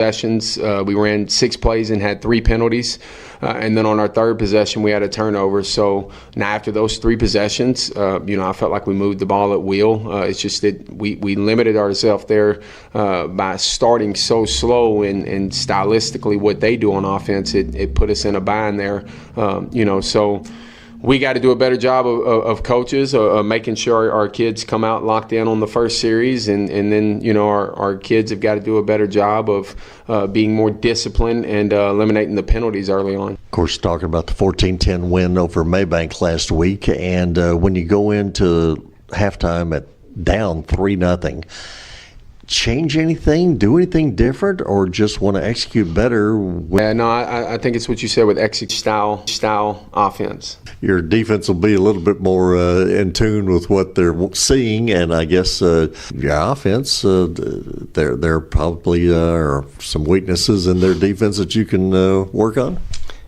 possessions. We ran 6 plays and had 3 penalties. And then on our third possession, we had a turnover. So now after those 3 possessions, I felt like we moved the ball at will. It's just that we limited ourselves there by starting so slow and stylistically what they do on offense. It put us in a bind there, so we got to do a better job of coaches, making sure our kids come out locked in on the first series, and then our kids have got to do a better job of being more disciplined and eliminating the penalties early on. Of course, talking about the 14-10 win over Maybank last week, and when you go into halftime at down 3-0, change anything, do anything different, or just want to execute better? I think it's what you said with execute style offense. Your defense will be a little bit more in tune with what they're seeing, and I guess your offense, there probably are some weaknesses in their defense that you can work on.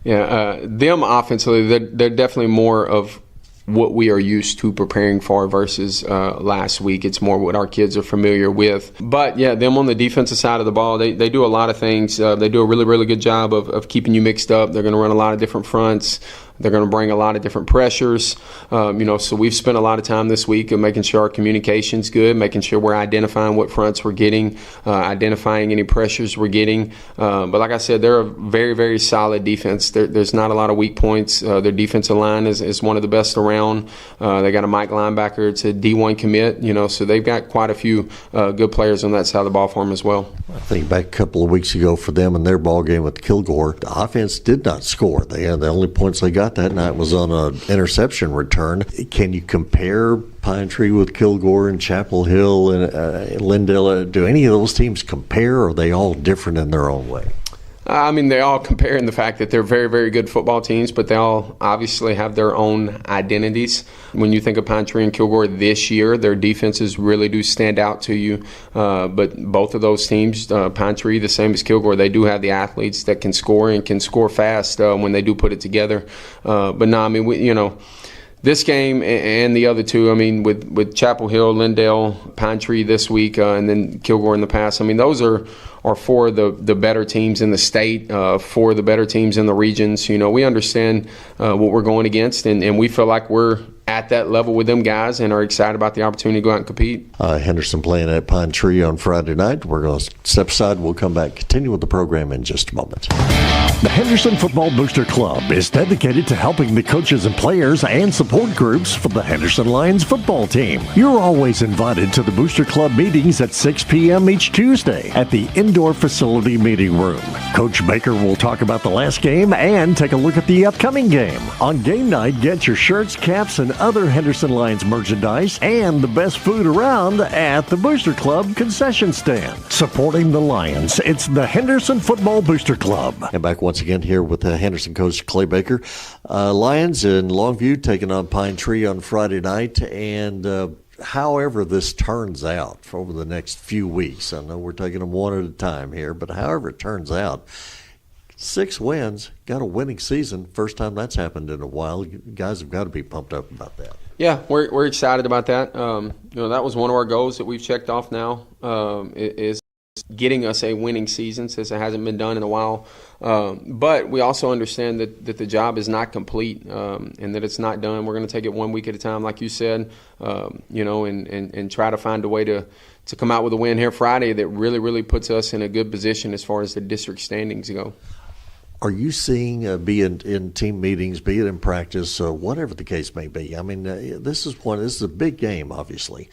Yeah, them offensively, they're definitely more of what we are used to preparing for versus last week. It's more what our kids are familiar with. But, yeah, them on the defensive side of the ball, they do a lot of things. They do a really, really good job of keeping you mixed up. They're going to run a lot of different fronts. They're going to bring a lot of different pressures. So we've spent a lot of time this week of making sure our communication's good, making sure we're identifying what fronts we're getting, identifying any pressures we're getting. But like I said, they're a very, very solid defense. There's not a lot of weak points. Their defensive line is one of the best around. They got a Mike linebacker. It's a D1 commit, so they've got quite a few good players on that side of the ball for them as well. I think back a couple of weeks ago for them in their ball game with Kilgore, the offense did not score. The only points they got that night was on an interception return. Can you compare Pine Tree with Kilgore and Chapel Hill and Lindale? Do any of those teams compare, or are they all different in their own way? They all compare in the fact that they're very, very good football teams, but they all obviously have their own identities. When you think of Pine Tree and Kilgore this year, their defenses really do stand out to you. But both of those teams, Pine Tree, the same as Kilgore, they do have the athletes that can score and can score fast when they do put it together. This game and the other two, with Chapel Hill, Lindale, Pine Tree this week, and then Kilgore in the past, those are for the better teams in the state, for the better teams in the regions. We understand what we're going against, and we feel like we're at that level with them guys and are excited about the opportunity to go out and compete. Henderson playing at Pine Tree on Friday night. We're going to step aside. We'll come back, continue with the program in just a moment. The Henderson Football Booster Club is dedicated to helping the coaches and players and support groups for the Henderson Lions football team. You're always invited to the Booster Club meetings at 6 p.m. each Tuesday at the indoor facility meeting room. Coach Baker will talk about the last game and take a look at the upcoming game. On game night, get your shirts, caps, and other Henderson Lions merchandise and the best food around at the Booster Club concession stand. Supporting the Lions, it's the Henderson Football Booster Club. And back once again here with Henderson coach Clay Baker. Lions in Longview taking on Pine Tree on Friday night, and however this turns out for over the next few weeks, I know we're taking them one at a time here, but however it turns out, 6 wins, got a winning season. First time that's happened in a while. You guys have got to be pumped up about that. Yeah, we're excited about that. That was one of our goals that we've checked off now, is getting us a winning season, since it hasn't been done in a while. But we also understand that the job is not complete, and that it's not done. We're going to take it 1 week at a time, like you said, and try to find a way to come out with a win here Friday that really, really puts us in a good position as far as the district standings go. Are you seeing, be it in team meetings, be it in practice, whatever the case may be? This is a big game, obviously.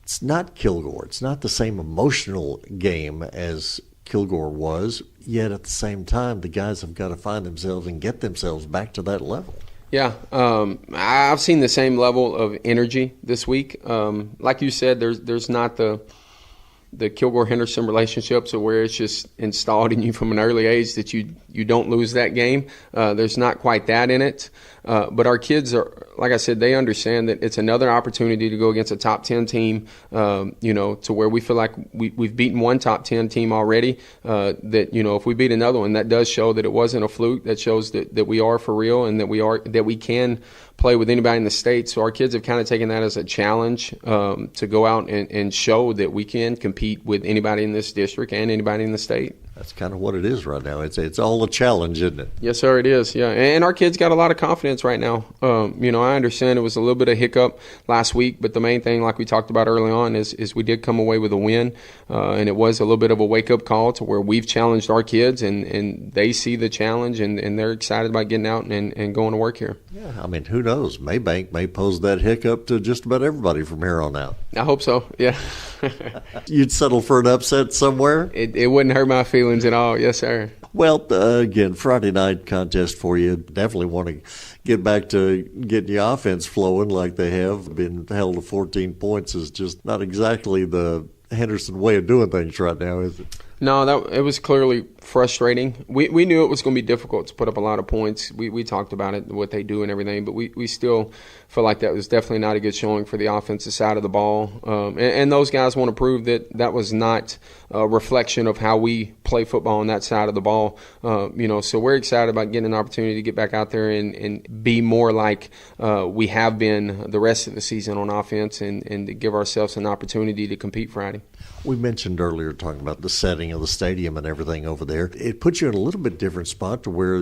It's not Kilgore. It's not the same emotional game as Kilgore was, yet at the same time, the guys have got to find themselves and get themselves back to that level. Yeah, I've seen the same level of energy this week. Like you said, there's not the Kilgore-Henderson relationship, so where it's just installed in you from an early age that you don't lose that game. There's not quite that in it. But our kids are, like I said, they understand that it's another opportunity to go against a top 10 team, to where we feel like we've beaten one top 10 team already, that, if we beat another one, that does show that it wasn't a fluke. That shows that we are for real and that we can play with anybody in the state. So our kids have kind of taken that as a challenge to go out and show that we can compete with anybody in this district and anybody in the state. That's kind of what it is right now. It's all a challenge, isn't it? Yes, sir, it is. Yeah, and our kids got a lot of confidence right now. I understand it was a little bit of hiccup last week, but the main thing, like we talked about early on, is we did come away with a win, and it was a little bit of a wake-up call to where we've challenged our kids, and they see the challenge, and they're excited about getting out and going to work here. Yeah, I mean, who knows? Maybank may pose that hiccup to just about everybody from here on out. I hope so, yeah. You'd settle for an upset somewhere? It wouldn't hurt my feelings at all. Yes, sir. Well, again, Friday night contest for you. Definitely want to get back to getting the offense flowing like they have. Been held to 14 points is just not exactly the Henderson way of doing things right now, is it? No, it was clearly frustrating. We knew it was going to be difficult to put up a lot of points. We talked about it, what they do and everything, but we still feel like that was definitely not a good showing for the offensive side of the ball. And those guys want to prove that was not a reflection of how we play football on that side of the ball. So we're excited about getting an opportunity to get back out there and be more like we have been the rest of the season on offense and to give ourselves an opportunity to compete Friday. We mentioned earlier talking about the setting of the stadium and everything over there. It puts you in a little bit different spot to where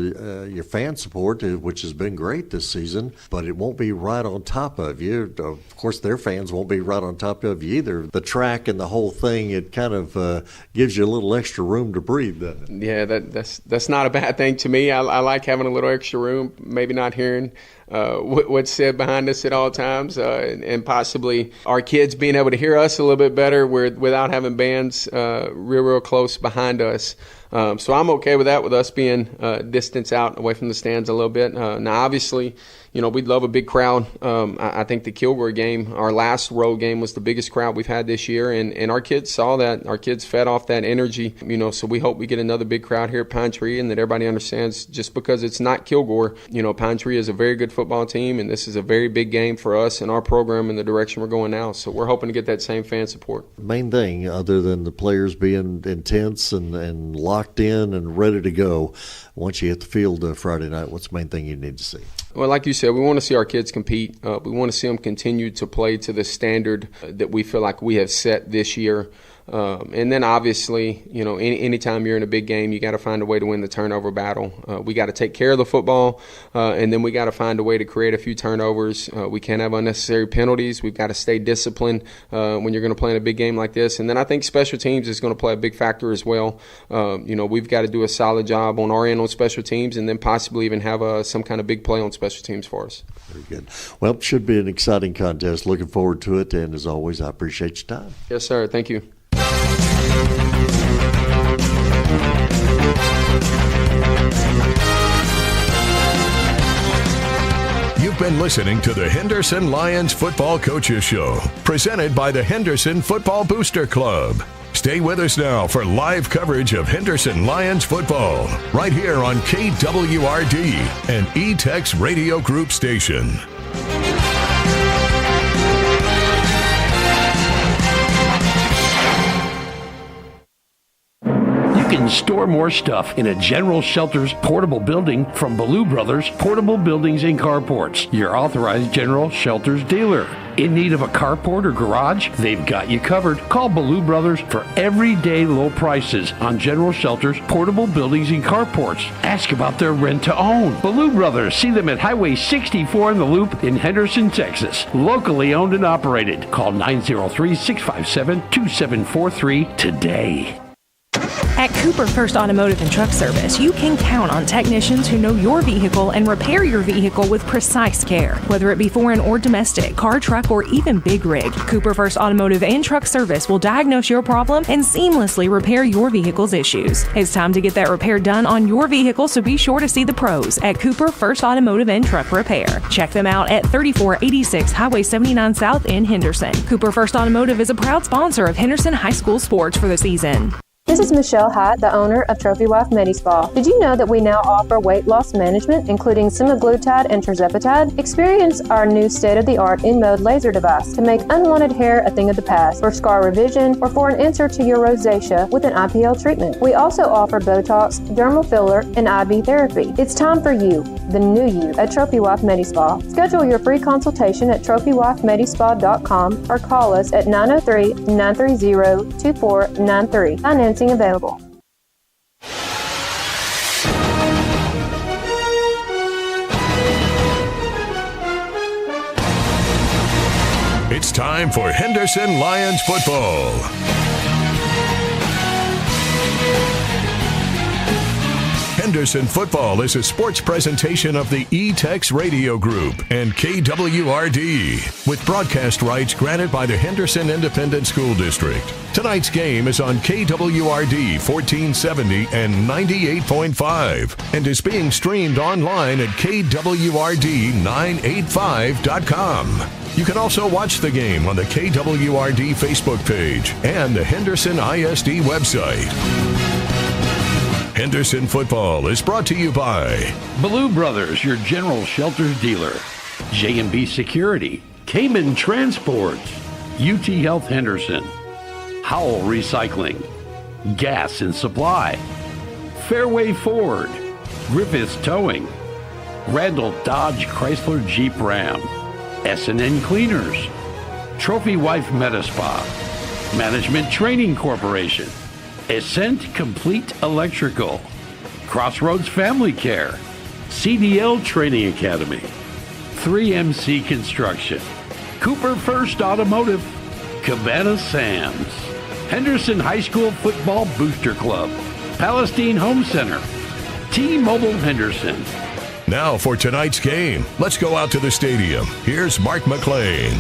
your fan support, which has been great this season, but it won't be right on top of you. Of course, their fans won't be right on top of you either. The track and the whole thing, it kind of gives you a little extra room to breathe, doesn't it? Yeah, that's not a bad thing to me. I like having a little extra room, maybe not hearing what's said behind us at all times, and possibly our kids being able to hear us a little bit better without having bands real close behind us. So I'm okay with that, with us being distanced out away from the stands a little bit. Now, obviously, we'd love a big crowd. I think the Kilgore game, our last road game, was the biggest crowd we've had this year, and our kids saw that. Our kids fed off that energy, so we hope we get another big crowd here at Pine Tree, and that everybody understands just because it's not Kilgore, Pine Tree is a very good football team, and this is a very big game for us and our program and the direction we're going now. So we're hoping to get that same fan support. Main thing, other than the players being intense and locked in and ready to go, once you hit the field Friday night, what's the main thing you need to see? Well, like you said, we want to see our kids compete. We want to see them continue to play to the standard that we feel like we have set this year. And then obviously, anytime you're in a big game, you got to find a way to win the turnover battle. We got to take care of the football, and then we got to find a way to create a few turnovers. We can't have unnecessary penalties. We've got to stay disciplined when you're going to play in a big game like this. And then I think special teams is going to play a big factor as well. We've got to do a solid job on our end on special teams, and then possibly even have some kind of big play on special teams for us. Very good. Well, it should be an exciting contest. Looking forward to it, and as always, I appreciate your time. Yes, sir. Thank you. You've been listening to the Henderson Lions Football Coaches Show, presented by the Henderson Football Booster Club. Stay with us now for live coverage of Henderson Lions football, right here on KWRD, an E-Tex Radio Group station. You can store more stuff in a General Shelters portable building from Ballou Brothers Portable Buildings and Carports, your authorized General Shelters dealer. In need of a carport or garage? They've got you covered. Call Ballou Brothers for everyday low prices on General Shelters portable buildings and carports. Ask about their rent-to-own. Ballou Brothers. See them at Highway 64 in the Loop in Henderson, Texas. Locally owned and operated. Call 903-657-2743 today. At Cooper First Automotive and Truck Service, you can count on technicians who know your vehicle and repair your vehicle with precise care. Whether it be foreign or domestic, car, truck, or even big rig, Cooper First Automotive and Truck Service will diagnose your problem and seamlessly repair your vehicle's issues. It's time to get that repair done on your vehicle, so be sure to see the pros at Cooper First Automotive and Truck Repair. Check them out at 3486 Highway 79 South in Henderson. Cooper First Automotive is a proud sponsor of Henderson High School sports for the season. This is Michelle Hyatt, the owner of Trophy Wife Medi-Spa. Did you know that we now offer weight loss management, including semaglutide and tirzepatide? Experience our new state-of-the-art InMode laser device to make unwanted hair a thing of the past, for scar revision, or for an answer to your rosacea with an IPL treatment. We also offer Botox, dermal filler, and IV therapy. It's time for you, the new you, at Trophy Wife Medi-Spa. Schedule your free consultation at TrophyWifeMedispa.com or call us at 903-930-2493. Financing available. time for Henderson Lions football. Henderson Football is a sports presentation of the E-Tex Radio Group and KWRD, with broadcast rights granted by the Henderson Independent School District. Tonight's game is on KWRD 1470 and 98.5 and is being streamed online at KWRD985.com. You can also watch the game on the KWRD Facebook page and the Henderson ISD website. Henderson Football is brought to you by Blue Brothers, your general shelters dealer. J&B Security, Cayman Transport, UT Health Henderson, Howell Recycling, Gas and Supply, Fairway Ford, Griffiths Towing, Randall Dodge Chrysler Jeep Ram, S&N Cleaners, Trophy Wife Metaspa, Management Training Corporation, Ascent Complete Electrical, Crossroads Family Care, CDL Training Academy, 3MC Construction, Cooper First Automotive, Cabana Sam's, Henderson High School Football Booster Club, Palestine Home Center, T-Mobile Henderson. Now for tonight's game. Let's go out to the stadium. Here's Mark McLean.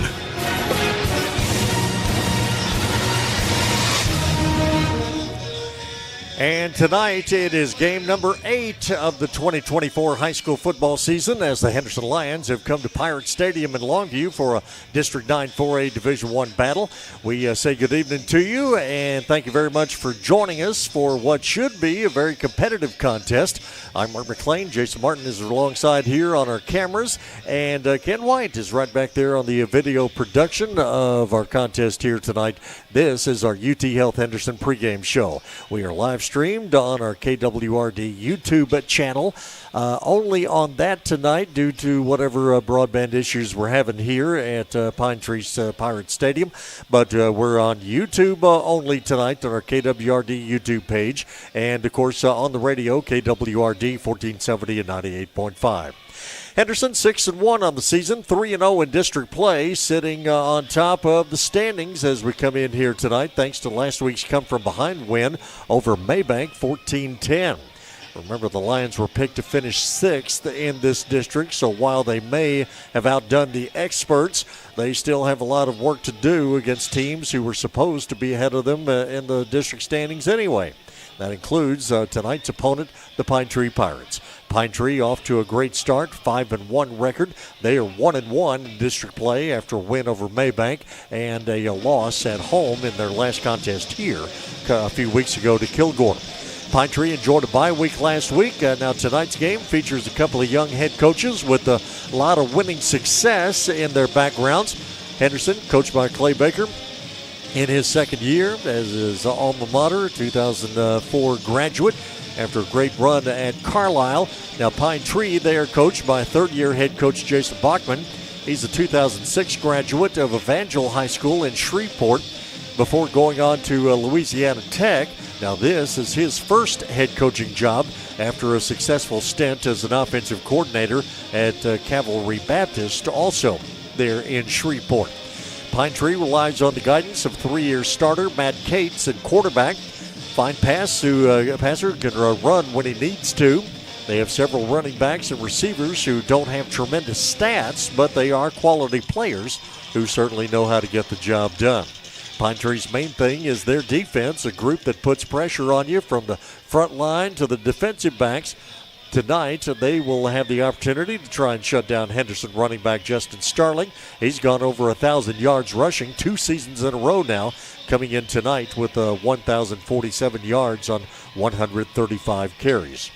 And tonight it is game number 8 of the 2024 high school football season as the Henderson Lions have come to Pirate Stadium in Longview for a District 9 4A Division I battle. We say good evening to you and thank you very much for joining us for what should be a very competitive contest. I'm Mark McLean. Jason Martin is alongside here on our cameras, and Ken White is right back there on the video production of our contest here tonight. This is our UT Health Henderson pregame show. We are live streamed on our KWRD YouTube channel. Only on that tonight due to whatever broadband issues we're having here at Pine Tree's Pirate Stadium. But we're on YouTube only tonight on our KWRD YouTube page. And, of course, on the radio, KWRD 1470 and 98.5. Henderson 6-1 on the season, 3-0 in district play, sitting on top of the standings as we come in here tonight, thanks to last week's come-from-behind win over Maybank, 14-10. Remember, the Lions were picked to finish 6th in this district, so while they may have outdone the experts, they still have a lot of work to do against teams who were supposed to be ahead of them in the district standings anyway. That includes tonight's opponent, the Pine Tree Pirates. Pine Tree off to a great start, 5-1 record. They are 1-1 in district play after a win over Maybank and a loss at home in their last contest here a few weeks ago to Kilgore. Pine Tree enjoyed a bye week last week. Now tonight's game features a couple of young head coaches with a lot of winning success in their backgrounds. Henderson, coached by Clay Baker, in his second year as his alma mater, 2004 graduate after a great run at Carlisle. Now Pine Tree, they are coached by third-year head coach Jason Bachman. He's a 2006 graduate of Evangel High School in Shreveport before going on to Louisiana Tech. Now this is his first head coaching job after a successful stint as an offensive coordinator at Cavalry Baptist, also there in Shreveport. Pine Tree relies on the guidance of three-year starter Matt Cates at quarterback. Fine passer can run when he needs to. They have several running backs and receivers who don't have tremendous stats, but they are quality players who certainly know how to get the job done. Pine Tree's main thing is their defense, a group that puts pressure on you from the front line to the defensive backs. Tonight, they will have the opportunity to try and shut down Henderson running back Justin Starling. He's gone over 1,000 yards rushing 2 seasons in a row now, coming in tonight with 1,047 yards on 135 carries.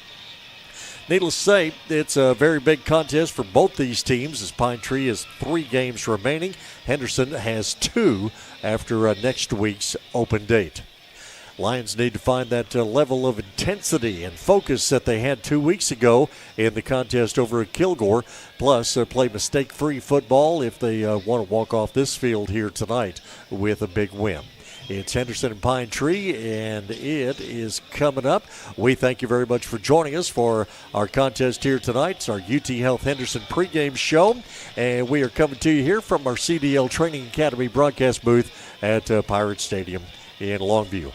Needless to say, it's a very big contest for both these teams as Pine Tree has 3 games remaining. Henderson has 2 after next week's open date. Lions need to find that level of intensity and focus that they had 2 weeks ago in the contest over at Kilgore, plus play mistake-free football if they want to walk off this field here tonight with a big win. It's Henderson and Pine Tree, and it is coming up. We thank you very much for joining us for our contest here tonight. It's our UT Health Henderson pregame show, and we are coming to you here from our CDL Training Academy broadcast booth at Pirate Stadium in Longview.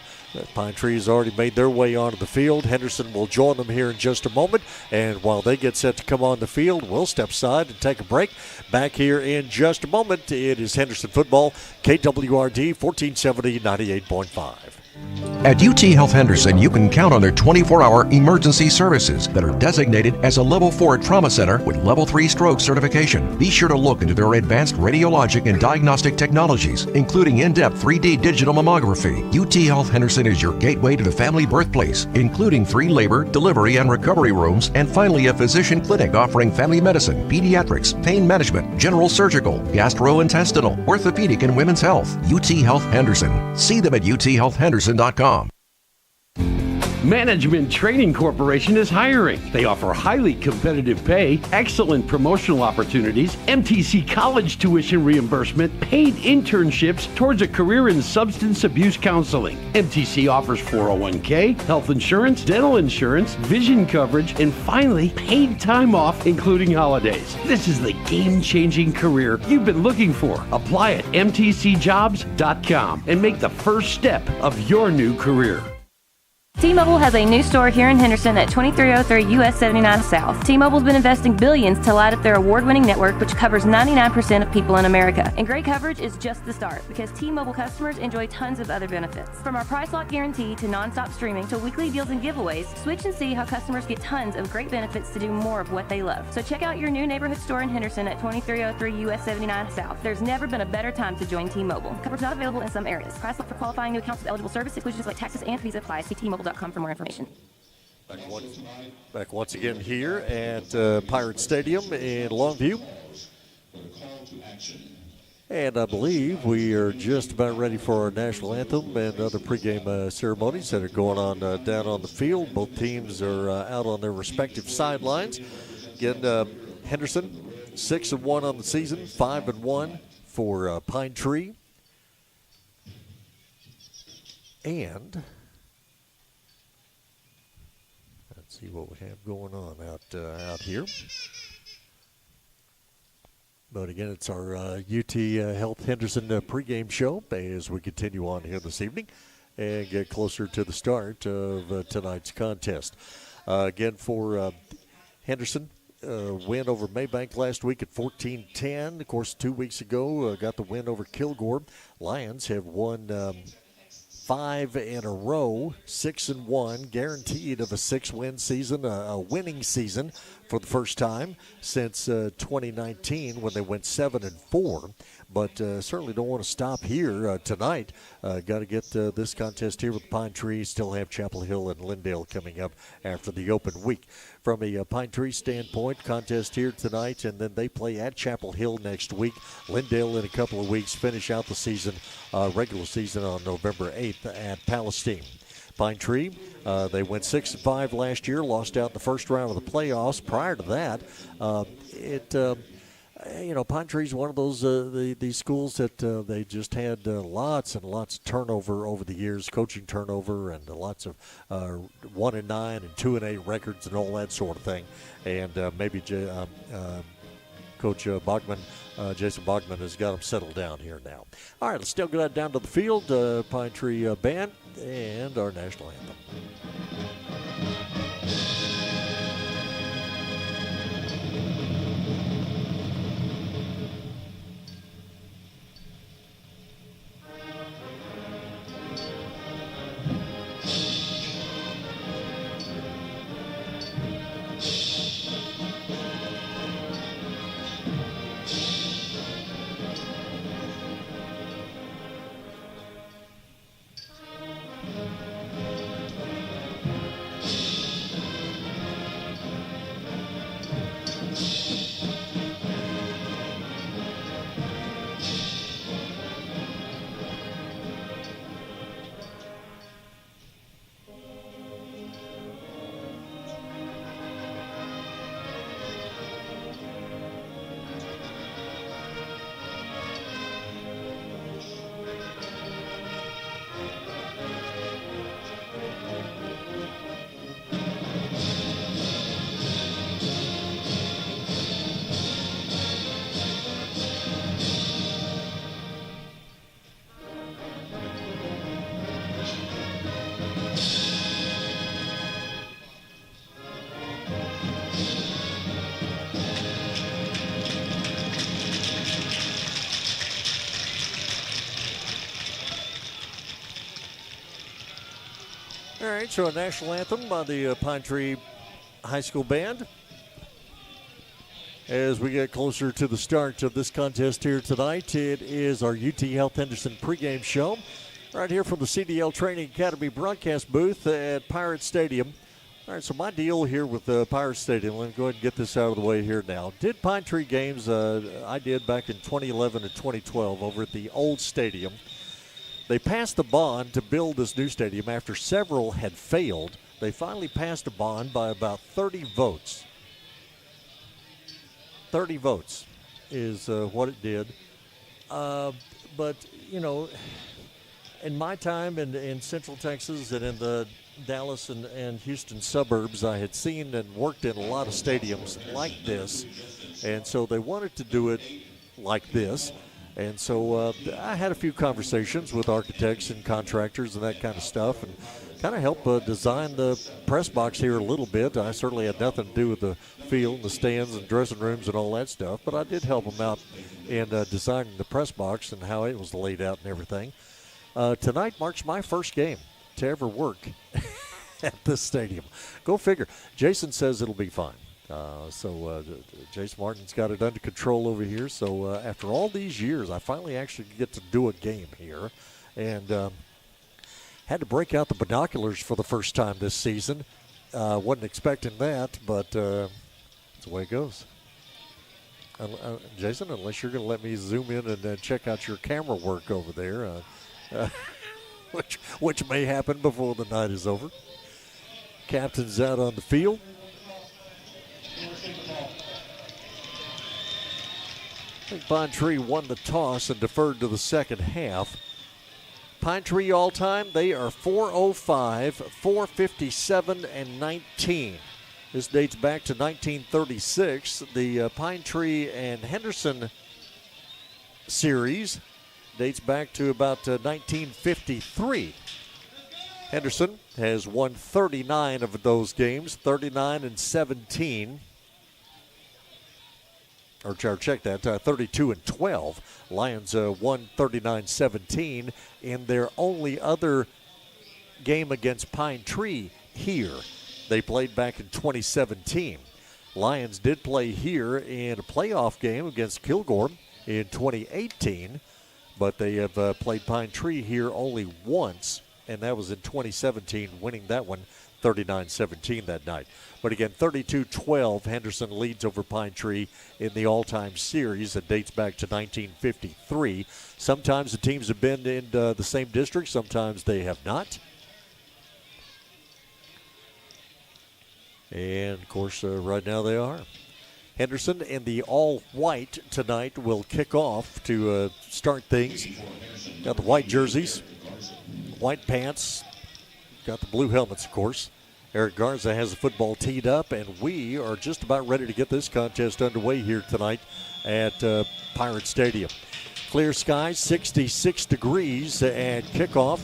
Pine Tree has already made their way onto the field. Henderson will join them here in just a moment. And while they get set to come on the field, we'll step aside and take a break. Back here in just a moment, it is Henderson football, KWRD 1470 98.5. At UT Health Henderson, you can count on their 24-hour emergency services that are designated as a Level 4 Trauma Center with Level 3 Stroke certification. Be sure to look into their advanced radiologic and diagnostic technologies, including in-depth 3D digital mammography. UT Health Henderson is your gateway to the family birthplace, including 3 labor, delivery, and recovery rooms, and finally a physician clinic offering family medicine, pediatrics, pain management, general surgical, gastrointestinal, orthopedic, and women's health. UT Health Henderson. See them at uthealthhenderson.com. Management Training Corporation is hiring. They offer highly competitive pay, excellent promotional opportunities, MTC college tuition reimbursement, paid internships towards a career in substance abuse counseling. MTC offers 401k, health insurance, dental insurance, vision coverage, and finally, paid time off, including holidays. This is the game-changing career you've been looking for. Apply at mtcjobs.com and make the first step of your new career. T-Mobile has a new store here in Henderson at 2303 US 79 South. T-Mobile's been investing billions to light up their award-winning network, which covers 99% of people in America. And great coverage is just the start, because T-Mobile customers enjoy tons of other benefits. From our price lock guarantee to non-stop streaming to weekly deals and giveaways, switch and see how customers get tons of great benefits to do more of what they love. So check out your new neighborhood store in Henderson at 2303 US 79 South. There's never been a better time to join T-Mobile. Coverage not available in some areas. Price lock for qualifying new accounts with eligible service exclusions like taxes and fees apply. See T-Mobile.com for more information. Back once again here at Pirate Stadium in Longview. And I believe we are just about ready for our national anthem and other pregame ceremonies that are going on down on the field. Both teams are out on their respective sidelines. Again, Henderson 6-1 on the season, 5-1 for Pine Tree. And let's see what we have going on out here. But again, it's our UT Health Henderson pregame show as we continue on here this evening and get closer to the start of tonight's contest. Again, for Henderson, win over Maybank last week at 14-10. Of course, 2 weeks ago, got the win over Kilgore. Lions have won 5 in a row, 6-1, guaranteed of a 6-win season, a winning season for the first time since 2019 when they went 7-4. But certainly don't want to stop here tonight. Got to get this contest here with Pine Tree. Still have Chapel Hill and Lindale coming up after the open week. From a Pine Tree standpoint, contest here tonight, and then they play at Chapel Hill next week. Lindale in a couple of weeks, finish out the season, regular season on November 8th at Palestine. Pine Tree, they went 6-5 last year, lost out in the first round of the playoffs. Prior to that, Pine Tree is one of those these schools that they just had lots and lots of turnover over the years, coaching turnover, and lots of 1-9 and 2-8 records and all that sort of thing. And maybe Coach Bogman, Jason Bogman, has got them settled down here now. All right, let's still go down to the field, Pine Tree Band, and our national anthem. right, so a national anthem by the Pine Tree High School Band as we get closer to the start of this contest here tonight. It is our UT Health Henderson pregame show right here from the CDL Training Academy broadcast booth at Pirate Stadium. All right, so my deal here with Pirate Stadium, let me go ahead and get this out of the way here now. Did Pine Tree games I did back in 2011 and 2012 over at the old stadium. They passed the bond to build this new stadium after several had failed. They finally passed a bond by about 30 votes. 30 votes is what it did. But, you know, in my time in Central Texas and in the Dallas and Houston suburbs, I had seen and worked in a lot of stadiums like this. And so they wanted to do it like this. And so I had a few conversations with architects and contractors and that kind of stuff, and kind of help design the press box here a little bit. I certainly had nothing to do with the field, the stands, and dressing rooms and all that stuff, but I did help them out in designing the press box and how it was laid out and everything. Tonight marks my first game to ever work at this stadium. Go figure. Jason says it'll be fine. So Jason Martin's got it under control over here. So after all these years, I finally actually get to do a game here. And had to break out the binoculars for the first time this season. Wasn't expecting that, but that's the way it goes. Jason, unless you're going to let me zoom in and check out your camera work over there, which may happen before the night is over. Captain's out on the field. I think Pine Tree won the toss and deferred to the second half. Pine Tree all-time, they are 405, 457, and 19. This dates back to 1936. The Pine Tree and Henderson series dates back to about 1953. Henderson has won 39 of those games, 39 and 17. Or check that, 32 and 12. Lions won 39-17 in their only other game against Pine Tree here. They played back in 2017. Lions did play here in a playoff game against Kilgore in 2018, but they have played Pine Tree here only once, and that was in 2017, winning that one 39-17 that night. But again, 32-12, Henderson leads over Pine Tree in the all-time series that dates back to 1953. Sometimes the teams have been in the same district, sometimes they have not. And, of course, right now they are. Henderson in the all-white tonight will kick off to start things. Got the white jerseys, white pants, got the blue helmets, of course. Eric Garza has the football teed up, and we are just about ready to get this contest underway here tonight at Pirate Stadium. Clear skies, 66 degrees at kickoff,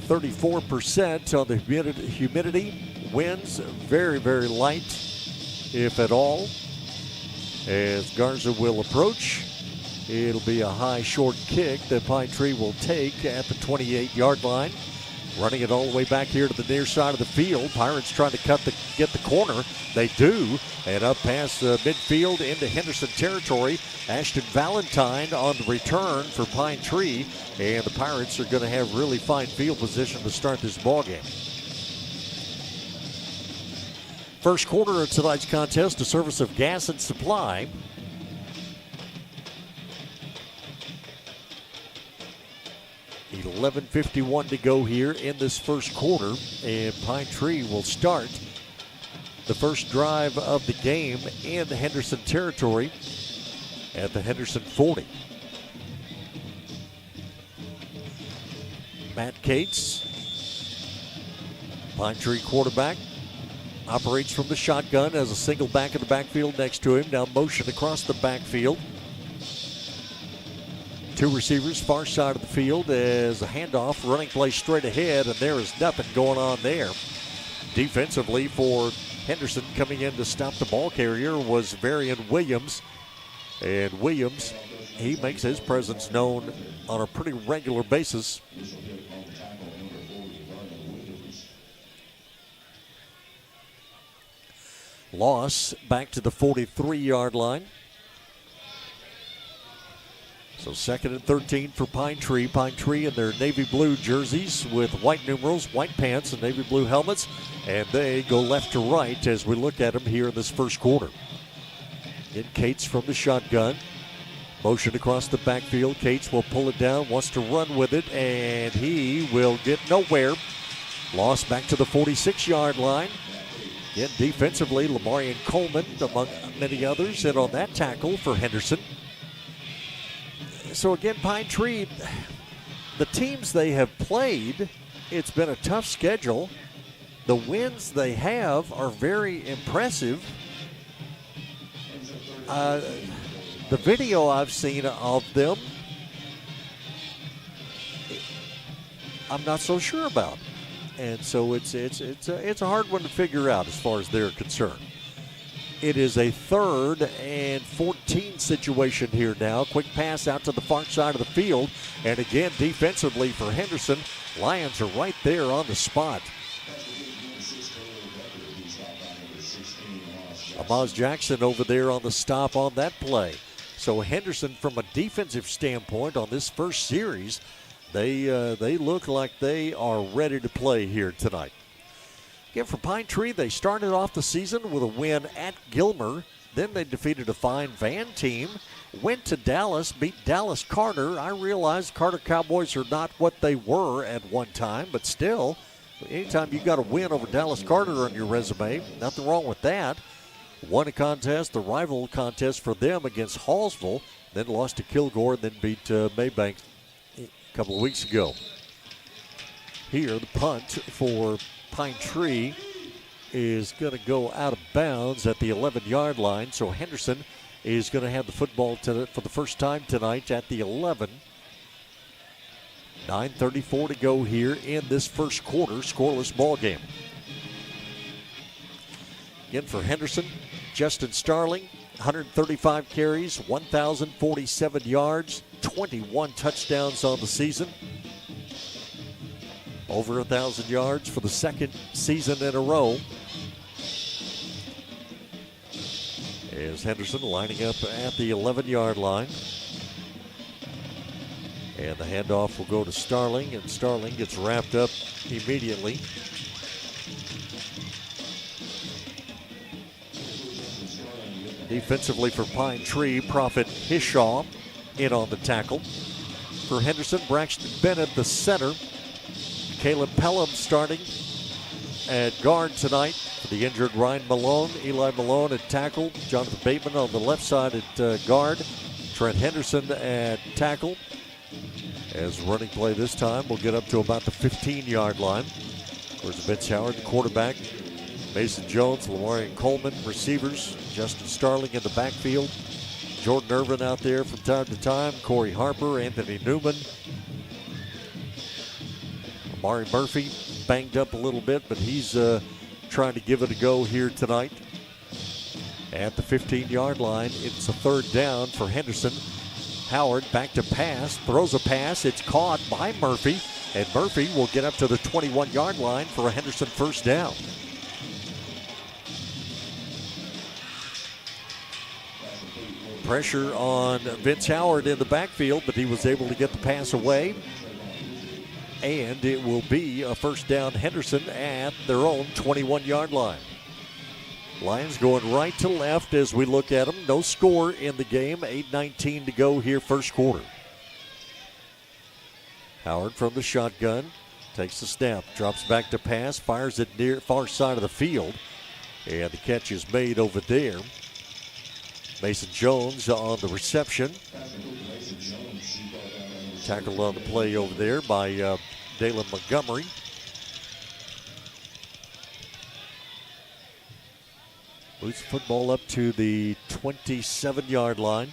34% on the humidity. Winds very, very light, if at all. As Garza will approach, it'll be a high, short kick that Pine Tree will take at the 28-yard line. Running it all the way back here to the near side of the field. Pirates trying to get the corner. They do. And up past midfield into Henderson territory. Ashton Valentine on the return for Pine Tree. And the Pirates are going to have really fine field position to start this ballgame. First quarter of tonight's contest, a service of Gas and Supply. $11:51 to go here in this first quarter, and Pine Tree will start the first drive of the game in Henderson territory at the Henderson 40. Matt Cates, Pine Tree quarterback, operates from the shotgun as a single back in the backfield next to him. Now motion across the backfield. Two receivers, far side of the field as a handoff, running play straight ahead, and there is nothing going on there. Defensively for Henderson coming in to stop the ball carrier was Varian Williams. And Williams, he makes his presence known on a pretty regular basis. Loss back to the 43-yard line. So 2nd and 13 for Pine Tree. Pine Tree in their navy blue jerseys with white numerals, white pants, and navy blue helmets. And they go left to right as we look at them here in this first quarter. In Cates from the shotgun. Motion across the backfield. Cates will pull it down, wants to run with it, and he will get nowhere. Lost back to the 46-yard line. Again, defensively, Lamarian Coleman, among many others, in on that tackle for Henderson. So again, Pine Tree, the teams they have played, it's been a tough schedule. The wins they have are very impressive. The video I've seen of them, I'm not so sure about. And so it's a hard one to figure out as far as they're concerned. It is a 3rd and 14 situation here now. Quick pass out to the far side of the field. And again, defensively for Henderson, Lions are right there on the spot. Amaz Jackson over there on the stop on that play. So Henderson, from a defensive standpoint on this first series, they look like they are ready to play here tonight. Again, for Pine Tree, they started off the season with a win at Gilmer. Then they defeated a fine Van team, went to Dallas, beat Dallas Carter. I realize Carter Cowboys are not what they were at one time, but still, anytime you got a win over Dallas Carter on your resume, nothing wrong with that. Won a contest, the rival contest for them against Hallsville, then lost to Kilgore, then beat Maybank a couple of weeks ago. Here, the punt for Pine Tree is going to go out of bounds at the 11-yard line, so Henderson is going to have the football for the first time tonight at the 11. 9:34 to go here in this first quarter, scoreless ball game. Again for Henderson, Justin Starling, 135 carries, 1,047 yards, 21 touchdowns on the season. Over 1,000 yards for the second season in a row. As Henderson lining up at the 11-yard line. And the handoff will go to Starling, and Starling gets wrapped up immediately. Defensively for Pine Tree, Prophet Hishaw in on the tackle. For Henderson, Braxton Bennett, the center. Caleb Pelham starting at guard tonight for the injured Ryan Malone. Eli Malone at tackle. Jonathan Bateman on the left side at guard. Trent Henderson at tackle. As running play this time, we'll get up to about the 15-yard line. Of course, Vince Howard, the quarterback. Mason Jones, Lamarian Coleman, receivers. Justin Starling in the backfield. Jordan Irvin out there from time to time. Corey Harper, Anthony Newman. Amari Murphy banged up a little bit, but he's trying to give it a go here tonight. At the 15-yard line, it's a 3rd down for Henderson. Howard back to pass, throws a pass. It's caught by Murphy, and Murphy will get up to the 21-yard line for a Henderson first down. Pressure on Vince Howard in the backfield, but he was able to get the pass away. And it will be a first down Henderson at their own 21-yard line. Lions going right to left as we look at them. No score in the game. 8:19 to go here first quarter. Howard from the shotgun. Takes the snap. Drops back to pass. Fires it near far side of the field. And the catch is made over there. Mason Jones on the reception. Tackled on the play over there by Dalen Montgomery. Moves the football up to the 27-yard line.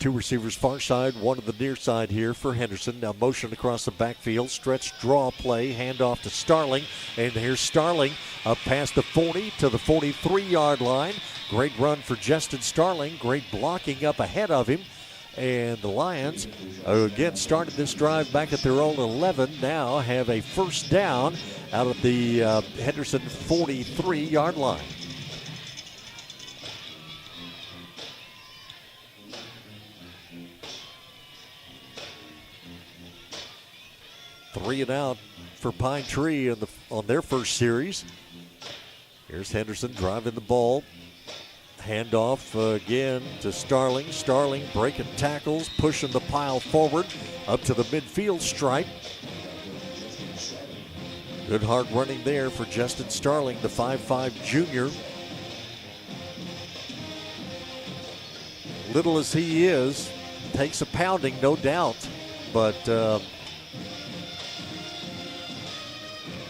2 receivers far side, 1 to the near side here for Henderson. Now motion across the backfield, stretch draw play, handoff to Starling. And here's Starling up past the 40 to the 43-yard line. Great run for Justin Starling. Great blocking up ahead of him. And the Lions, again, started this drive back at their own 11, now have a first down out of the Henderson 43-yard line. Three and out for Pine Tree on their first series. Here's Henderson driving the ball. Handoff again to Starling. Starling breaking tackles, pushing the pile forward up to the midfield stripe. Good hard running there for Justin Starling, the 5'5 junior. Little as he is, takes a pounding, no doubt. But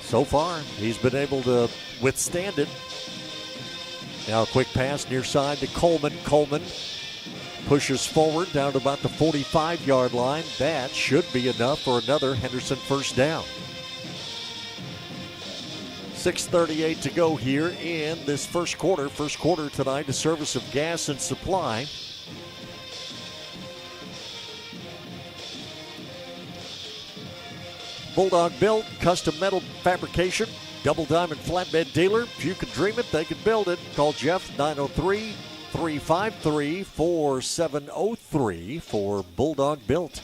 so far, he's been able to withstand it. Now a quick pass near side to Coleman. Coleman pushes forward down to about the 45-yard line. That should be enough for another Henderson first down. 6:38 to go here in this first quarter. First quarter tonight, a service of Gas and Supply. Bulldog built, custom metal fabrication, double diamond flatbed dealer. If you can dream it, they can build it. Call Jeff 903-353-4703 for Bulldog built.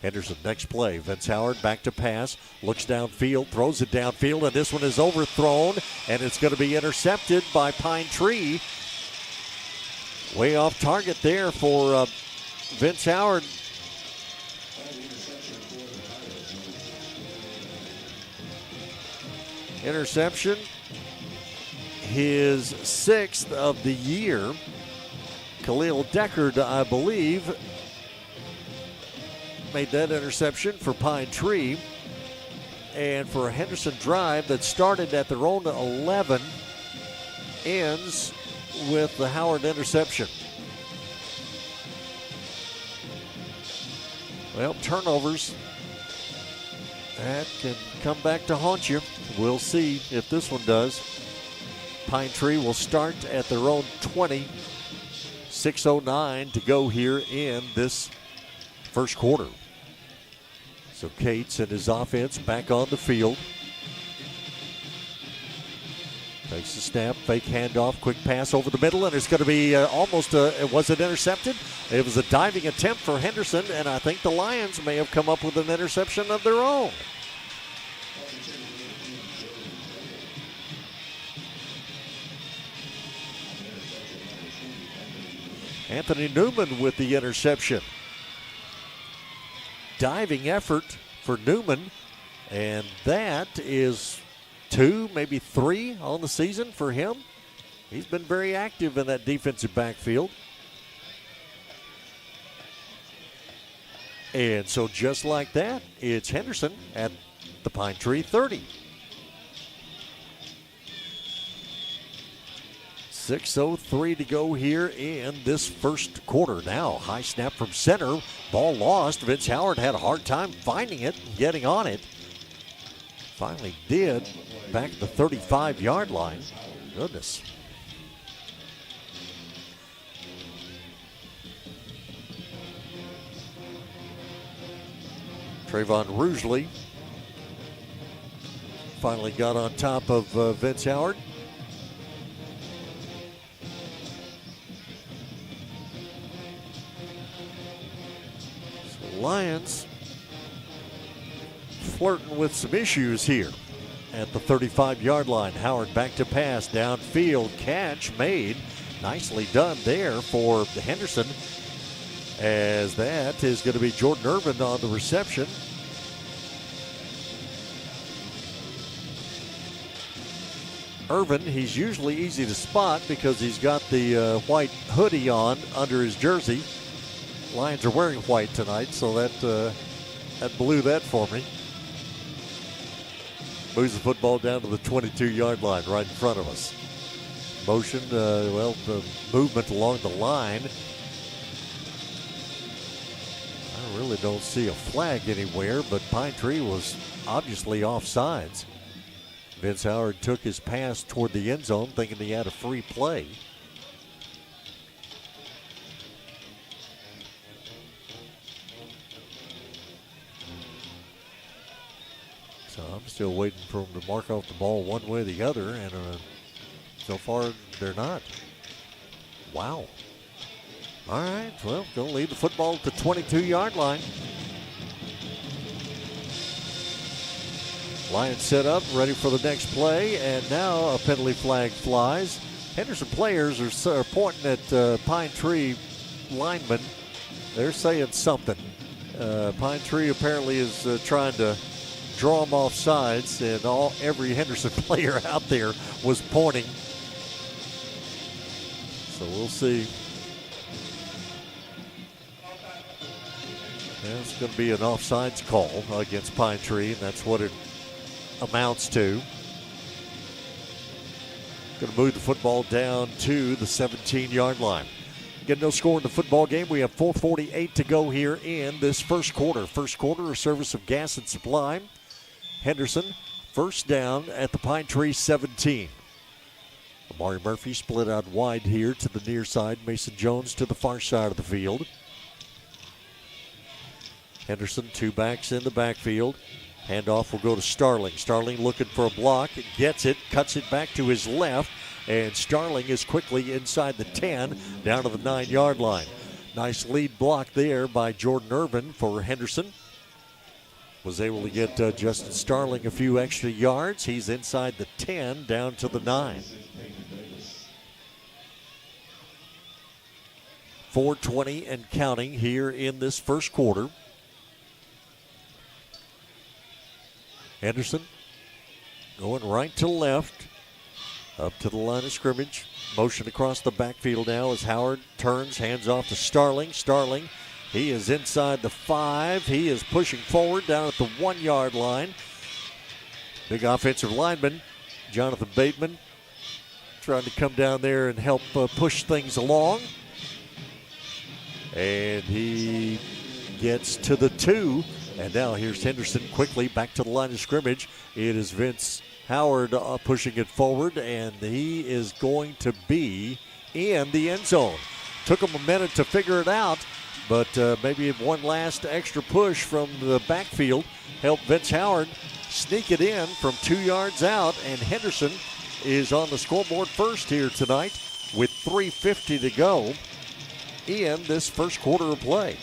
Henderson next play. Vince Howard back to pass, looks downfield, throws it downfield, and this one is overthrown, and it's going to be intercepted by Pine Tree. Way off target there for Vince Howard. Interception, his 6th of the year. Khalil Deckard, I believe, made that interception for Pine Tree. And for a Henderson drive that started at their own 11, ends with the Howard interception. Well, turnovers, that can come back to haunt you. We'll see if this one does. Pine Tree will start at their own 20. 6:09 to go here in this first quarter. So Cates and his offense back on the field. Takes the snap, fake handoff, quick pass over the middle, and it's going to be was it intercepted? It was a diving attempt for Henderson, and I think the Lions may have come up with an interception of their own. Anthony Newman with the interception. Diving effort for Newman, and that is 2, maybe 3 on the season for him. He's been very active in that defensive backfield. And so just like that, it's Henderson at the Pine Tree 30. 6:03 to go here in this first quarter. Now, high snap from center. Ball lost. Vince Howard had a hard time finding it and getting on it. Finally did. Back at the 35-yard line. Goodness. Trayvon Rugeley finally got on top of Vince Howard. Lions flirting with some issues here at the 35-yard line. Howard back to pass, downfield, catch made. Nicely done there for Henderson, as that is going to be Jordan Irvin on the reception. Irvin, he's usually easy to spot because he's got the white hoodie on under his jersey. Lions are wearing white tonight, so that blew that for me. Moves the football down to the 22-yard line right in front of us. Motion, the movement along the line. I really don't see a flag anywhere, but Pine Tree was obviously offsides. Vince Howard took his pass toward the end zone thinking he had a free play. Still waiting for them to mark off the ball one way or the other, and so far they're not. Wow. All right, well, going to lead the football at the 22-yard line. Lions set up, ready for the next play, and now a penalty flag flies. Henderson players are pointing at Pine Tree linemen. They're saying something. Pine Tree apparently is trying to draw them off sides, and every Henderson player out there was pointing. So we'll see. Yeah, it's going to be an offsides call against Pine Tree, and that's what it amounts to. Going to move the football down to the 17-yard line. Again, no score in the football game. We have 4:48 to go here in this first quarter. First quarter, a service of Gas and Supply. Henderson, first down at the Pine Tree 17. Amari Murphy split out wide here to the near side. Mason Jones to the far side of the field. Henderson, two backs in the backfield. Handoff will go to Starling. Starling looking for a block. Gets it, cuts it back to his left. And Starling is quickly inside the 10, down to the 9-yard line. Nice lead block there by Jordan Irvin for Henderson. Was able to get Justin Starling a few extra yards. He's inside the 10, down to the 9. 4:20 and counting here in this first quarter. Henderson going right to left, up to the line of scrimmage. Motion across the backfield now as Howard turns, hands off to Starling. Starling, he is inside the 5. He is pushing forward down at the 1-yard line. Big offensive lineman, Jonathan Bateman, trying to come down there and help push things along. And he gets to the 2. And now here's Henderson quickly back to the line of scrimmage. It is Vince Howard pushing it forward, and he is going to be in the end zone. Took him a minute to figure it out, but maybe one last extra push from the backfield helped Vince Howard sneak it in from 2 yards out, and Henderson is on the scoreboard first here tonight with 3:50 to go in this first quarter of play.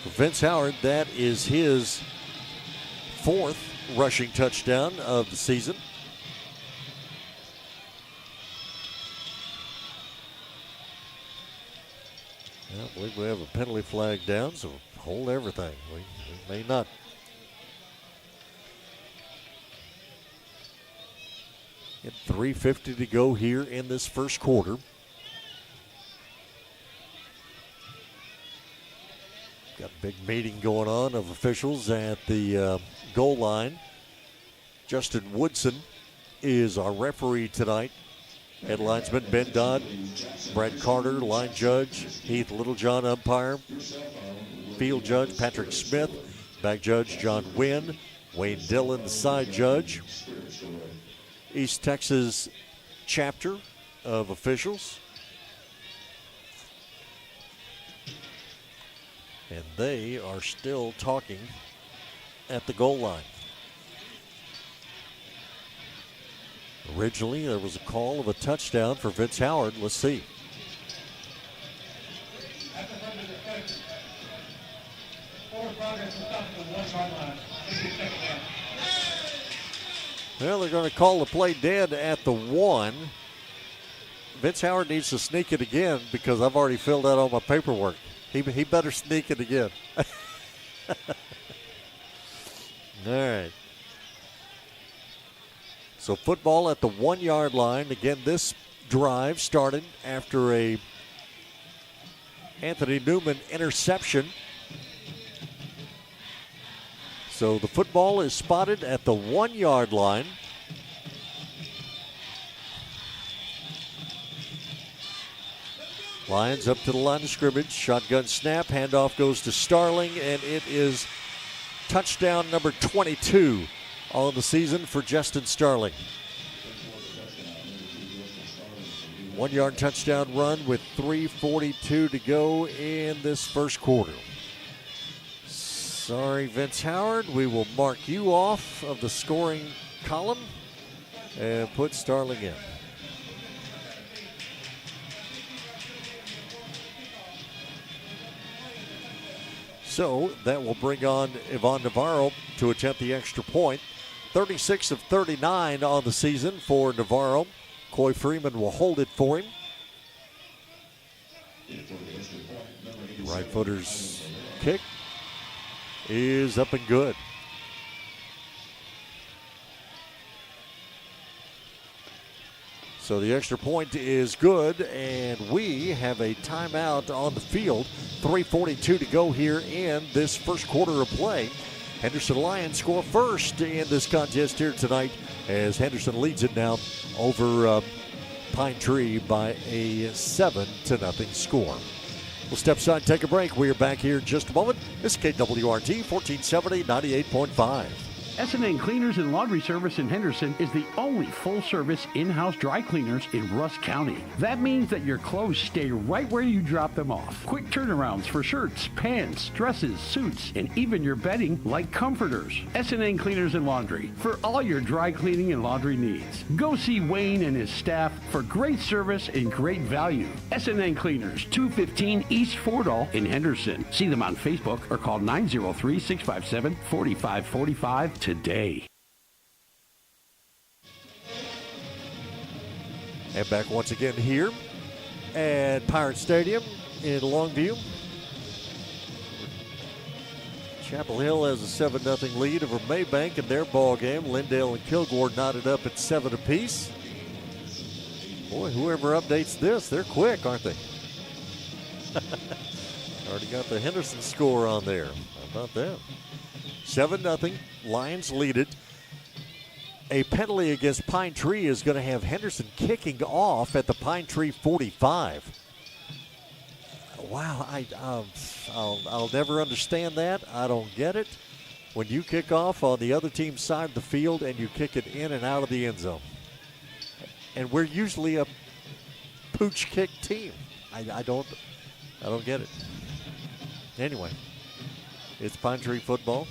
For Vince Howard, that is his 4th rushing touchdown of the season. I believe we have a penalty flag down, so hold everything. We may not. Get 3:50 to go here in this first quarter. Got a big meeting going on of officials at the goal line. Justin Woodson is our referee tonight. Head linesman Ben Dodd, Brad Carter, line judge, Heath Littlejohn, umpire, field judge Patrick Smith, back judge John Wynn, Wayne Dillon, the side judge. East Texas chapter of officials. And they are still talking at the goal line. Originally, there was a call of a touchdown for Vince Howard. Let's see. Well, they're going to call the play dead at the 1. Vince Howard needs to sneak it again because I've already filled out all my paperwork. He better sneak it again. All right. So football at the 1-yard line. Again, this drive started after a Anthony Newman interception. So the football is spotted at the 1-yard line. Lions up to the line of scrimmage. Shotgun snap. Handoff goes to Starling, and it is touchdown number 22 on the season for Justin Starling. 1-yard touchdown run with 3:42 to go in this first quarter. Sorry, Vince Howard. We will mark you off of the scoring column and put Starling in. So that will bring on Ivan Navarro to attempt the extra point. 36 of 39 on the season for Navarro. Coy Freeman will hold it for him. Right footer's kick is up and good. So the extra point is good, and we have a timeout on the field. 3:42 to go here in this first quarter of play. Henderson Lions score first in this contest here tonight as Henderson leads it now over Pine Tree by a 7-0 score. We'll step aside, take a break. We are back here in just a moment. This is KWRT 1470, 98.5. S&N Cleaners and Laundry Service in Henderson is the only full-service in-house dry cleaners in Rusk County. That means that your clothes stay right where you drop them off. Quick turnarounds for shirts, pants, dresses, suits, and even your bedding like comforters. S&N Cleaners and Laundry for all your dry cleaning and laundry needs. Go see Wayne and his staff for great service and great value. S&N Cleaners, 215 East Fordall in Henderson. See them on Facebook or call 903-657-4545 today. And back once again here at Pirate Stadium in Longview. Chapel Hill has a 7-0 lead over Maybank in their ball game. Lindale and Kilgore knotted up at 7 apiece. Boy, whoever updates this, they're quick, aren't they? Already got the Henderson score on there. How about that? 7-0. Lions lead it. A penalty against Pine Tree is going to have Henderson kicking off at the Pine Tree 45. Wow, I'll never understand that. I don't get it. When you kick off on the other team's side of the field and you kick it in and out of the end zone. And we're usually a pooch kick team. I don't get it. Anyway, it's Pine Tree football.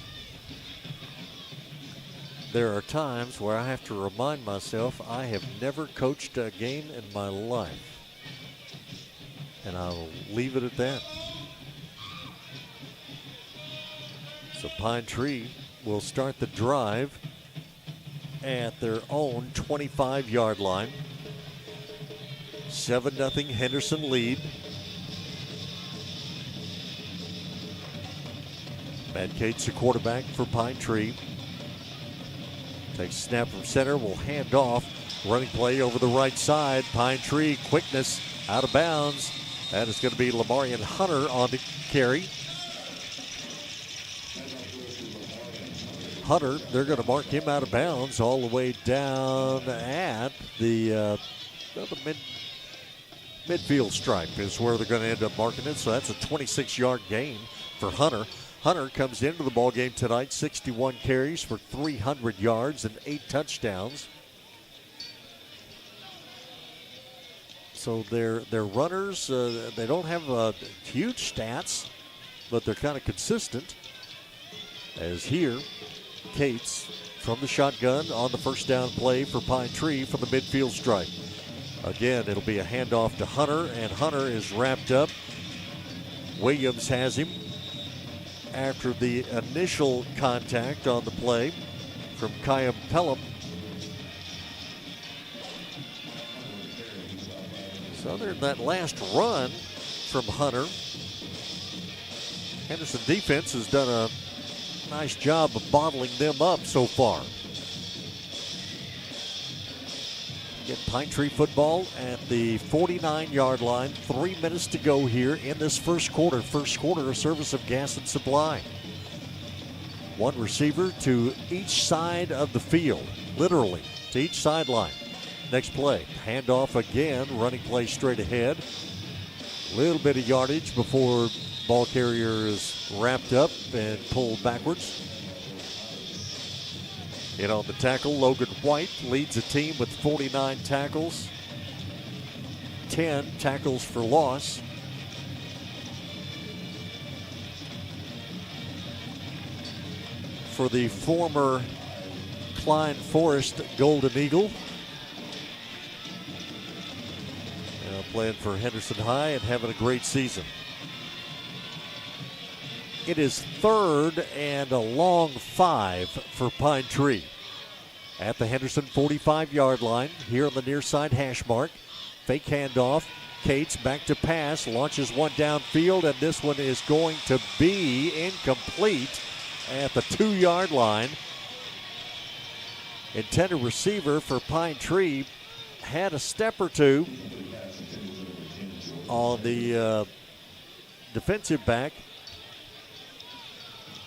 There are times where I have to remind myself I have never coached a game in my life. And I'll leave it at that. So Pine Tree will start the drive at their own 25-yard line. 7-0 Henderson lead. Matt Cates, the quarterback for Pine Tree. Takes a snap from center, will hand off. Running play over the right side. Pine Tree, quickness, out of bounds. That is going to be Lamarian Hunter on the carry. Hunter, they're going to mark him out of bounds all the way down at the midfield stripe is where they're going to end up marking it. So that's a 26-yard gain for Hunter. Hunter comes into the ballgame tonight, 61 carries for 300 yards and 8 touchdowns. So their runners, they don't have huge stats, but they're kind of consistent. As here, Cates from the shotgun on the first down play for Pine Tree from the midfield stripe. Again, it'll be a handoff to Hunter, and Hunter is wrapped up. Williams has him after the initial contact on the play from Kayam Pelham. So there's that last run from Hunter. Henderson defense has done a nice job of bottling them up so far. Get Pine Tree football at the 49-yard line. 3 minutes to go here in this first quarter. First quarter, a service of Gas and Supply. One receiver to each side of the field, literally to each sideline. Next play, handoff again, running play straight ahead. Little bit of yardage before ball carrier is wrapped up and pulled backwards. In on the tackle, Logan White leads the team with 49 tackles, 10 tackles for loss. for the former Klein Forest Golden Eagle. Playing for Henderson High and having a great season. It is 3rd and a long 5 for Pine Tree. At the Henderson 45-yard line, here on the near side hash mark. Fake handoff. Cates back to pass, launches one downfield, and this one is going to be incomplete at the 2-yard line. Intended receiver for Pine Tree had a step or two on the defensive back.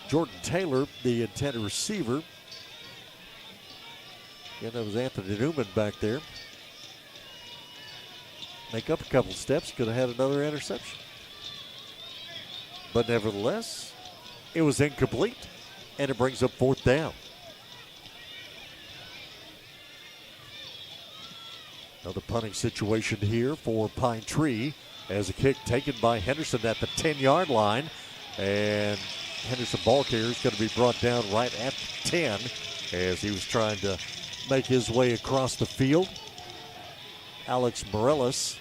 Jordan Taylor, the intended receiver. Again, that was Anthony Newman back there. Make up a couple steps, could have had another interception. But nevertheless, it was incomplete, and it brings up 4th down. Another punting situation here for Pine Tree as a kick taken by Henderson at the 10-yard line. And Henderson ball carrier is going to be brought down right at the 10 as he was trying to make his way across the field. Alex Morellis,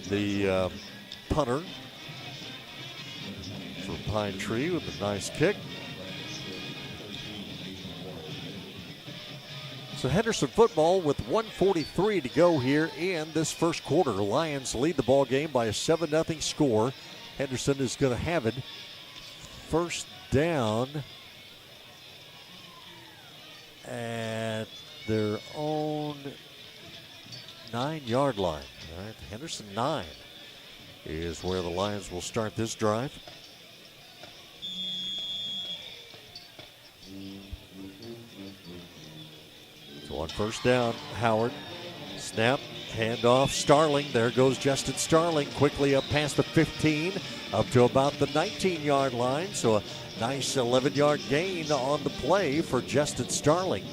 the punter for Pine Tree, with a nice kick. So Henderson football with 1:43 to go here in this first quarter. Lions lead the ball game by a 7-0 score. Henderson is going to have it first down at their own 9-yard line. All right, Henderson 9 is where the Lions will start this drive. So on first down, Howard, snap, handoff, Starling. There goes Justin Starling quickly up past the 15, up to about the 19-yard line. So a nice 11-yard gain on the play for Justin Starling.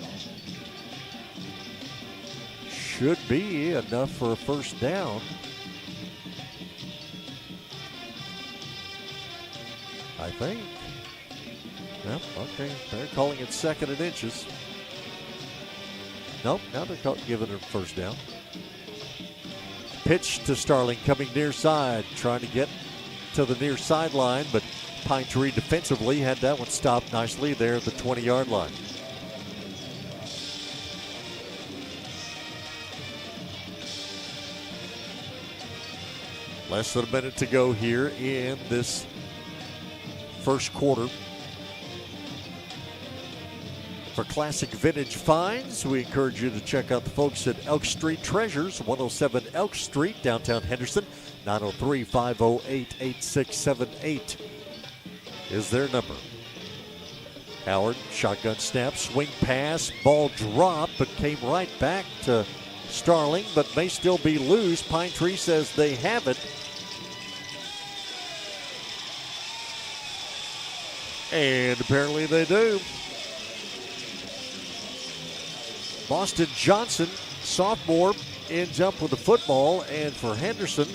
Should be enough for a first down. I think. Yep, okay. They're calling it 2nd and inches. Nope, now they're giving it first down. Pitch to Starling coming near side, trying to get to the near sideline, but Pine Tree defensively had that one stopped nicely there at the 20-yard line. Less than a minute to go here in this first quarter. For classic vintage finds, we encourage you to check out the folks at Elk Street Treasures, 107 Elk Street, downtown Henderson. 903-508-8678 is their number. Howard, shotgun snap, swing pass, ball dropped, but came right back to Starling, but may still be loose. Pine Tree says they have it. And apparently they do. Boston Johnson, sophomore, ends up with the football, and for Henderson,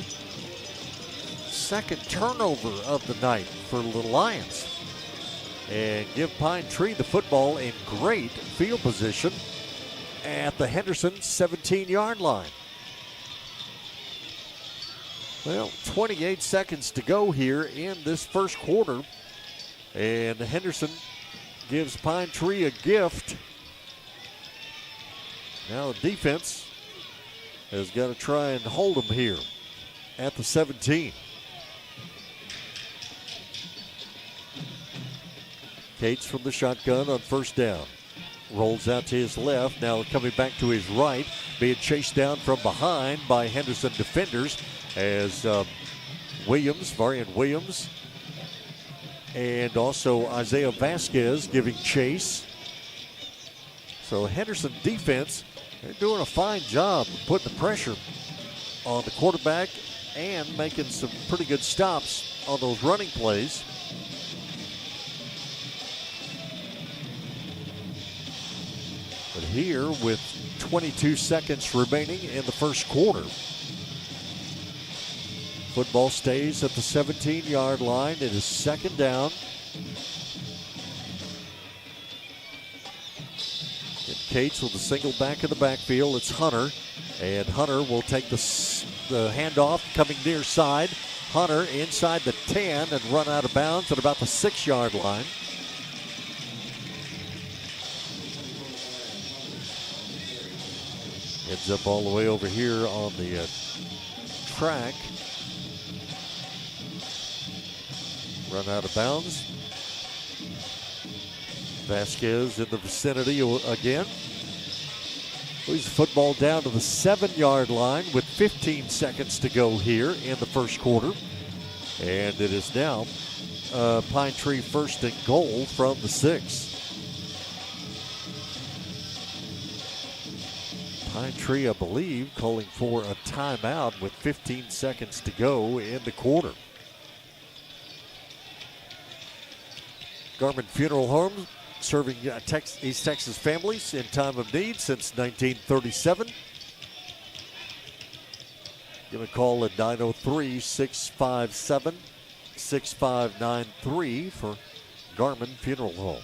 second turnover of the night for the Lions. And give Pine Tree the football in great field position at the Henderson 17-yard line. Well, 28 seconds to go here in this first quarter, and Henderson gives Pine Tree a gift. Now the defense has got to try and hold them here at the 17. Cates from the shotgun on first down. Rolls out to his left, now coming back to his right, being chased down from behind by Henderson defenders as Varian Williams, and also Isaiah Vasquez giving chase. So Henderson defense, they're doing a fine job of putting the pressure on the quarterback and making some pretty good stops on those running plays. But here with 22 seconds remaining in the first quarter, football stays at the 17-yard line. It is second down. Cates with a single back in the backfield. It's Hunter, and Hunter will take the handoff coming near side. Hunter inside the 10 and run out of bounds at about the 6-yard line. Ends up all the way over here on the track. Run out of bounds. Vasquez in the vicinity again. Moves the football down to the 7-yard line with 15 seconds to go here in the first quarter. And it is now Pine Tree first and goal from the 6. Pine Tree, I believe, calling for a timeout with 15 seconds to go in the quarter. Garmin Funeral Home, serving East Texas families in time of need since 1937. Give a call at 903-657-6593 for Garmin Funeral Home.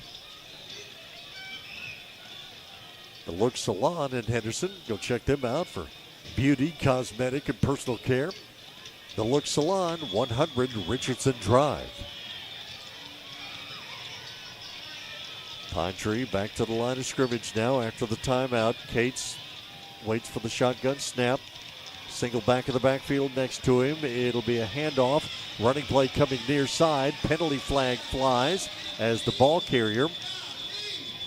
The Look Salon in Henderson. Go check them out for beauty, cosmetic, and personal care. The Look Salon, 100 Richardson Drive. Pine Tree back to the line of scrimmage now after the timeout. Cates waits for the shotgun snap. Single back in the backfield next to him. It'll be a handoff. Running play coming near side. Penalty flag flies as the ball carrier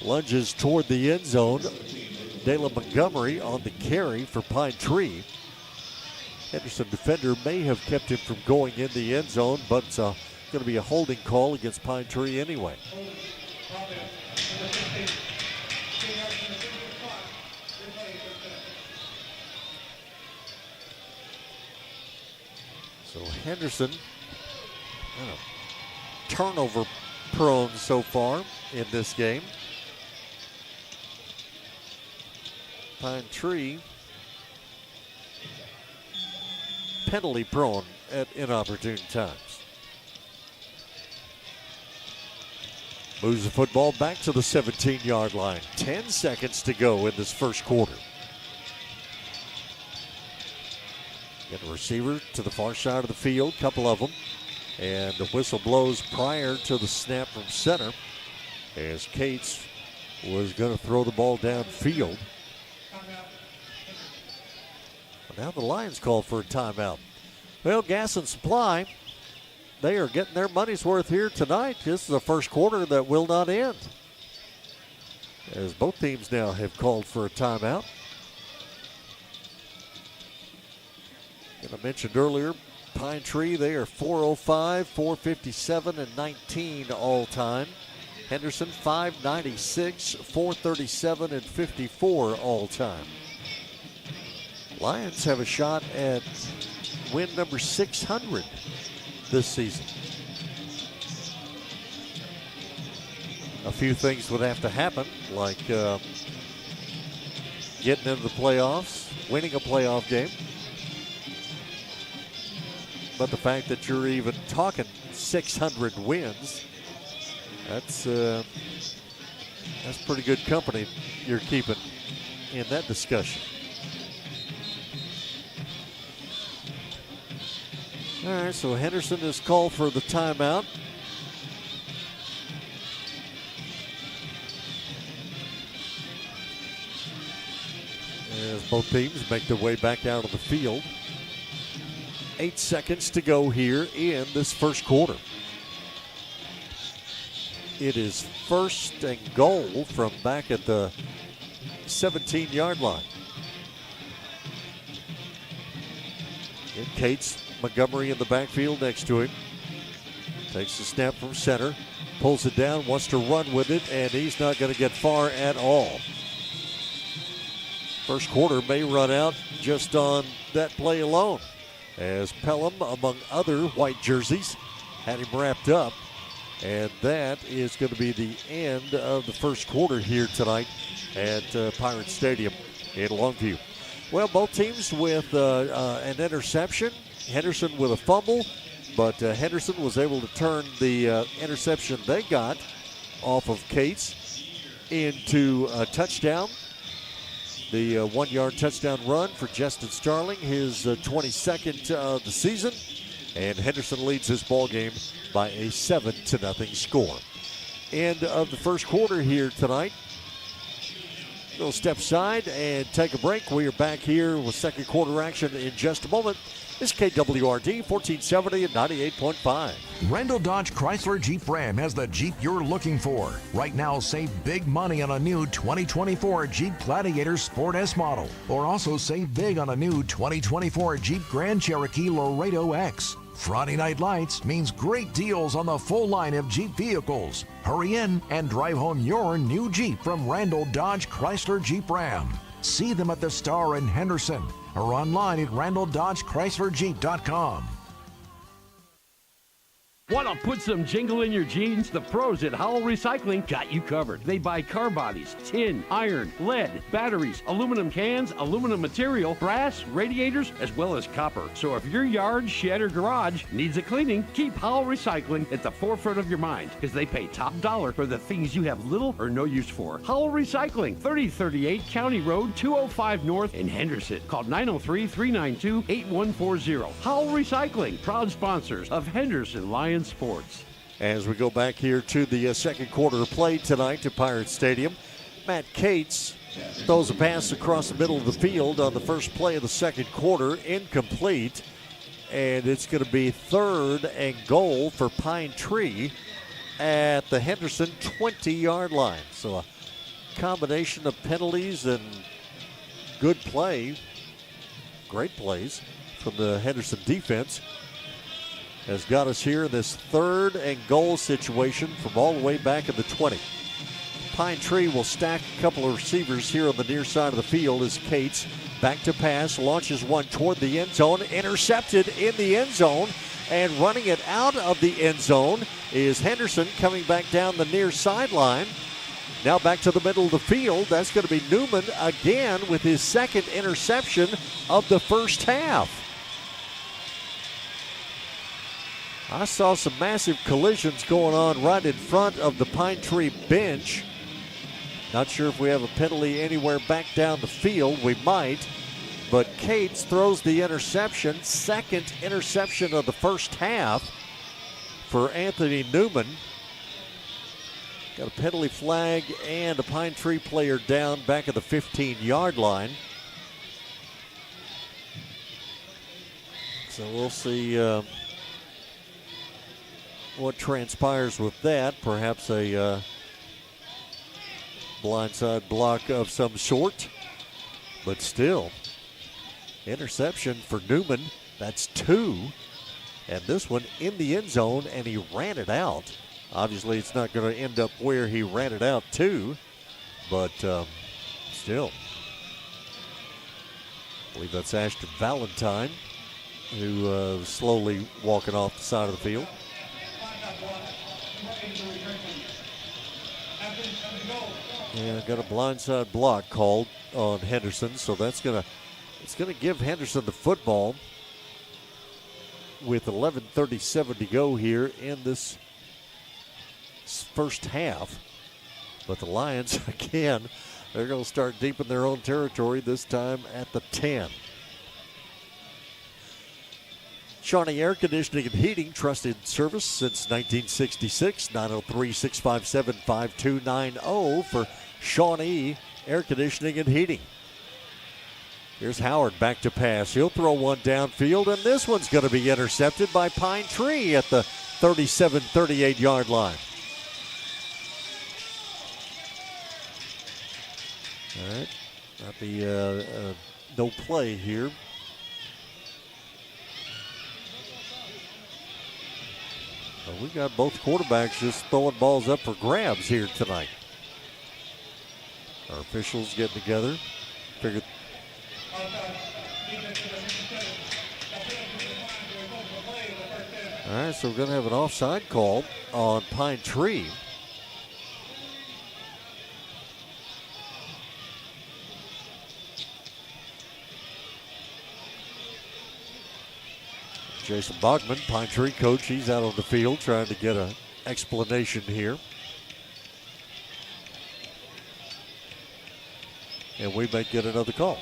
lunges toward the end zone. Dayla Montgomery on the carry for Pine Tree. Henderson defender may have kept him from going in the end zone, but it's going to be a holding call against Pine Tree anyway. So Henderson, turnover prone so far in this game. Pine Tree, penalty prone at inopportune times. Moves the football back to the 17-yard line. 10 seconds to go in this first quarter. Get a receiver to the far side of the field, couple of them. And the whistle blows prior to the snap from center as Cates was going to throw the ball downfield. Now the Lions call for a timeout. Well, Gas and Supply, they are getting their money's worth here tonight. This is the first quarter that will not end, as both teams now have called for a timeout. And I mentioned earlier, Pine Tree, they are 405, 457, and 19 all time. Henderson, 596, 437, and 54 all time. Lions have a shot at win number 600 this season. A few things would have to happen, like getting into the playoffs, winning a playoff game. But the fact that you're even talking 600 wins, that's pretty good company you're keeping in that discussion. All right, so Henderson is called for the timeout. As both teams make their way back out of the field. 8 seconds to go here in this first quarter. It is first and goal from back at the 17-yard line. And Cates, Montgomery in the backfield next to him. Takes the snap from center, pulls it down, wants to run with it, and he's not going to get far at all. First quarter may run out just on that play alone, as Pelham, among other white jerseys, had him wrapped up. And that is going to be the end of the first quarter here tonight at Pirate Stadium in Longview. Well, both teams with an interception. Henderson with a fumble, but Henderson was able to turn the interception they got off of Cates into a touchdown. The 1-yard touchdown run for Justin Starling, his 22nd of the season. And Henderson leads this ball game by a 7-0 score. End of the first quarter here tonight. We'll step aside and take a break. We are back here with second quarter action in just a moment. This is KWRD 1470 and 98.5. Randall Dodge Chrysler Jeep Ram has the Jeep you're looking for. Right now, save big money on a new 2024 Jeep Gladiator Sport S model. Or also save big on a new 2024 Jeep Grand Cherokee Laredo X. Friday Night Lights means great deals on the full line of Jeep vehicles. Hurry in and drive home your new Jeep from Randall Dodge Chrysler Jeep Ram. See them at the Star in Henderson or online at RandallDodgeChryslerJeep.com. Want to put some jingle in your jeans? The pros at Howell Recycling got you covered. They buy car bodies, tin, iron, lead, batteries, aluminum cans, aluminum material, brass, radiators, as well as copper. So if your yard, shed, or garage needs a cleaning, keep Howell Recycling at the forefront of your mind because they pay top dollar for the things you have little or no use for. Howell Recycling, 3038 County Road 205 North in Henderson. Call 903-392-8140. Howell Recycling, proud sponsors of Henderson Lions Sports. As we go back here to the second quarter of play tonight at Pirate Stadium, Matt Cates throws a pass across the middle of the field on the first play of the second quarter, incomplete, and it's going to be 3rd and goal for Pine Tree at the Henderson 20-yard line. So a combination of penalties and good play, great plays from the Henderson defense has got us here in this 3rd and goal situation from all the way back in the 20. Pine Tree will stack a couple of receivers here on the near side of the field as Cates back to pass, launches one toward the end zone, intercepted in the end zone, and running it out of the end zone is Henderson coming back down the near sideline. Now back to the middle of the field. That's going to be Newman again with his second interception of the first half. I saw some massive collisions going on right in front of the Pine Tree bench. Not sure if we have a penalty anywhere back down the field. We might. But Cates throws the interception. Second interception of the first half for Anthony Newman. Got a penalty flag and a Pine Tree player down back at the 15-yard line. So we'll see what transpires with that. Perhaps a blindside block of some sort. But still, interception for Newman. That's 2. And this one in the end zone, and he ran it out. Obviously, it's not going to end up where he ran it out to. But still, I believe that's Ashton Valentine, who was slowly walking off the side of the field. Yeah, got a blindside block called on Henderson, so it's gonna give Henderson the football with 11:37 to go here in this first half. But the Lions, again, they're going to start deep in their own territory, this time at the 10. Shawnee Air Conditioning and Heating, trusted service since 1966. 903-657-5290 for Shawnee Air Conditioning and Heating. Here's Howard back to pass. He'll throw one downfield, and this one's going to be intercepted by Pine Tree at the 37-38-yard line. All right, that'll be no play here. Well, we got both quarterbacks just throwing balls up for grabs here tonight. Our officials getting together. Figured. All right, so we're going to have an offside call on Pine Tree. Jason Bogman, Pine Tree coach, he's out on the field trying to get an explanation here. and we may get another call.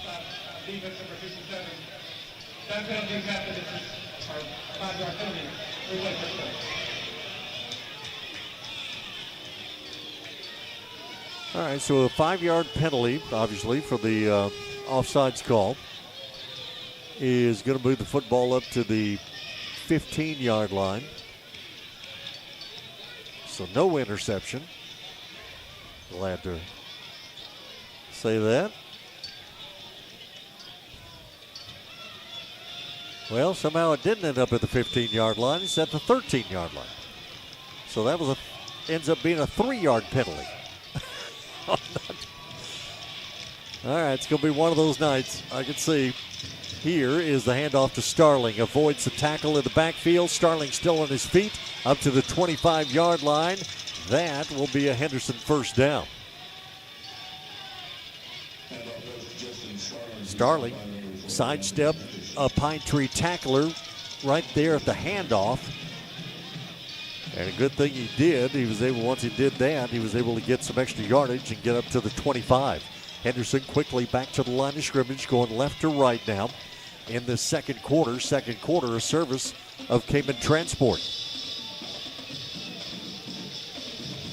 Defense number 57. That penalty is after this is our 5-yard penalty. Replay first down. All right, so a 5-yard penalty, obviously, for the offsides call, is going to move the football up to the 15-yard line. So no interception. Glad to say that. Well, somehow it didn't end up at the 15-yard line. It's at the 13-yard line. So that was ends up being a 3-yard penalty. All right, it's going to be one of those nights. I can see. Here is the handoff to Starling. Avoids the tackle in the backfield. Starling still on his feet up to the 25-yard line. That will be a Henderson first down. Starling sidestep a Pine Tree tackler right there at the handoff. And a good thing he did. He was able, once he did that, he was able to get some extra yardage and get up to the 25. Henderson quickly back to the line of scrimmage, going left to right now in the second quarter. Second quarter, a service of Cayman Transport.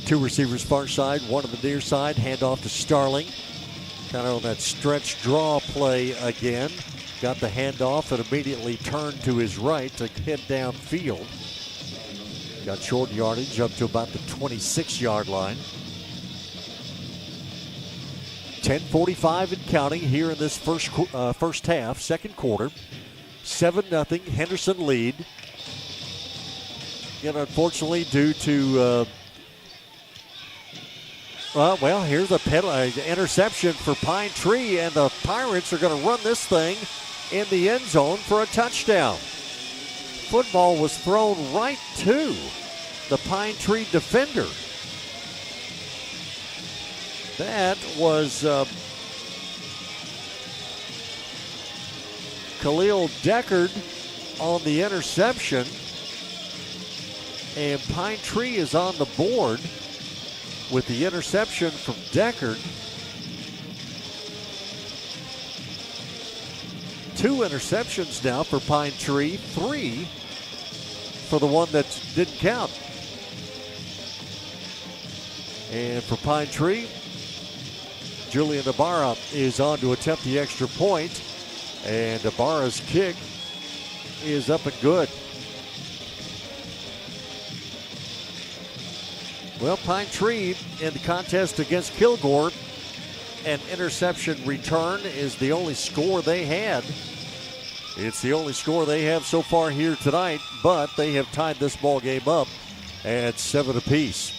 Two receivers far side, one on the near side. Handoff to Starling. Kind of on that stretch draw play again. Got the handoff and immediately turned to his right to head downfield. Got short yardage up to about the 26-yard line. 10:45 and counting here in this first half, second quarter. 7-0 Henderson lead. Again, unfortunately, due to here's a penalty, interception for Pine Tree, and the Pirates are going to run this thing in the end zone for a touchdown. Football was thrown right to the Pine Tree defender. That was Khalil Deckard on the interception, and Pine Tree is on the board with the interception from Deckard. 2 interceptions now for Pine Tree, 3 for the one that didn't count. And for Pine Tree, Julian Ibarra is on to attempt the extra point, and Ibarra's kick is up and good. Well, Pine Tree in the contest against Kilgore, an interception return is the only score they had. It's the only score they have so far here tonight, but they have tied this ball game up at 7 apiece.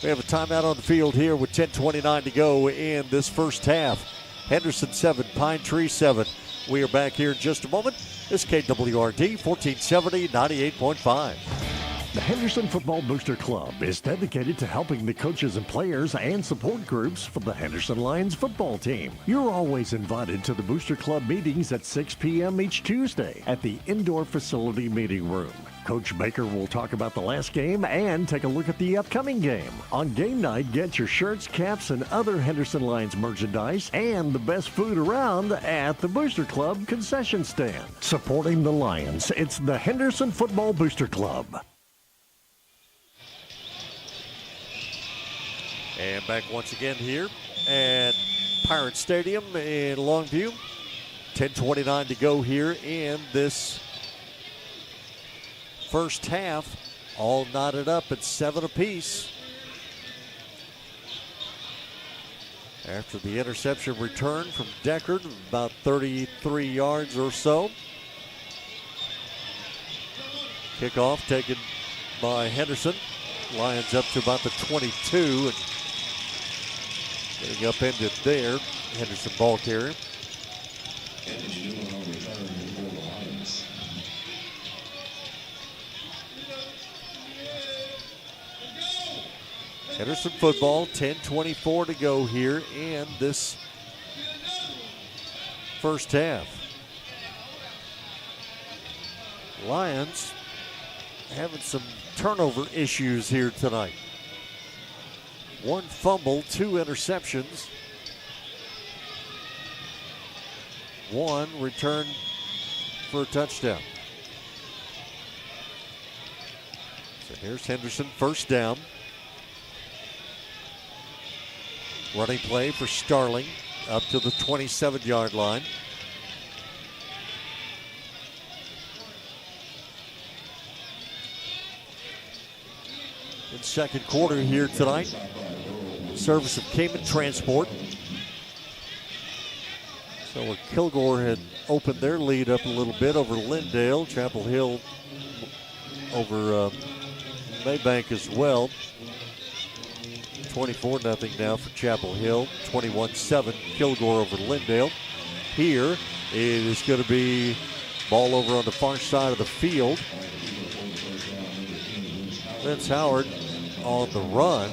We have a timeout on the field here with 10:29 to go in this first half. Henderson 7, Pine Tree 7. We are back here in just a moment. This is KWRD 1470, 98.5. The Henderson Football Booster Club is dedicated to helping the coaches and players and support groups for the Henderson Lions football team. You're always invited to the Booster Club meetings at 6 p.m. each Tuesday at the indoor facility meeting room. Coach Baker will talk about the last game and take a look at the upcoming game. On game night, get your shirts, caps, and other Henderson Lions merchandise and the best food around at the Booster Club concession stand. Supporting the Lions, it's the Henderson Football Booster Club. And back once again here at Pirate Stadium in Longview. 10:29 to go here in this first half. All knotted up at 7 apiece. After the interception return from Deckard, about 33 yards or so. Kickoff taken by Henderson. Lions up to about the 22. And getting upended there. Henderson ball carrier. Henderson football, 10:24 to go here in this first half. Lions having some turnover issues here tonight. 1 fumble, 2 interceptions. one, return for a touchdown. So here's Henderson, first down. Running play for Starling up to the 27-yard line. In second quarter here tonight, service of Cayman Transport. So where Kilgore had opened their lead up a little bit over Lindale, Chapel Hill over Maybank as well. 24-0 now for Chapel Hill, 21-7 Kilgore over Lindale. Here it is going to be ball over on the far side of the field. Vince Howard on the run.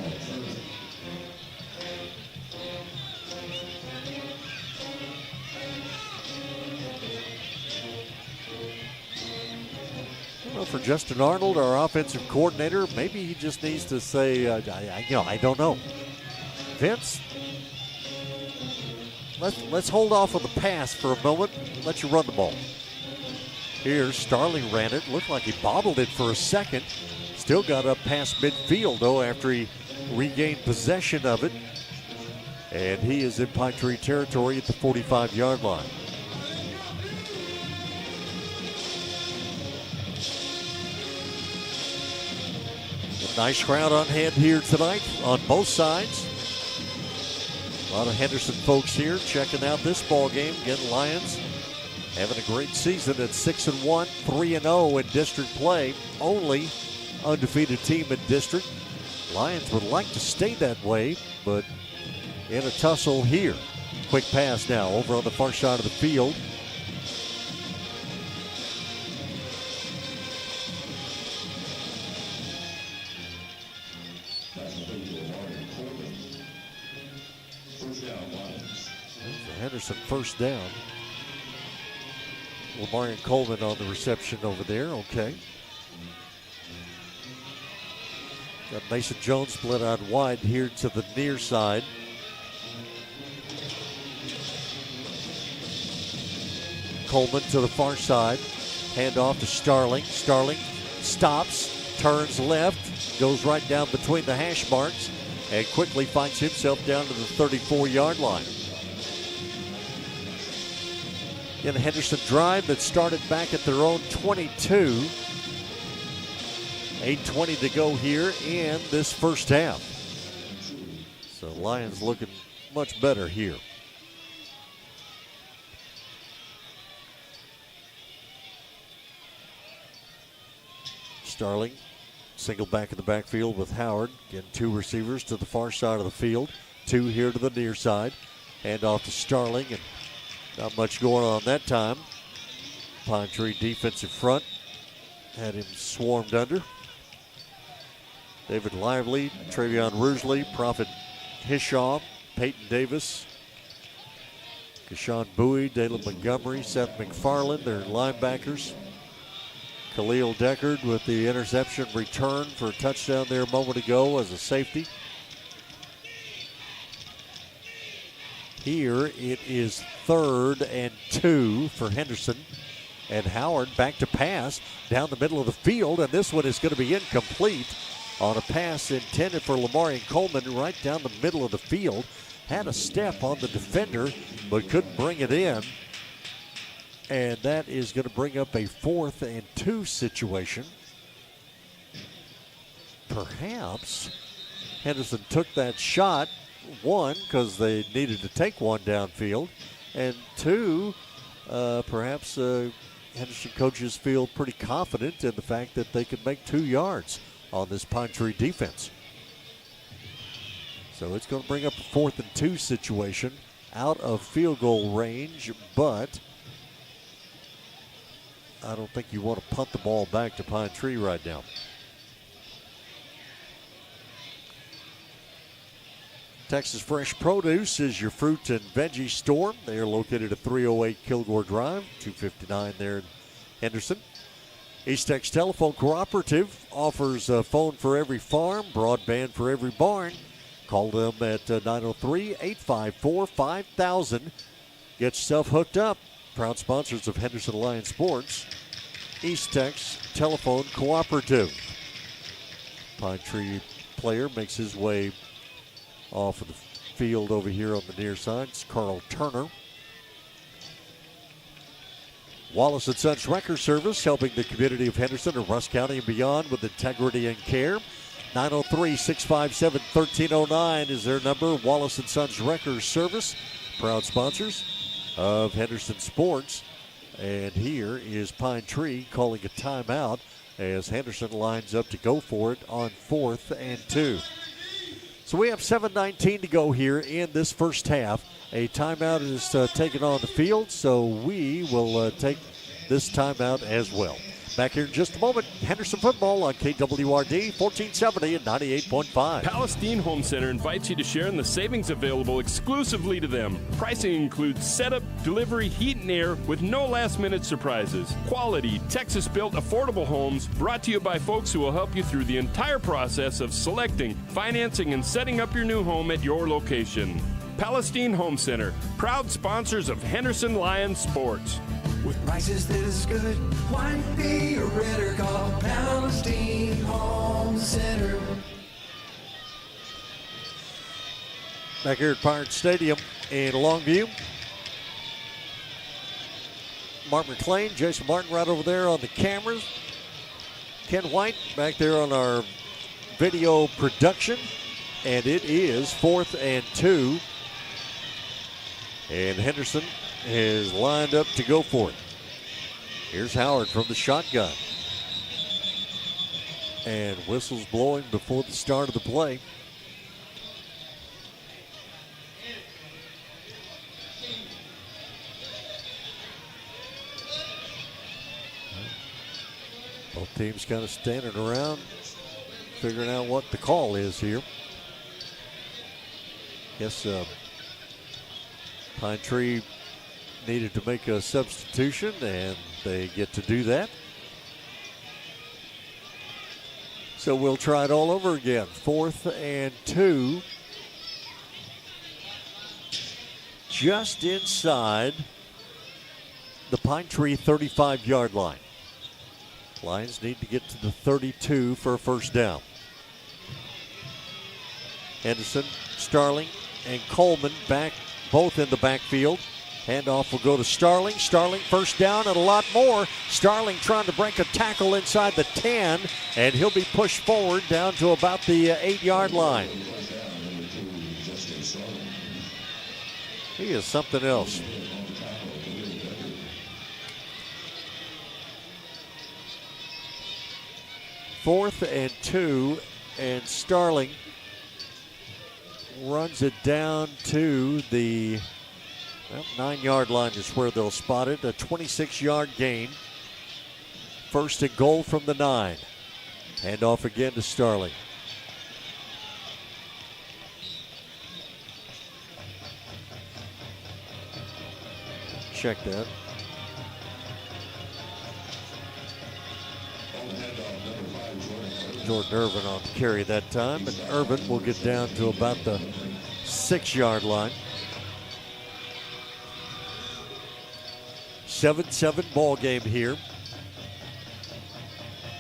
For Justin Arnold, our offensive coordinator, maybe he just needs to say, I don't know. Vince, let's hold off on the pass for a moment. Let you run the ball. Here, Starling ran it. Looked like he bobbled it for a second. Still got up past midfield, though, after he regained possession of it. And he is in Pine Tree territory at the 45-yard line. Nice crowd on hand here tonight on both sides. A lot of Henderson folks here checking out this ball game. Again, Lions having a great season at 6-1, 3-0 in district play. Only undefeated team in district. Lions would like to stay that way, but in a tussle here. Quick pass now over on the far side of the field. Henderson first down. Lamarian Coleman on the reception over there. Okay. Got Mason Jones split out wide here to the near side. Coleman to the far side. Hand off to Starling. Starling stops, turns left, goes right down between the hash marks, and quickly finds himself down to the 34-yard line. In a Henderson drive that started back at their own 22. 8:20 to go here in this first half. So Lions looking much better here. Starling, single back in the backfield with Howard. Again, two receivers to the far side of the field. Two here to the near side. Hand off to Starling, and not much going on that time. Pine Tree defensive front had him swarmed under. David Lively, Travion Rusley, Prophet Hishaw, Peyton Davis, Kashawn Bowie, Dalen Montgomery, Seth McFarland, their linebackers. Khalil Deckard with the interception return for a touchdown there a moment ago as a safety. Here it is 3rd and 2 for Henderson. And Howard back to pass down the middle of the field. And this one is going to be incomplete on a pass intended for Lamarian Coleman right down the middle of the field. Had a step on the defender, but couldn't bring it in. And that is going to bring up a 4th and 2 situation. Perhaps Henderson took that shot. 1, because they needed to take one downfield, and 2, perhaps Henderson coaches feel pretty confident in the fact that they can make 2 yards on this Pine Tree defense. So it's going to bring up a 4th and 2 situation out of field goal range, but I don't think you want to punt the ball back to Pine Tree right now. Texas Fresh Produce is your fruit and veggie store. They are located at 308 Kilgore Drive, 259 there in Henderson. East Tex Telephone Cooperative offers a phone for every farm, broadband for every barn. Call them at 903-854-5000. Get yourself hooked up. proud sponsors of Henderson Lions Sports, East Tex Telephone Cooperative. Pine Tree player makes his way off of the field over here on the near side. It's Carl Turner. Wallace & Sons Wrecker Service, helping the community of Henderson and Russ County and beyond with integrity and care. 903-657-1309 is their number. Wallace & Sons Wrecker Service, proud sponsors of Henderson Sports. And here is Pine Tree calling a timeout as Henderson lines up to go for it on 4th and 2. So we have 7:19 to go here in this first half. A timeout is taken on the field, so we will take this timeout as well. Back here in just a moment, Henderson football on KWRD 1470 and 98.5. Palestine Home Center invites you to share in the savings available exclusively to them. Pricing includes setup, delivery, heat and air with no last-minute surprises. Quality, Texas-built, affordable homes brought to you by folks who will help you through the entire process of selecting, financing, and setting up your new home at your location. Palestine Home Center, proud sponsors of Henderson Lions Sports. With prices this good, why be a redder? Call Palestine Home Center. Back here at Pirate Stadium in Longview. Mark McClain, Jason Martin right over there on the cameras. Ken White back there on our video production. And it is 4th and 2. And Henderson is lined up to go for it. Here's Howard from the shotgun. And whistles blowing before the start of the play. Both teams kind of standing around, figuring out what the call is here. Guess Pine Tree needed to make a substitution, and they get to do that. So we'll try it all over again. 4th and 2. Just inside the Pine Tree 35-yard line. Lions need to get to the 32 for a first down. Henderson, Starling, and Coleman back, both in the backfield. Handoff will go to Starling. Starling first down and a lot more. Starling trying to break a tackle inside the 10, and he'll be pushed forward down to about the 8-yard line. He is something else. Fourth and 2, and Starling runs it down to the 9-yard line is where they'll spot it. A 26-yard gain. First and goal from the 9. Handoff again to Starling. Check that. Jordan Irvin on the carry that time, and Irvin will get down to about the 6-yard line. 7-7 ball game here.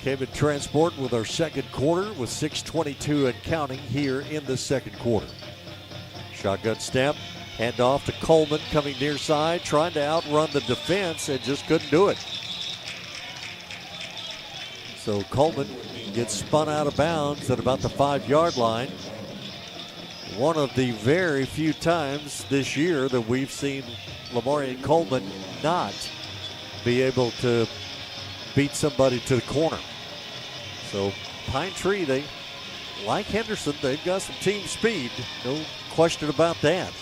Came in transport with our second quarter with 6:22 and counting here in the second quarter. Shotgun snap, handoff to Coleman coming near side, trying to outrun the defense and just couldn't do it. So Coleman gets spun out of bounds at about the 5-yard line. One of the very few times this year that we've seen Lamarian Coleman not be able to beat somebody to the corner. So Pine Tree, they, like Henderson, they've got some team speed. No question about that.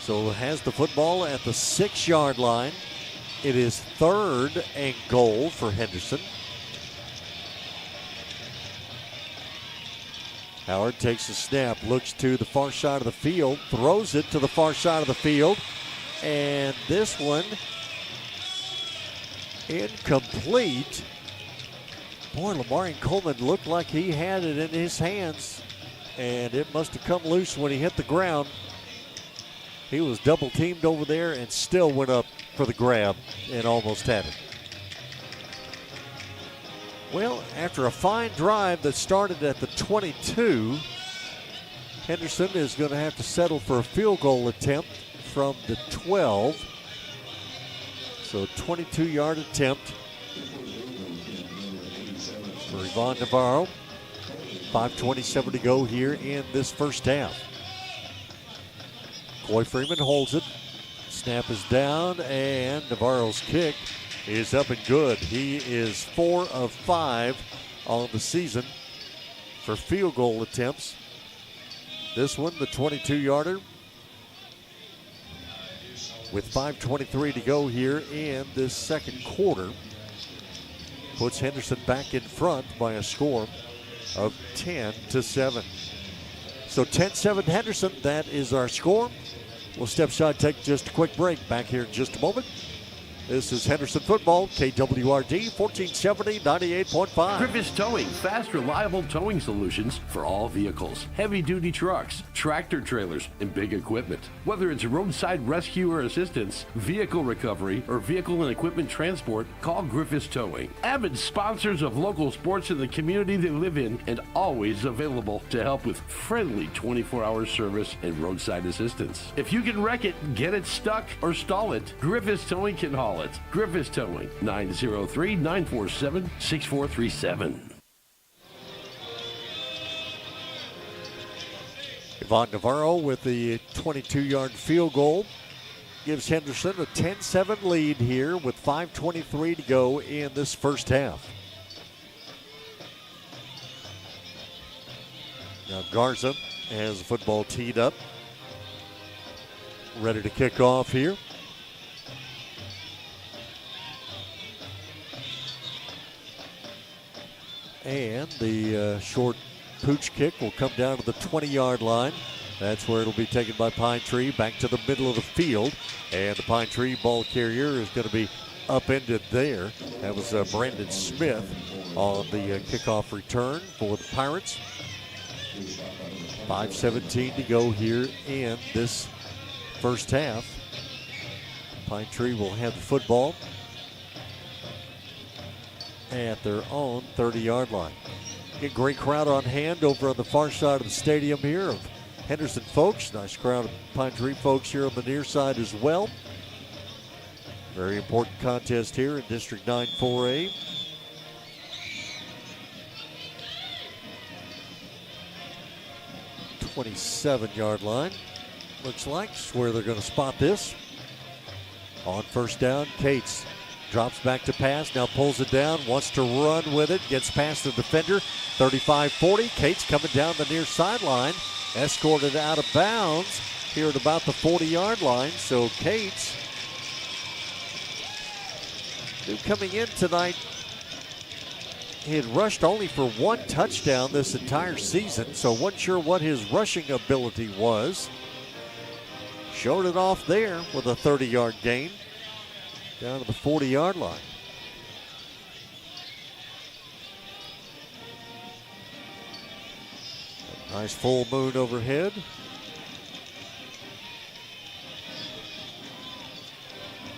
So has the football at the 6-yard line. It is 3rd and goal for Henderson. Howard takes a snap, looks to the far side of the field, throws it to the far side of the field, and this one incomplete. Boy, Lamarian Coleman looked like he had it in his hands, and it must have come loose when he hit the ground. He was double teamed over there and still went up for the grab and almost had it. Well, after a fine drive that started at the 22, Henderson is going to have to settle for a field goal attempt from the 12. So 22-yard attempt for Yvonne Navarro. 5:27 to go here in this first half. Coy Freeman holds it. Snap is down, and Navarro's kick is up and good. He is 4 of 5 on the season for field goal attempts. This one, the 22-yarder, with 5:23 to go here in this second quarter, puts Henderson back in front by a score of 10-7. So 10-7 Henderson, that is our score. We'll step aside, take just a quick break. Back here in just a moment. This is Henderson Football, KWRD 1470 98.5. Griffiths Towing, fast, reliable towing solutions for all vehicles. Heavy-duty trucks, tractor trailers, and big equipment. Whether it's roadside rescue or assistance, vehicle recovery, or vehicle and equipment transport, call Griffiths Towing. Avid sponsors of local sports in the community they live in and always available to help with friendly 24-hour service and roadside assistance. If you can wreck it, get it stuck, or stall it, Griffiths Towing can haul it. Griffiths Towing, 903-947-6437. Yvonne Navarro with the 22-yard field goal gives Henderson a 10-7 lead here with 5:23 to go in this first half. Now Garza has the football teed up, ready to kick off here. And the short pooch kick will come down to the 20-yard line. That's where it'll be taken by Pine Tree back to the middle of the field. And the Pine Tree ball carrier is going to be upended there. That was Brandon Smith on the kickoff return for the Pirates. 5:17 to go here in this first half. Pine Tree will have the football at their own 30-yard line. Get great crowd on hand over on the far side of the stadium here of Henderson folks. Nice crowd of Pine Tree folks here on the near side as well. Very important contest here in District 9 4A. $27-yard line. Looks like it's where they're going to spot this. On first down, Cates drops back to pass, now pulls it down, wants to run with it, gets past the defender, 35-40. Cates coming down the near sideline, escorted out of bounds here at about the 40-yard line. So Cates, who coming in tonight, he had rushed only for one touchdown this entire season, so wasn't sure what his rushing ability was. Showed it off there with a 30-yard gain down to the 40-yard line. Nice full moon overhead.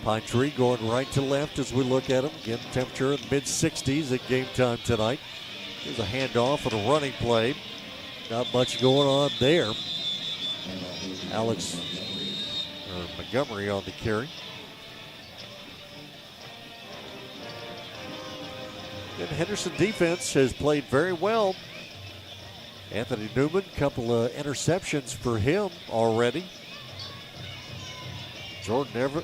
Pine Tree going right to left as we look at them. Again, temperature in the mid-60s at game time tonight. Here's a handoff and a running play. Not much going on there. Montgomery on the carry. And Henderson defense has played very well. Anthony Newman, couple of interceptions for him already. Jordan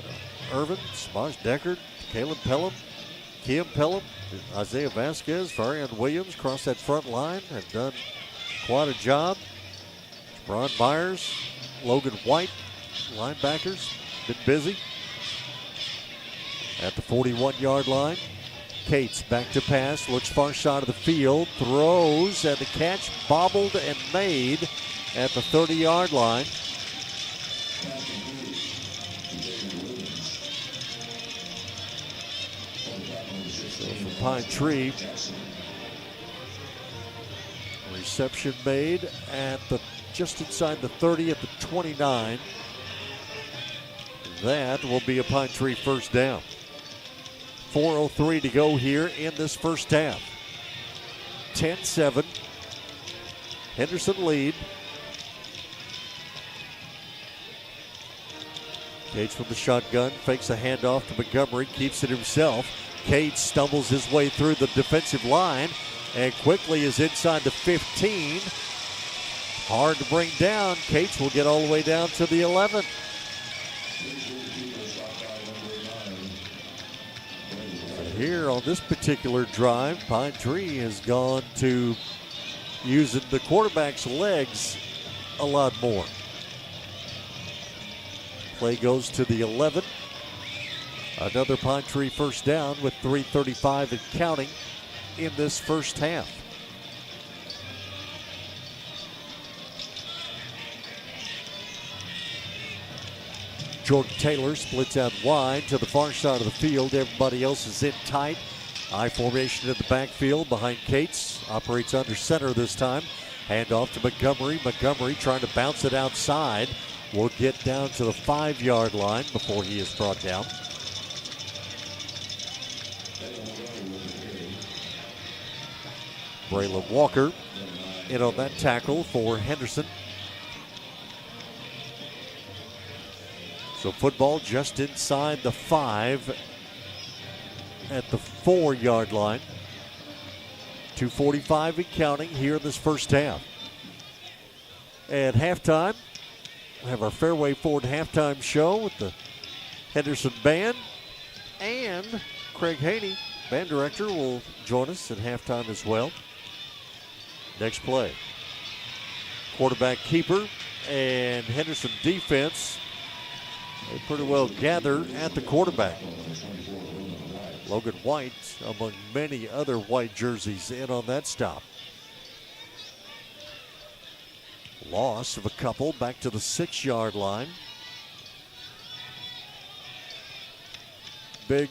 Irvin, Samaj Deckard, Caleb Pelham, Kiam Pelham, Isaiah Vasquez, Varian Williams across that front line have done quite a job. Brian Myers, Logan White, linebackers, been busy. At the 41-yard line, Cates back to pass, looks far side of the field, throws, and the catch bobbled and made at the 30-yard line. So from Pine Tree, reception made at the just inside the 30 at the 29. That will be a Pine Tree first down. 4:03 to go here in this first half. 10-7. Henderson lead. Cage from the shotgun, fakes a handoff to Montgomery, keeps it himself. Cage stumbles his way through the defensive line and quickly is inside the 15. Hard to bring down. Cage will get all the way down to the 11. Here on this particular drive, Pine Tree has gone to using the quarterback's legs a lot more. Play goes to the 11. Another Pine Tree first down with 3:35 and counting in this first half. Jordan Taylor splits out wide to the far side of the field. Everybody else is in tight. I formation in the backfield behind Cates. Operates under center this time. Handoff to Montgomery. Montgomery trying to bounce it outside. Will get down to the 5-yard line before he is brought down. Braylon Walker in on that tackle for Henderson. So football just inside the 5 at the 4-yard line. 2:45 and counting here in this first half. At halftime, we have our Fairway Ford halftime show with the Henderson Band. And Craig Haney, band director, will join us at halftime as well. Next play. Quarterback keeper and Henderson defense. They pretty well gather at the quarterback. Logan White, among many other white jerseys, in on that stop. Loss of a couple back to the 6-yard line. Big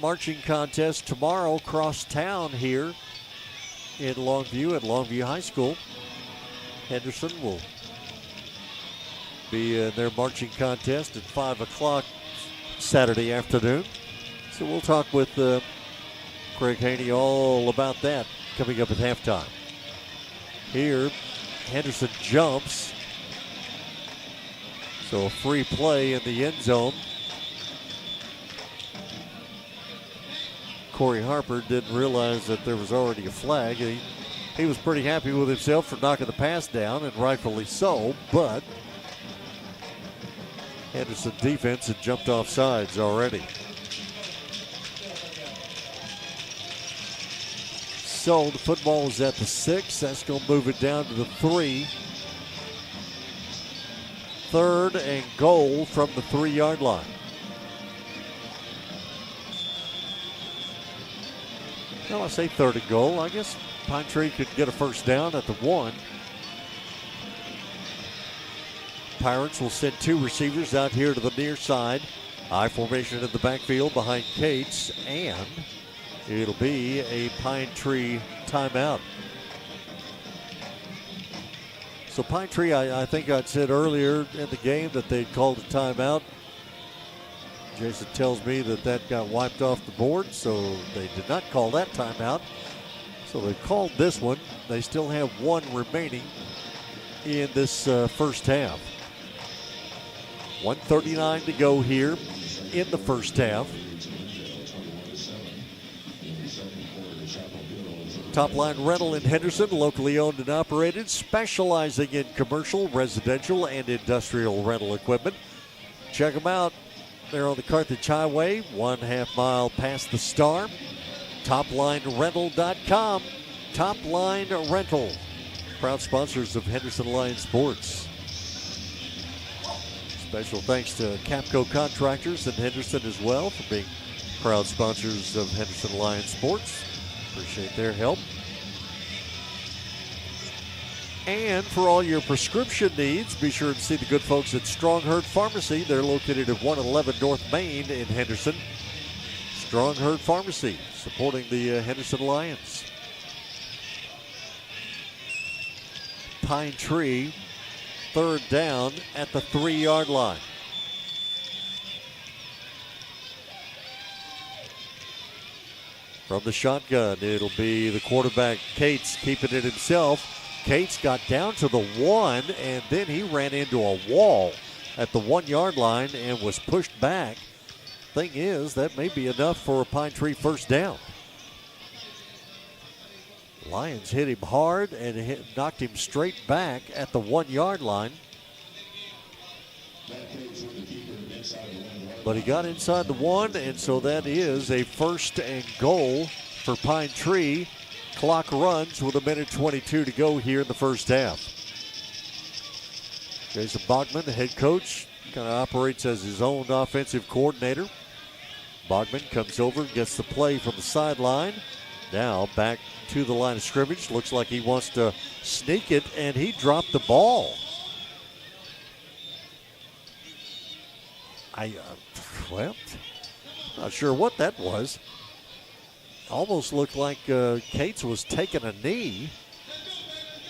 marching contest tomorrow across town here in Longview at Longview High School. Henderson will be in their marching contest at 5 o'clock Saturday afternoon. So we'll talk with Craig Haney all about that coming up at halftime. Here, Henderson jumps. So a free play in the end zone. Corey Harper didn't realize that there was already a flag. He was pretty happy with himself for knocking the pass down, and rightfully so, but Henderson defense had jumped off sides already. So the football is at the 6. That's going to move it down to the 3. 3rd and goal from the 3-yard line. Well, I say 3rd and goal. I guess Pine Tree could get a first down at the 1. Pirates will send 2 receivers out here to the near side. I formation in the backfield behind Cates, and it'll be a Pine Tree timeout. So Pine Tree, I think I'd said earlier in the game that they'd called a timeout. Jason tells me that got wiped off the board, so they did not call that timeout. So they called this one. They still have 1 remaining in this first half. 1:39 to go here in the first half. Top Line Rental in Henderson, locally owned and operated, specializing in commercial, residential, and industrial rental equipment. Check them out. They're on the Carthage Highway, 1/2 mile past the Star. TopLineRental.com. Top Line Rental, proud sponsors of Henderson Lions Sports. Special thanks to Capco Contractors in Henderson as well for being proud sponsors of Henderson Lions Sports. Appreciate their help. And for all your prescription needs, be sure to see the good folks at Strongherd Pharmacy. They're located at 111 North Main in Henderson. Strongherd Pharmacy, supporting the Henderson Lions. Pine Tree, 3rd down at the 3-yard line. From the shotgun, it'll be the quarterback, Cates, keeping it himself. Cates got down to the 1, and then he ran into a wall at the 1-yard line and was pushed back. Thing is, that may be enough for a Pine Tree first down. Lions hit him hard and knocked him straight back at the 1-yard line. But he got inside the 1, and so that is a 1st and goal for Pine Tree. Clock runs with 1:22 to go here in the first half. Jason Bachman, the head coach, kind of operates as his own offensive coordinator. Bachman comes over, gets the play from the sideline. Now back to the line of scrimmage. Looks like he wants to sneak it, and he dropped the ball. Well, not sure what that was. Almost looked like Cates was taking a knee,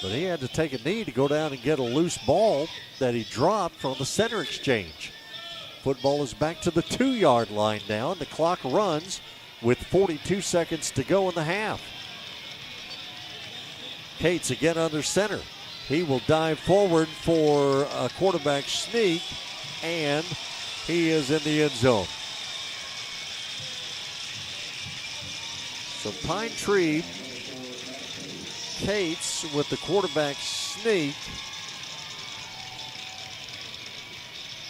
but he had to take a knee to go down and get a loose ball that he dropped from the center exchange. Football is back to the 2-yard line now, and the clock runs with 42 seconds to go in the half. Cates again under center. He will dive forward for a quarterback sneak, and he is in the end zone. So Pine Tree, Cates with the quarterback sneak,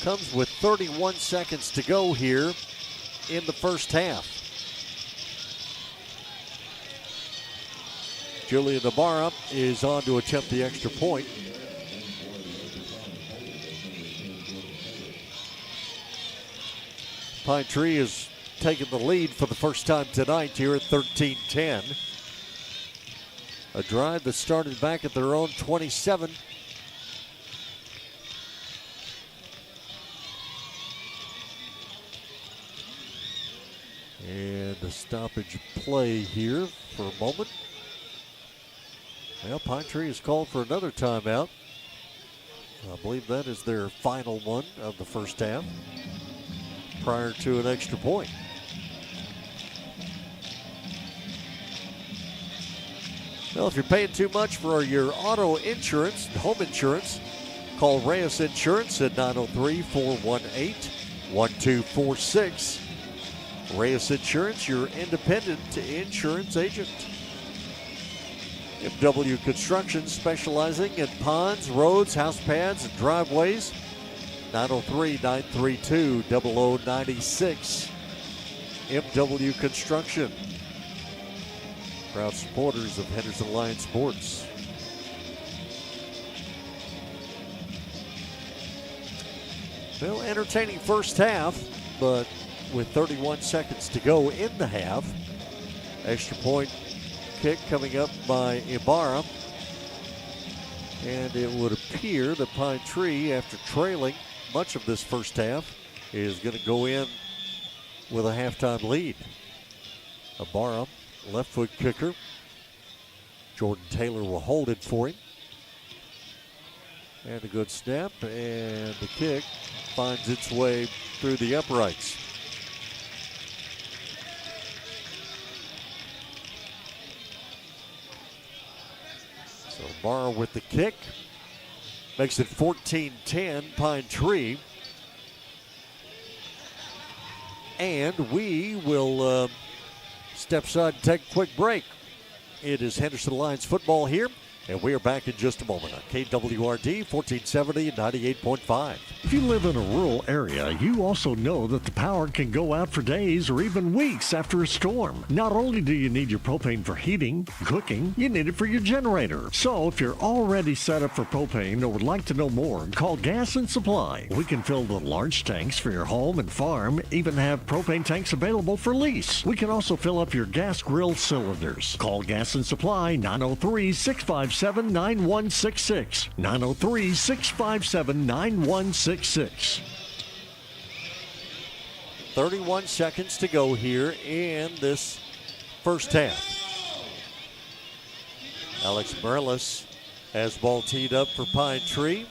comes with 31 seconds to go here in the first half. Julian Ibarra is on to attempt the extra point. Pine Tree is taking the lead for the first time tonight here at 13-10. A drive that started back at their own 27. And a stoppage play here for a moment. Well, Pine Tree is called for another timeout. I believe that is their final one of the first half prior to an extra point. Well, if you're paying too much for your auto insurance, home insurance, call Reyes Insurance at 903-418-1246. Reyes Insurance, your independent insurance agent. MW Construction, specializing in ponds, roads, house pads, and driveways. 903-932-0096. MW Construction. Proud supporters of Henderson Lions sports. Well, entertaining first half, but with 31 seconds to go in the half. Extra point kick coming up by Ibarra. And it would appear that Pine Tree, after trailing much of this first half, is going to go in with a halftime lead. Ibarra, left foot kicker. Jordan Taylor will hold it for him. And a good snap, and the kick finds its way through the uprights. So Barr with the kick. Makes it 14-10, Pine Tree. And we will step aside and take a quick break. It is Henderson Lions football here, and we are back in just a moment on KWRD 1470 and 98.5. If you live in a rural area, you also know that the power can go out for days or even weeks after a storm. Not only do you need your propane for heating, cooking, you need it for your generator. So if you're already set up for propane or would like to know more, call Gas and Supply. We can fill the large tanks for your home and farm, even have propane tanks available for lease. We can also fill up your gas grill cylinders. Call Gas and Supply 903-657-9166. 903-657-9166. 31 seconds to go here in this first half. Alex Morales has ball teed up for Pine Tree.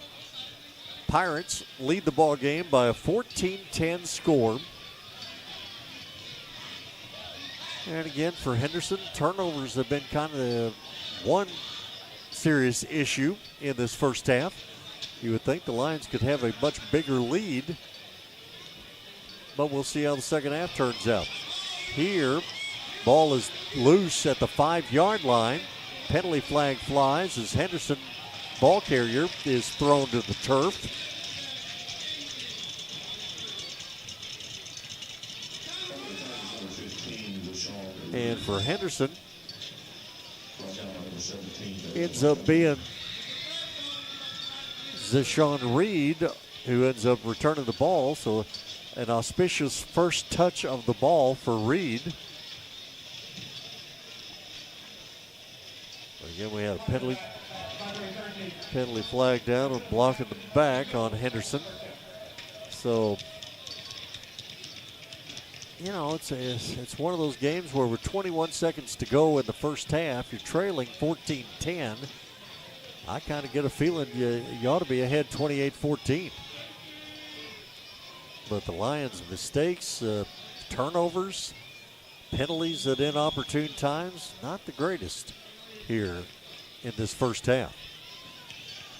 Pirates lead the ball game by a 14-10 score. And again, for Henderson, turnovers have been kind of the one serious issue in this first half. You would think the Lions could have a much bigger lead, but we'll see how the second half turns out. Here, ball is loose at the 5-yard line. Penalty flag flies as Henderson, ball carrier, is thrown to the turf. And for Henderson, ends up being Zeshaun Reed who ends up returning the ball. So an auspicious first touch of the ball for Reed. Again, we had a penalty flag down and blocking the back on Henderson. So, you know, it's one of those games where with 21 seconds to go in the first half, you're trailing 14-10. I kind of get a feeling you ought to be ahead 28-14. But the Lions' mistakes, turnovers, penalties at inopportune times, not the greatest here in this first half.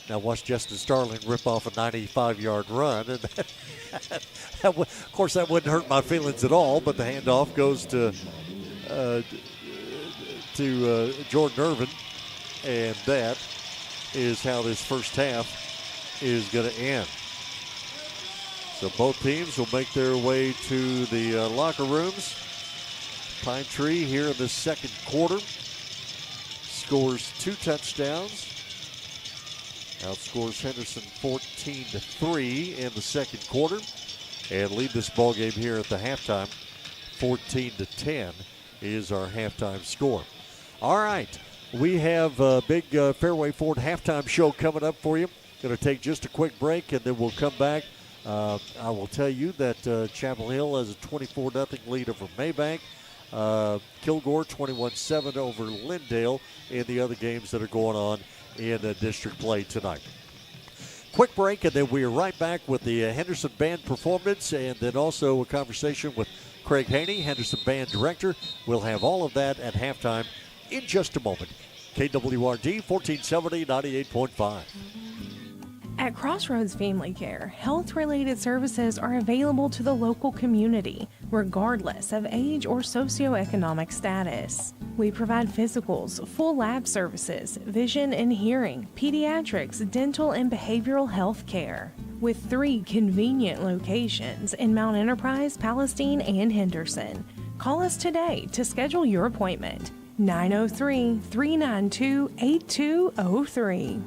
Now watch Justin Starling rip off a 95-yard run. And of course, that wouldn't hurt my feelings at all, but the handoff goes to Jordan Irvin, and that is how this first half is going to end. So both teams will make their way to the locker rooms. Pine Tree here in the second quarter scores 2 touchdowns. Outscores Henderson 14-3 in the second quarter, and lead this ball game here at the halftime. 14-10 is our halftime score. All right, we have a big Fairway Ford halftime show coming up for you. Going to take just a quick break, and then we'll come back. I will tell you that Chapel Hill has a 24-0 lead over Maybank. Kilgore 21-7 over Lindale in the other games that are going on in district play tonight. Quick break, and then we are right back with the Henderson Band performance, and then also a conversation with Craig Haney, Henderson Band Director. We'll have all of that at halftime in just a moment. KWRD 1470, 98.5. At Crossroads Family Care, health-related services are available to the local community, regardless of age or socioeconomic status. We provide physicals, full lab services, vision and hearing, pediatrics, dental, and behavioral health care. With 3 convenient locations in Mount Enterprise, Palestine, and Henderson. Call us today to schedule your appointment. 903-392-8203.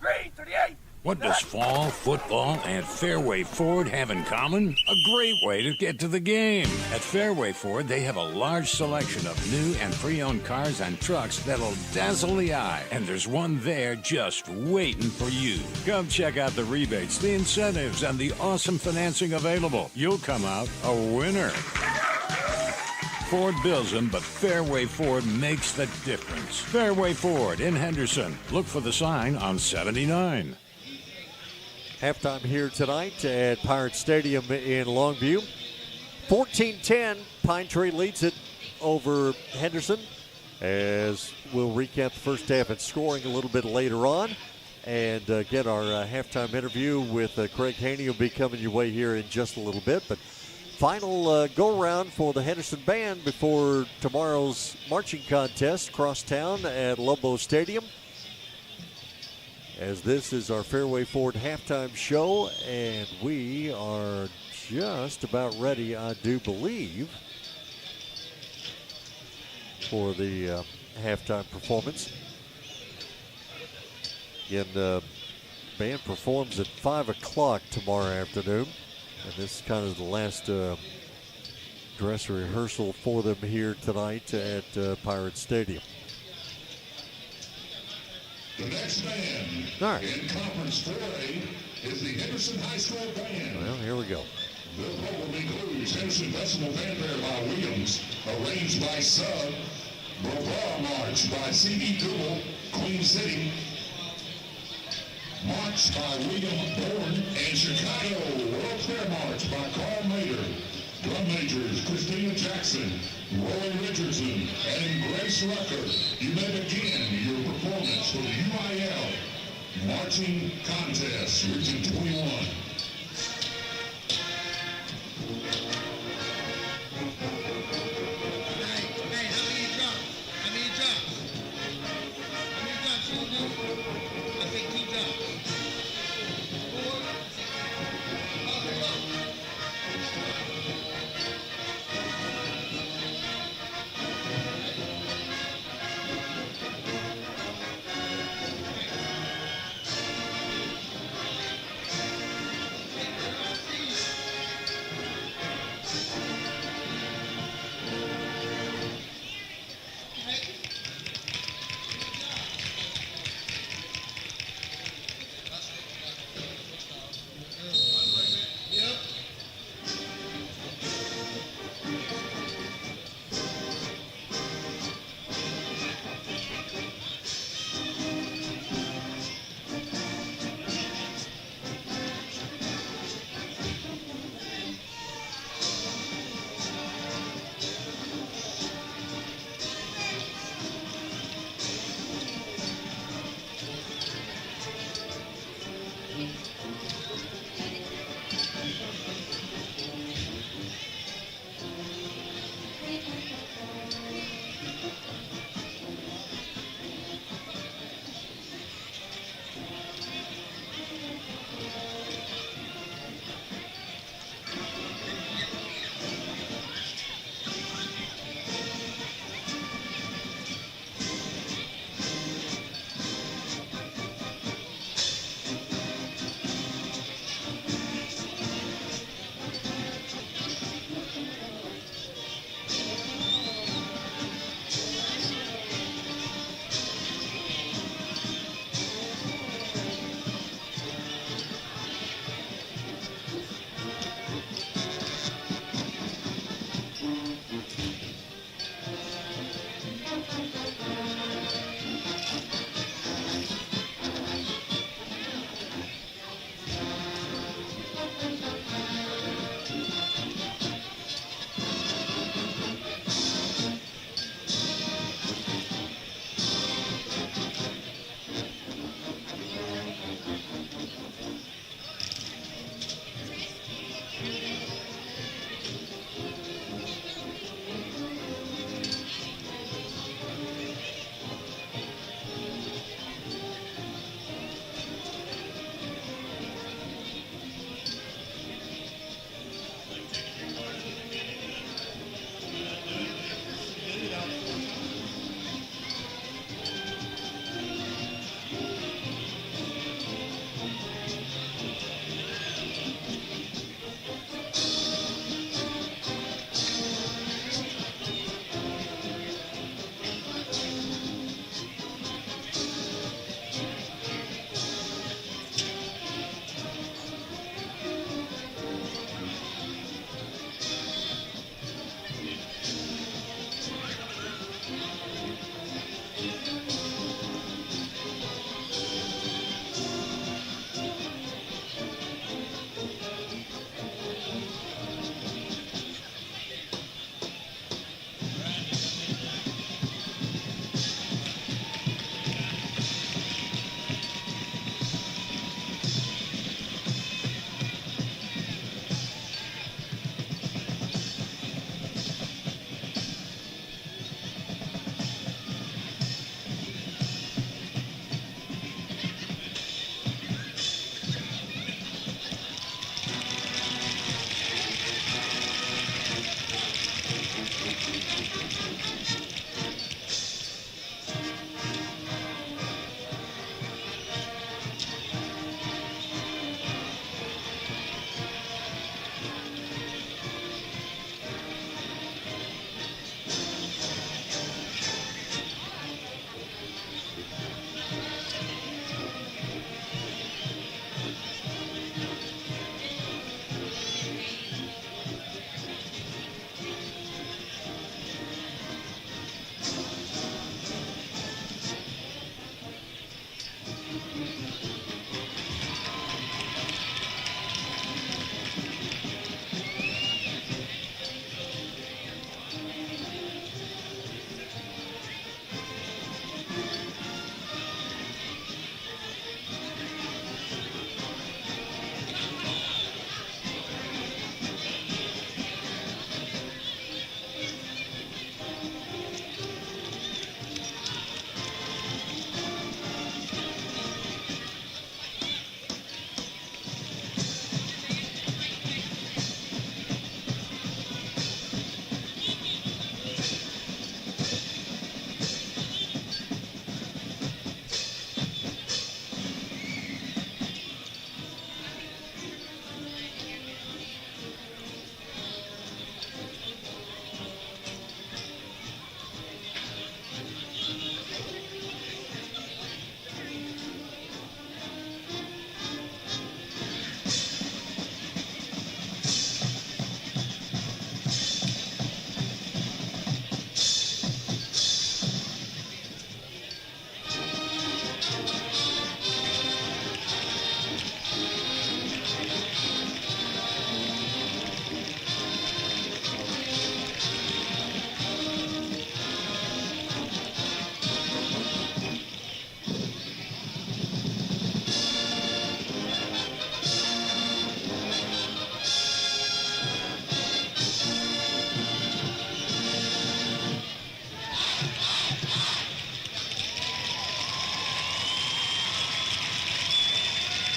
338! What does fall, football, and Fairway Ford have in common? A great way to get to the game. At Fairway Ford, they have a large selection of new and pre-owned cars and trucks that'll dazzle the eye. And there's one there just waiting for you. Come check out the rebates, the incentives, and the awesome financing available. You'll come out a winner. Ford builds them, but Fairway Ford makes the difference. Fairway Ford in Henderson. Look for the sign on 79. Halftime here tonight at Pirate Stadium in Longview. 14-10, Pine Tree leads it over Henderson, as we'll recap the first half and scoring a little bit later on, and get our halftime interview with Craig Haney will be coming your way here in just a little bit. But final go-around for the Henderson Band before tomorrow's marching contest across town at Lobo Stadium. As this is our Fairway Ford halftime show, and we are just about ready, I do believe, for the halftime performance. Again, the band performs at 5 o'clock tomorrow afternoon, and this is kind of the last dress rehearsal for them here tonight at Pirate Stadium. The next band in Conference 4A is the Henderson High School Band. Well, here we go. The program includes Henderson Decimal Fanfare by Williams, arranged by Sub, Bravo March by C.D. Google, Queen City, March by William Bourne, and Chicago World Fair March by Carl Mader. Drum majors Christina Jackson, Roy Richardson and Grace Rucker, you may begin your performance for the UIL Marching Contest, Region 21.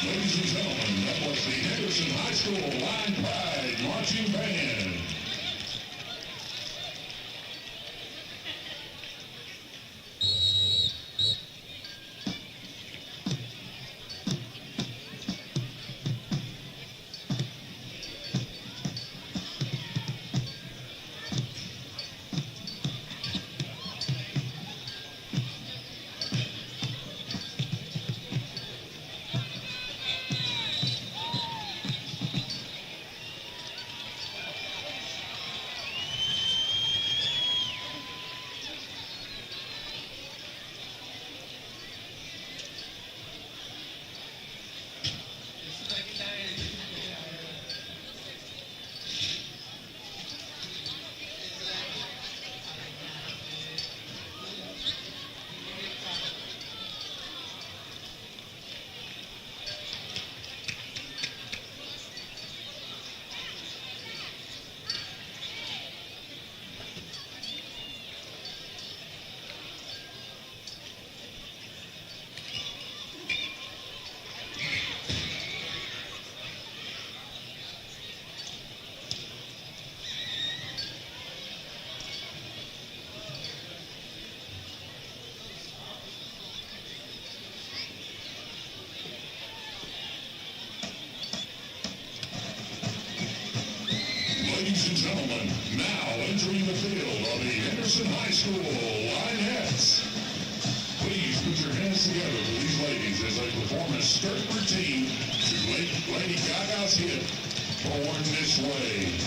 Ladies and gentlemen, that was the Henderson High School Line Pride Marching Band. Ladies and gentlemen, now entering the field are the Henderson High School Linettes. Please put your hands together for these ladies as they perform a skirt routine to Lady Gaga's hit, Born This Way.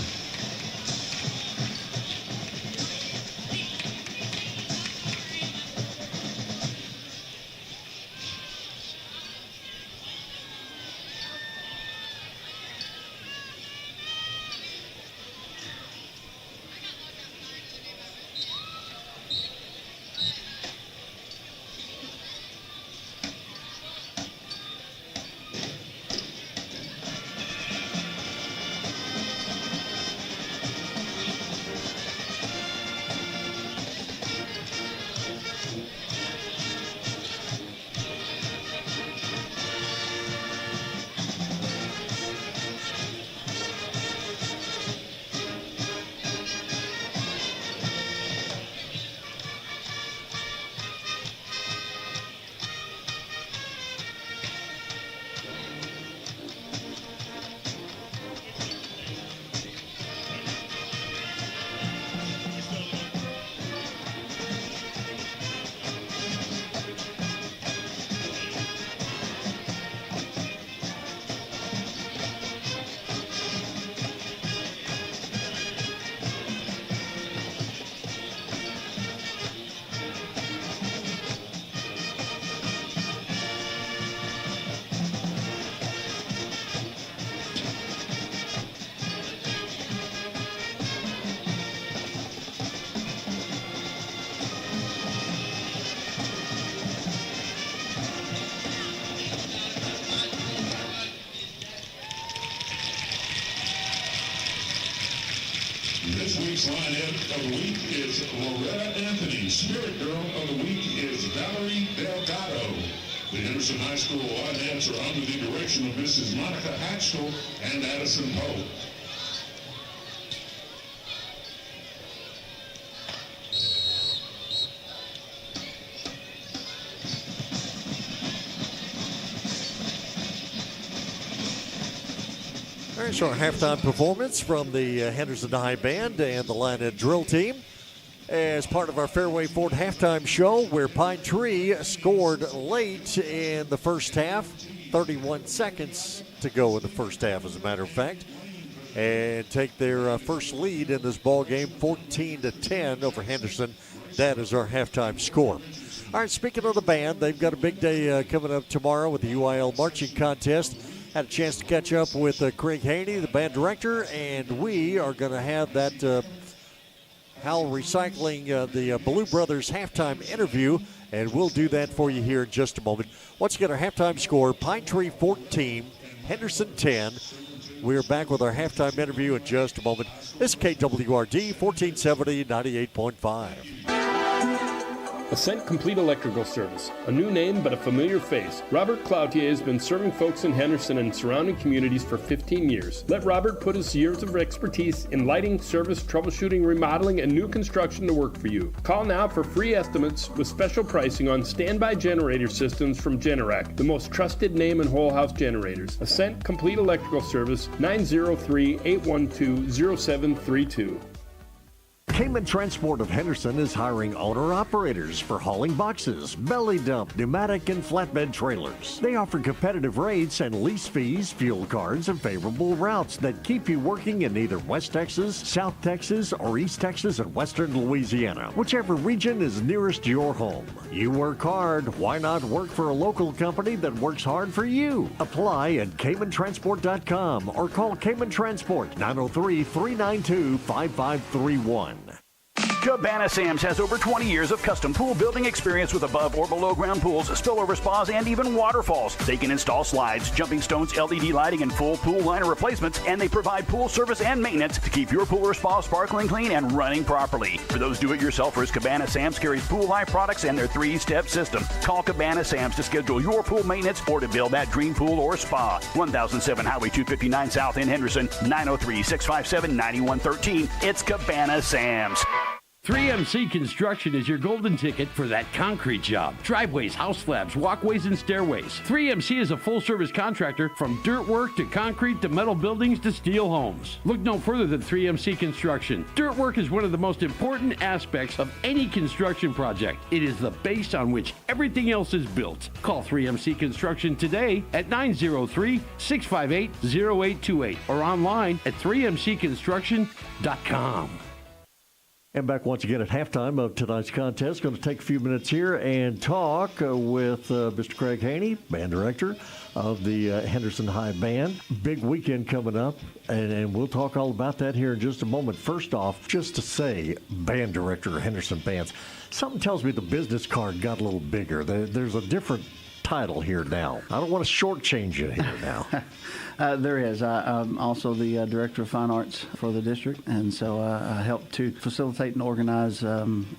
This week's lineup of the week is Loretta Anthony. Spirit Girl of the week is Valerie Delgado. The Henderson High School Linettes are under the direction of Mrs. Monica Hatchell and Addison Pope. There's our halftime performance from the Henderson High Band and the Lineette drill team as part of our Fairway Ford halftime show, where Pine Tree scored late in the first half, 31 seconds to go in the first half, as a matter of fact, and take their first lead in this ball game, 14-10 over Henderson. That is our halftime score. All right, speaking of the band, they've got a big day coming up tomorrow with the UIL marching contest. Had a chance to catch up with Craig Haney, the band director, and we are going to have that Howell Recycling, the Blue Brothers halftime interview, and we'll do that for you here in just a moment. Once again, our halftime score, Pine Tree 14, Henderson 10. We're back with our halftime interview in just a moment. This is KWRD 1470 98.5. Ascent Complete Electrical Service, a new name but a familiar face. Robert Cloutier has been serving folks in Henderson and surrounding communities for 15 years. Let Robert put his years of expertise in lighting, service, troubleshooting, remodeling, and new construction to work for you. Call now for free estimates with special pricing on standby generator systems from Generac, the most trusted name in whole house generators. Ascent Complete Electrical Service, 903-812-0732. Cayman Transport of Henderson is hiring owner-operators for hauling boxes, belly dump, pneumatic, and flatbed trailers. They offer competitive rates and lease fees, fuel cards, and favorable routes that keep you working in either West Texas, South Texas, or East Texas and Western Louisiana, whichever region is nearest your home. You work hard. Why not work for a local company that works hard for you? Apply at CaymanTransport.com or call Cayman Transport 903-392-5531. Cabana Sam's has over 20 years of custom pool building experience with above or below ground pools, spillover spas, and even waterfalls. They can install slides, jumping stones, LED lighting, and full pool liner replacements, and they provide pool service and maintenance to keep your pool or spa sparkling clean and running properly. For those do-it-yourselfers, Cabana Sam's carries Pool Life products and their 3-step system. Call Cabana Sam's to schedule your pool maintenance or to build that dream pool or spa. 1007 Highway 259 South in Henderson, 903-657-9113. It's Cabana Sam's. 3MC Construction is your golden ticket for that concrete job. Driveways, house slabs, walkways, and stairways. 3MC is a full-service contractor from dirt work to concrete to metal buildings to steel homes. Look no further than 3MC Construction. Dirt work is one of the most important aspects of any construction project. It is the base on which everything else is built. Call 3MC Construction today at 903-658-0828 or online at 3mcconstruction.com. And back once again at halftime of tonight's contest. Going to take a few minutes here and talk with Mr. Craig Haney, band director of the Henderson High Band. Big weekend coming up, and we'll talk all about that here in just a moment. First off, just to say, band director of Henderson Bands, something tells me the business card got a little bigger. There's a different title here now. I don't want to shortchange you here now. There is. I'm also the Director of Fine Arts for the district, and so I help to facilitate and organize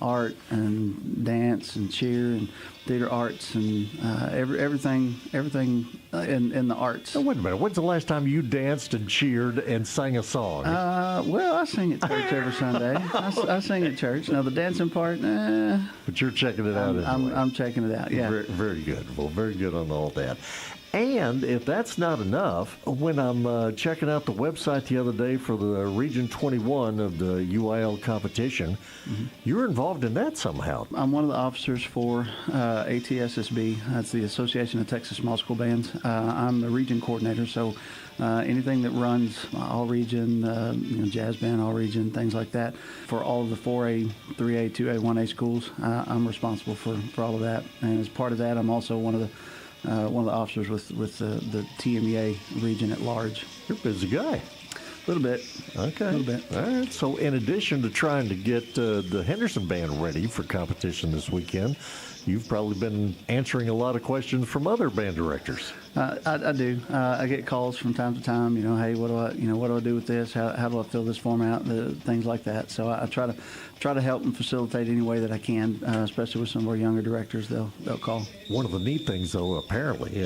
art and dance and cheer and theater arts and everything in the arts. Oh, wait a minute. When's the last time you danced and cheered and sang a song? Well, I sing at church every Sunday. I sing at church. Now, the dancing part, But you're checking it out anyway. I'm checking it out, yeah. Very, very good. Well, very good on all that. And if that's not enough, when I'm checking out the website the other day for the Region 21 of the UIL competition, you're involved in that somehow. I'm one of the officers for ATSSB. That's the Association of Texas Small School Bands. I'm the region coordinator, so anything that runs all region, jazz band, all region, things like that, for all of the 4A, 3A, 2A, 1A schools, I'm responsible for all of that. And as part of that, I'm also one of the officers with the TMEA region at large. You're a busy guy. A little bit. Okay. A little bit. All right. So in addition to trying to get the Henderson Band ready for competition this weekend, you've probably been answering a lot of questions from other band directors. I do. I get calls from time to time. Hey, what do I do with this? How do I fill this form out? Things like that. So I try to help and facilitate any way that I can, especially with some of our younger directors. They'll call. One of the neat things, though, apparently,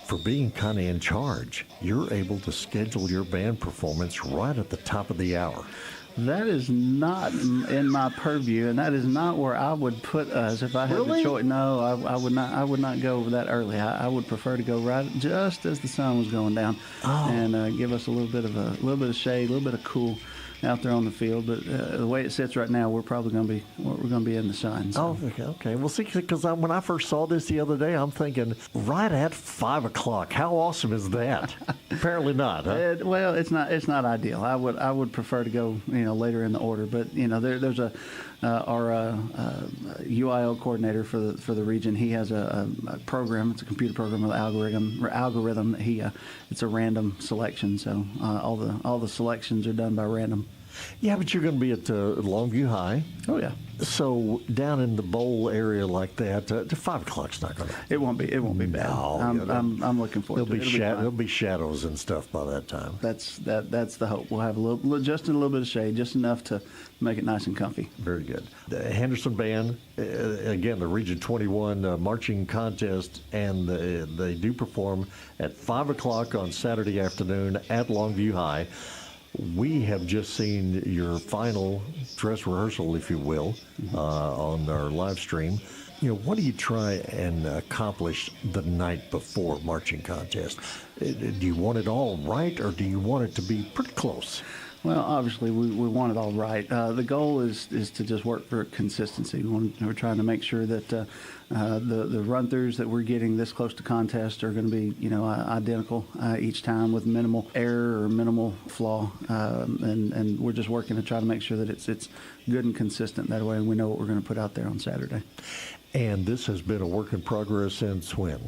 for being kind of in charge, you're able to schedule your band performance right at the top of the hour. That is not in my purview, and that is not where I would put us if I had the choice. No, I would not. I would not go that early. I would prefer to go right just as the sun was going down, and give us a little bit of shade, a little bit of cool out there on the field. But the way it sits right now, we're probably going to be in the sun. So. Oh, okay. Well, see, because when I first saw this the other day, I'm thinking right at 5 o'clock. How awesome is that? Apparently not. Huh? Well, it's not ideal. I would prefer to go later in the order. But there's our UIL coordinator for the region. He has a program. It's a computer program with algorithm. It's a random selection. So all the selections are done by random. Yeah, but you're going to be at Longview High. Oh, yeah. So down in the bowl area like that, 5 o'clock's not going to. It won't be bad. No, I'm looking forward to it. There'll be shadows and stuff by that time. That's the hope. We'll have just a little bit of shade, just enough to make it nice and comfy. Very good. The Henderson Band, again, the Region 21 marching contest, and they do perform at 5 o'clock on Saturday afternoon at Longview High. We have just seen your final dress rehearsal, if you will, on our live stream. What do you try and accomplish the night before marching contest? Do you want it all right, or do you want it to be pretty close? Well, obviously, we want it all right. The goal is to just work for consistency. We're trying to make sure that the run-throughs that we're getting this close to contest are going to be, identical each time with minimal error or minimal flaw. And we're just working to try to make sure that it's good and consistent that way, and we know what we're going to put out there on Saturday. And this has been a work in progress since when?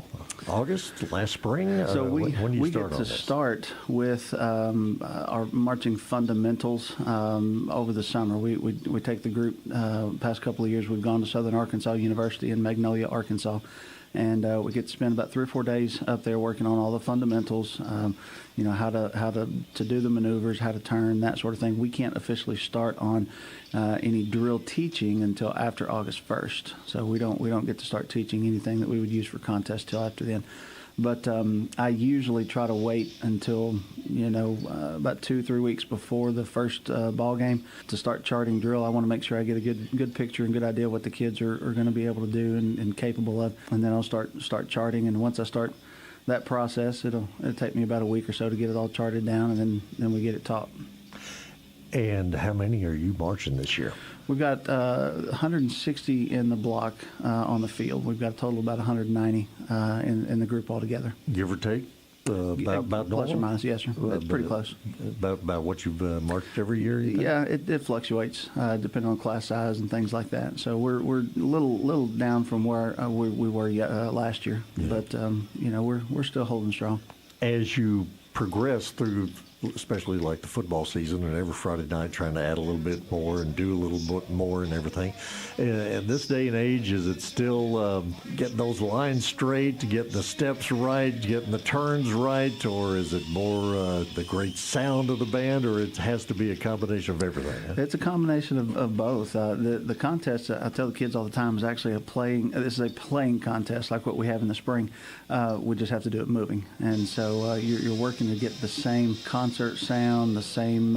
August? Last spring? So when do you get to start with our marching fundamentals over the summer. We take the group. Past couple of years, we've gone to Southern Arkansas University in Magnolia, Arkansas. And we get to spend about 3 or 4 days up there working on all the fundamentals, how to do the maneuvers, how to turn, that sort of thing. We can't officially start on any drill teaching until after August 1st. So we don't get to start teaching anything that we would use for contests till after then. But I usually try to wait until, about 2-3 weeks before the first ball game to start charting drill. I want to make sure I get a good picture and good idea of what the kids are going to be able to do and capable of. And then I'll start charting. And once I start that process, it'll take me about a week or so to get it all charted down, and then we get it taught. And how many are you marching this year? We've got 160 in the block on the field. We've got a total of about 190 in the group altogether. Give or take? About plus normal? or minus, yes, sir. It's pretty close. About what you've marched every year? Yeah, it fluctuates depending on class size and things like that. So we're a little down from where we were last year, but we're still holding strong. As you progress through, especially like the football season, and every Friday night trying to add a little bit more and do a little bit more and everything. In this day and age, is it still getting those lines straight, getting the steps right, getting the turns right, or is it more the great sound of the band, or it has to be a combination of everything? Huh? It's a combination of both. The contest, I tell the kids all the time, is actually this is a playing contest like what we have in the spring. We just have to do it moving. And so you're working to get the same concert sound, the same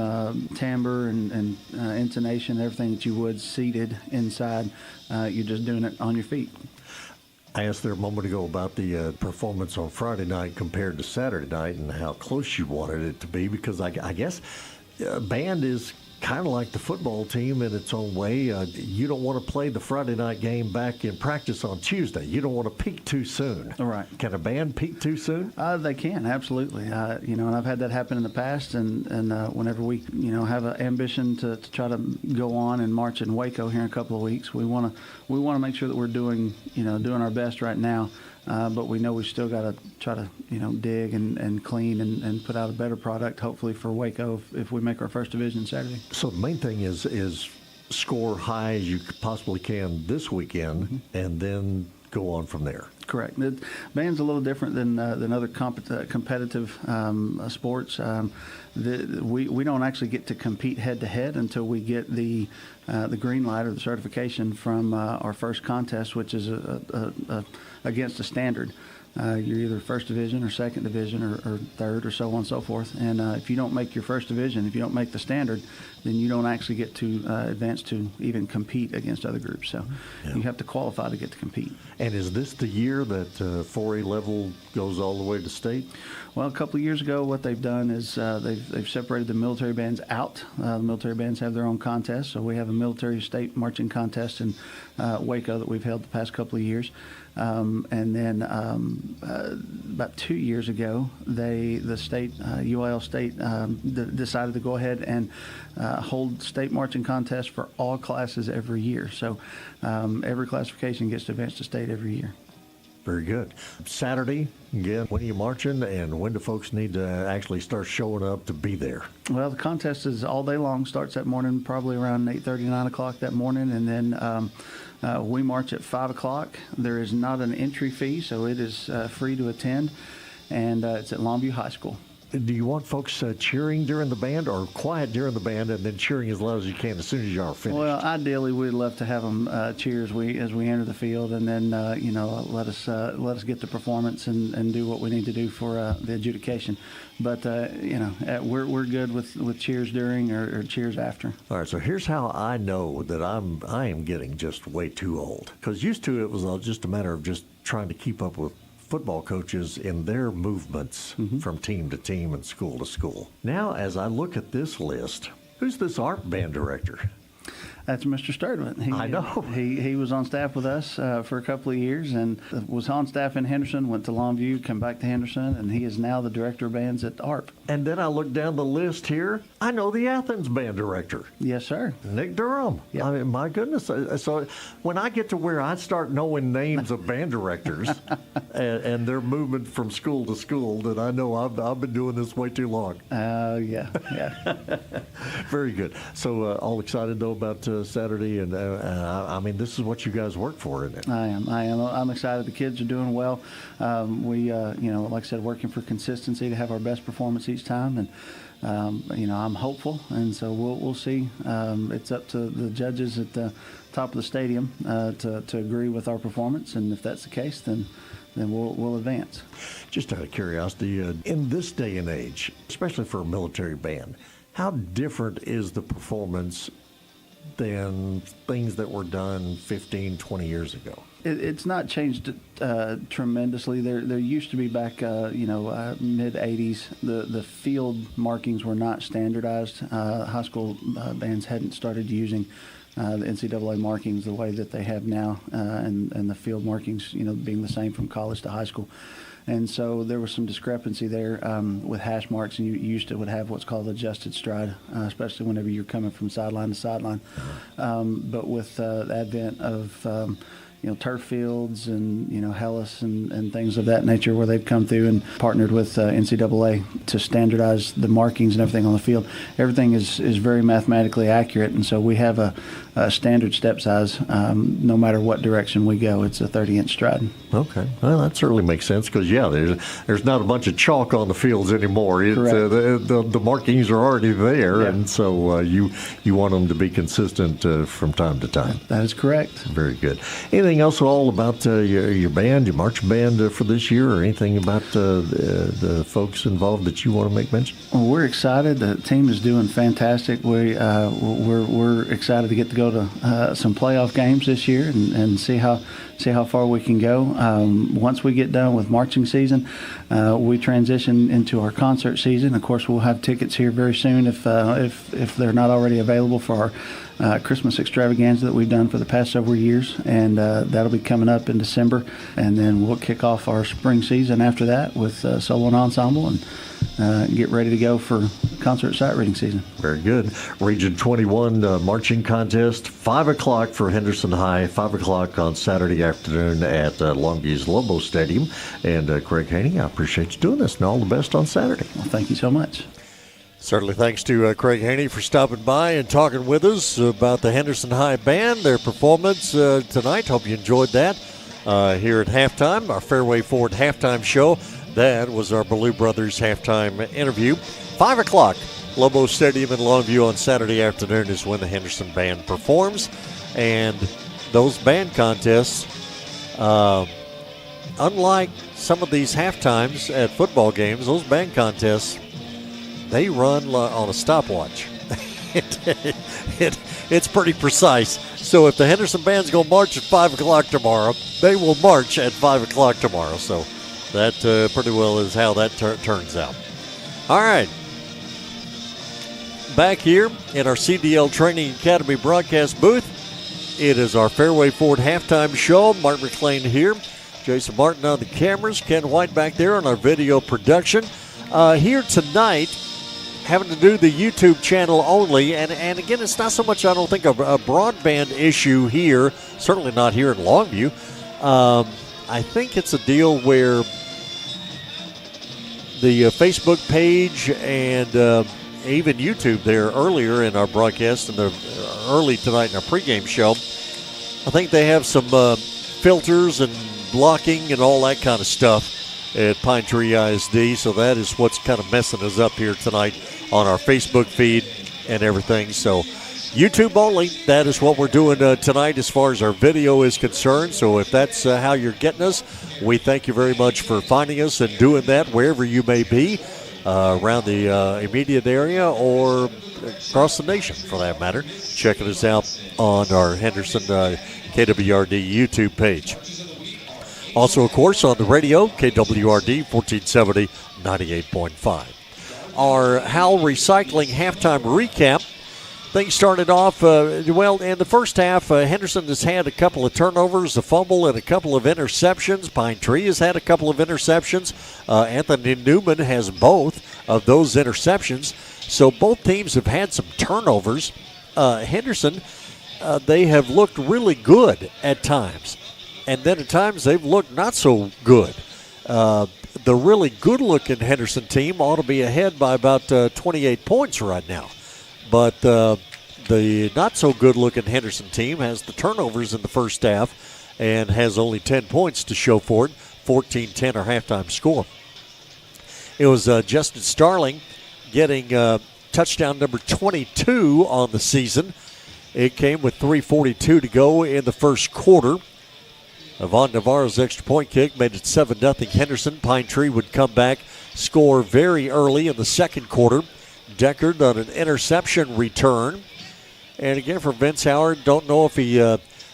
timbre and intonation, everything that you would seated inside. You're just doing it on your feet. I asked there a moment ago about the performance on Friday night compared to Saturday night and how close you wanted it to be, because I guess band is kind of like the football team in its own way. You don't want to play the Friday night game back in practice on Tuesday. You don't want to peak too soon. All right. Can a band peak too soon? They can, absolutely. And I've had that happen in the past. And whenever we, have an ambition to try to go on and march in Waco here in a couple of weeks, we want to make sure that we're doing our best right now. But we know we still got to try to, dig and clean and put out a better product, hopefully for Waco if we make our first division Saturday. So the main thing is score high as you possibly can this weekend, and then go on from there. Correct. The band's a little different than other competitive sports. We don't actually get to compete head to head until we get the green light or the certification from our first contest, which is against a standard. You're either first division or second division or third or so on and so forth. And if you don't make your first division, if you don't make the standard, then you don't actually get to advance to even compete against other groups. So you have to qualify to get to compete. And is this the year that 4A level goes all the way to state? Well, a couple of years ago, what they've done is they've separated the military bands out. The military bands have their own contest. So we have a military state marching contest in Waco that we've held the past couple of years. And then about 2 years ago, the state, UIL State, decided to go ahead and hold state marching contests for all classes every year. So every classification gets to advance to state every year. Very good. Saturday, again, when are you marching, and when do folks need to actually start showing up to be there? Well, the contest is all day long. Starts that morning, probably around 8:30, 9 o'clock that morning, and then we march at 5 o'clock. There is not an entry fee, so it is free to attend, and it's at Longview High School. Do you want folks cheering during the band, or quiet during the band and then cheering as loud as you can as soon as you are finished? Well, ideally, we'd love to have them cheer as we enter the field, and then let us get the performance and do what we need to do for the adjudication. But we're good with cheers during or cheers after. All right, so here's how I know that I am getting just way too old, because used to it was just a matter of just trying to keep up with football coaches in their movements from team to team and school to school. Now, as I look at this list, who's this art band director? That's Mr. Sturdman. I know. He was on staff with us for a couple of years and was on staff in Henderson, went to Longview, come back to Henderson, and he is now the director of bands at ARP. And then I look down the list here. I know the Athens band director. Yes, sir. Nick Durham. Yep. I mean, my goodness. So when I get to where I start knowing names of band directors and their movement from school to school, then I know I've been doing this way too long. Yeah. Very good. So all excited, though, about Saturday, and I mean, this is what you guys work for, isn't it? I am. I'm excited. The kids are doing well. We, like I said, working for consistency to have our best performance each time, and I'm hopeful, and so we'll see. It's up to the judges at the top of the stadium to agree with our performance, and if that's the case, then we'll advance. Just out of curiosity, in this day and age, especially for a military band, how different is the performance than things that were done 15, 20 years ago? It's not changed tremendously. There used to be back, mid 80s, the field markings were not standardized. High school bands hadn't started using the NCAA markings the way that they have now, and the field markings, being the same from college to high school. And so there was some discrepancy there with hash marks, and you used to would have what's called adjusted stride, especially whenever you're coming from sideline to sideline. But with the advent of turf fields and Hellas and things of that nature, where they've come through and partnered with NCAA to standardize the markings and everything on the field, everything is very mathematically accurate, and so we have a standard step size no matter what direction we go. It's a 30-inch stride. Okay, well, that certainly makes sense, because there's not a bunch of chalk on the fields anymore. Correct. The markings are already there, and so you want them to be consistent from time to time. That is correct. Very good. Anything else all about your band, your marching band for this year, or anything about the folks involved that you want to make mention? Well, we're excited. The team is doing fantastic. We're excited to get to go to some playoff games this year and see how far we can go. Once we get done with marching season, we transition into our concert season. Of course, we'll have tickets here very soon if they're not already available for our Christmas extravaganza that we've done for the past several years, and that'll be coming up in December. And then we'll kick off our spring season after that with solo and ensemble, and get ready to go for concert sight reading season. Very good. Region 21 marching contest, 5 o'clock for Henderson High, 5 o'clock on Saturday afternoon at Longview's Lobo Stadium. And Craig Haney, I appreciate you doing this, and all the best on Saturday. Well, thank you so much. Certainly thanks to Craig Haney for stopping by and talking with us about the Henderson High Band, their performance tonight. Hope you enjoyed that here at halftime, our Fairway Forward halftime show. That was our Ballou Brothers halftime interview. 5 o'clock, Lobo Stadium in Longview on Saturday afternoon is when the Henderson Band performs. And those band contests, unlike some of these halftimes at football games, those band contests, they run on a stopwatch. It's pretty precise. So if the Henderson Band's going to march at 5 o'clock tomorrow, they will march at 5 o'clock tomorrow. So that pretty well is how that turns out. All right. Back here in our CDL Training Academy broadcast booth, it is our Fairway Forward halftime show. Mark McClain here. Jason Martin on the cameras. Ken White back there on our video production. Here tonight, having to do the YouTube channel only, and again, it's not so much, I don't think, a broadband issue here, certainly not here in Longview. I think it's a deal where the Facebook page and even YouTube there earlier in our broadcast and the early tonight in our pregame show, I think they have some filters and blocking and all that kind of stuff at Pine Tree ISD, so that is what's kind of messing us up here tonight on our Facebook feed and everything. So YouTube only, that is what we're doing tonight as far as our video is concerned. So if that's how you're getting us, we thank you very much for finding us and doing that wherever you may be around the immediate area or across the nation for that matter, checking us out on our Henderson KWRD YouTube page. Also, of course, on the radio, KWRD 1470, 98.5. Our Howell Recycling halftime recap. Things started off, well, in the first half, Henderson has had a couple of turnovers, a fumble, and a couple of interceptions. Pine Tree has had a couple of interceptions. Anthony Newman has both of those interceptions. So both teams have had some turnovers. Henderson, they have looked really good at times. And then at times they've looked not so good. The really good-looking Henderson team ought to be ahead by about 28 points right now. But the not-so-good-looking Henderson team has the turnovers in the first half and has only 10 points to show for it, 14-10 our halftime score. It was Justin Starling getting touchdown number 22 on the season. It came with 3:42 to go in the first quarter. Yvonne Navarro's extra point kick made it 7-0 Henderson. Pine Tree would come back, score very early in the second quarter. Deckard on an interception return. And again, for Vince Howard, don't know if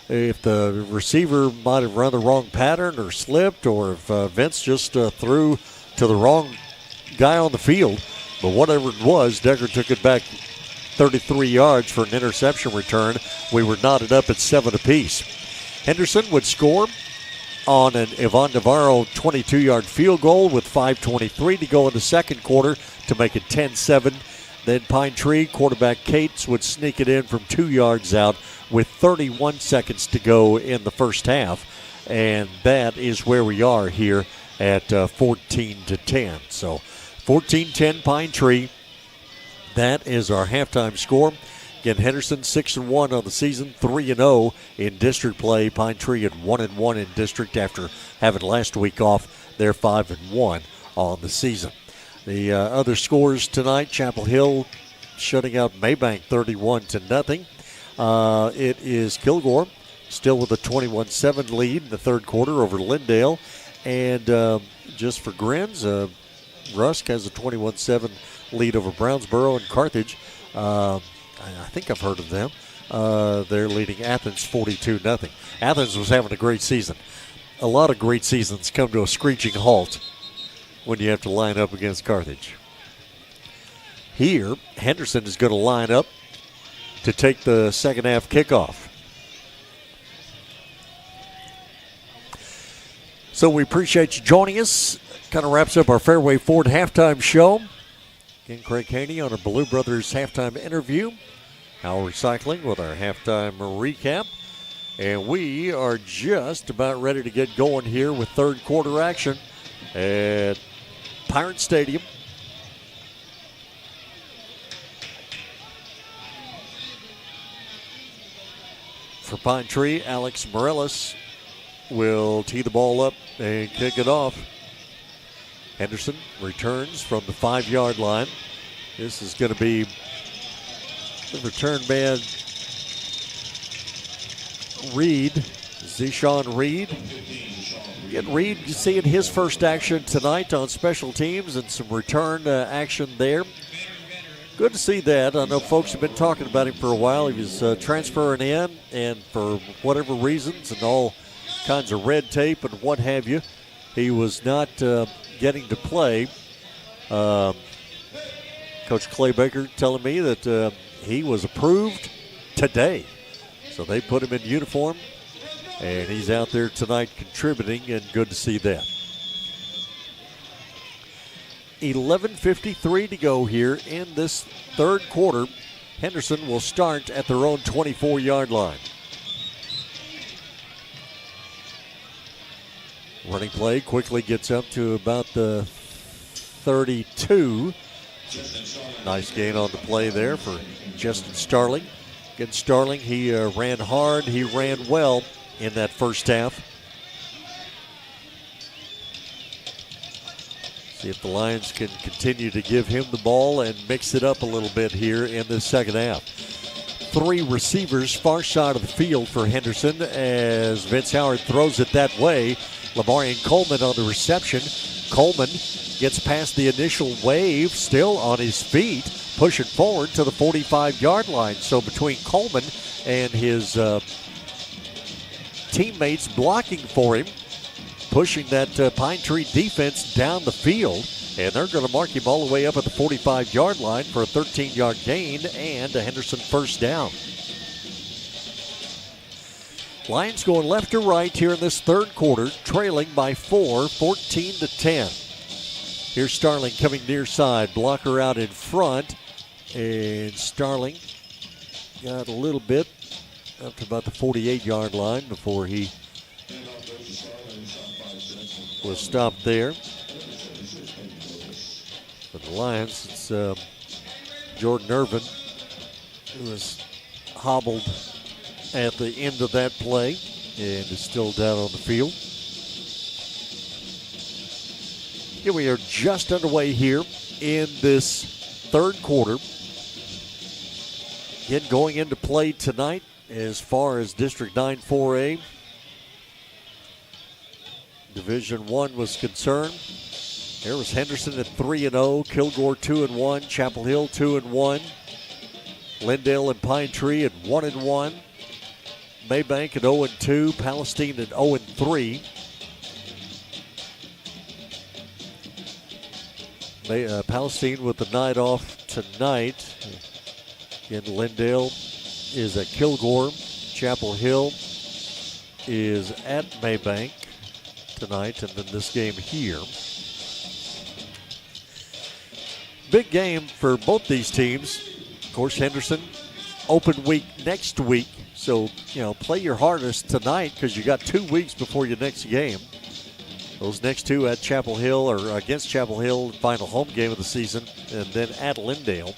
if the receiver might have run the wrong pattern or slipped, or if Vince just threw to the wrong guy on the field. But whatever it was, Deckard took it back 33 yards for an interception return. We were knotted up at 7 apiece. Henderson would score on an Yvonne Navarro 22-yard field goal with 5:23 to go in the second quarter to make it 10-7. Then Pine Tree quarterback Cates would sneak it in from 2 yards out with 31 seconds to go in the first half. And that is where we are here at 14-10. So 14-10 Pine Tree. That is our halftime score. Again, Henderson 6-1 on the season, 3-0 in district play. Pine Tree at 1-1 in district after having last week off. They're 5-1 on the season. The other scores tonight: Chapel Hill shutting out Maybank 31-0. It is Kilgore still with a 21-7 lead in the third quarter over Lindale, and just for grins, Rusk has a 21-7 lead over Brownsboro and Carthage. I think I've heard of them. They're leading Athens 42-0. Athens was having a great season. A lot of great seasons come to a screeching halt when you have to line up against Carthage. Here, Henderson is going to line up to take the second half kickoff. So we appreciate you joining us. Kind of wraps up our Fairway Ford halftime show. Again, Craig Haney on our Blue Brothers halftime interview. Howell Recycling with our halftime recap. And we are just about ready to get going here with third quarter action at Pirate Stadium. For Pine Tree, Alex Morellis will tee the ball up and kick it off. Henderson returns from the 5-yard line. This is going to be the return man, Reed, Zeshawn Reed. Get Reed seeing his first action tonight on special teams and some return action there. Good to see that. I know folks have been talking about him for a while. He was transferring in, and for whatever reasons and all kinds of red tape and what have you, he was not getting to play. Coach Clay Baker telling me that he was approved today. So they put him in uniform, and he's out there tonight contributing, and good to see that. 11:53 to go here in this third quarter. Henderson will start at their own 24-yard line. Running play quickly gets up to about the 32. Nice gain on the play there for Justin Starling. Again, Starling, he ran hard, he ran well in that first half. See if the Lions can continue to give him the ball and mix it up a little bit here in the second half. 3 receivers far side of the field for Henderson as Vince Howard throws it that way. Lamarian Coleman on the reception. Coleman gets past the initial wave, still on his feet, pushing forward to the 45-yard line. So between Coleman and his teammates blocking for him, pushing that Pine Tree defense down the field, and they're going to mark him all the way up at the 45-yard line for a 13-yard gain and a Henderson first down. Lions going left to right here in this third quarter, trailing by 4, 14-10. Here's Starling coming near side, blocker out in front, and Starling got a little bit up to about the 48-yard line before he was stopped there. For the Lions, it's Jordan Irvin who was hobbled at the end of that play and is still down on the field. Here we are just underway here in this third quarter. Again, going into play tonight as far as District 9 4A Division I was concerned. There was Henderson at 3-0, Kilgore 2-1, Chapel Hill 2-1, Lindale and Pine Tree at 1-1, Maybank at 0-2, Palestine at 0-3. Palestine with the night off tonight. Again, Lindale is at Kilgore. Chapel Hill is at Maybank tonight, and then this game here. Big game for both these teams. Of course, Henderson, open week next week. So, play your hardest tonight because you got 2 weeks before your next game. Those next two at Chapel Hill or against Chapel Hill, final home game of the season, and then at Lindale.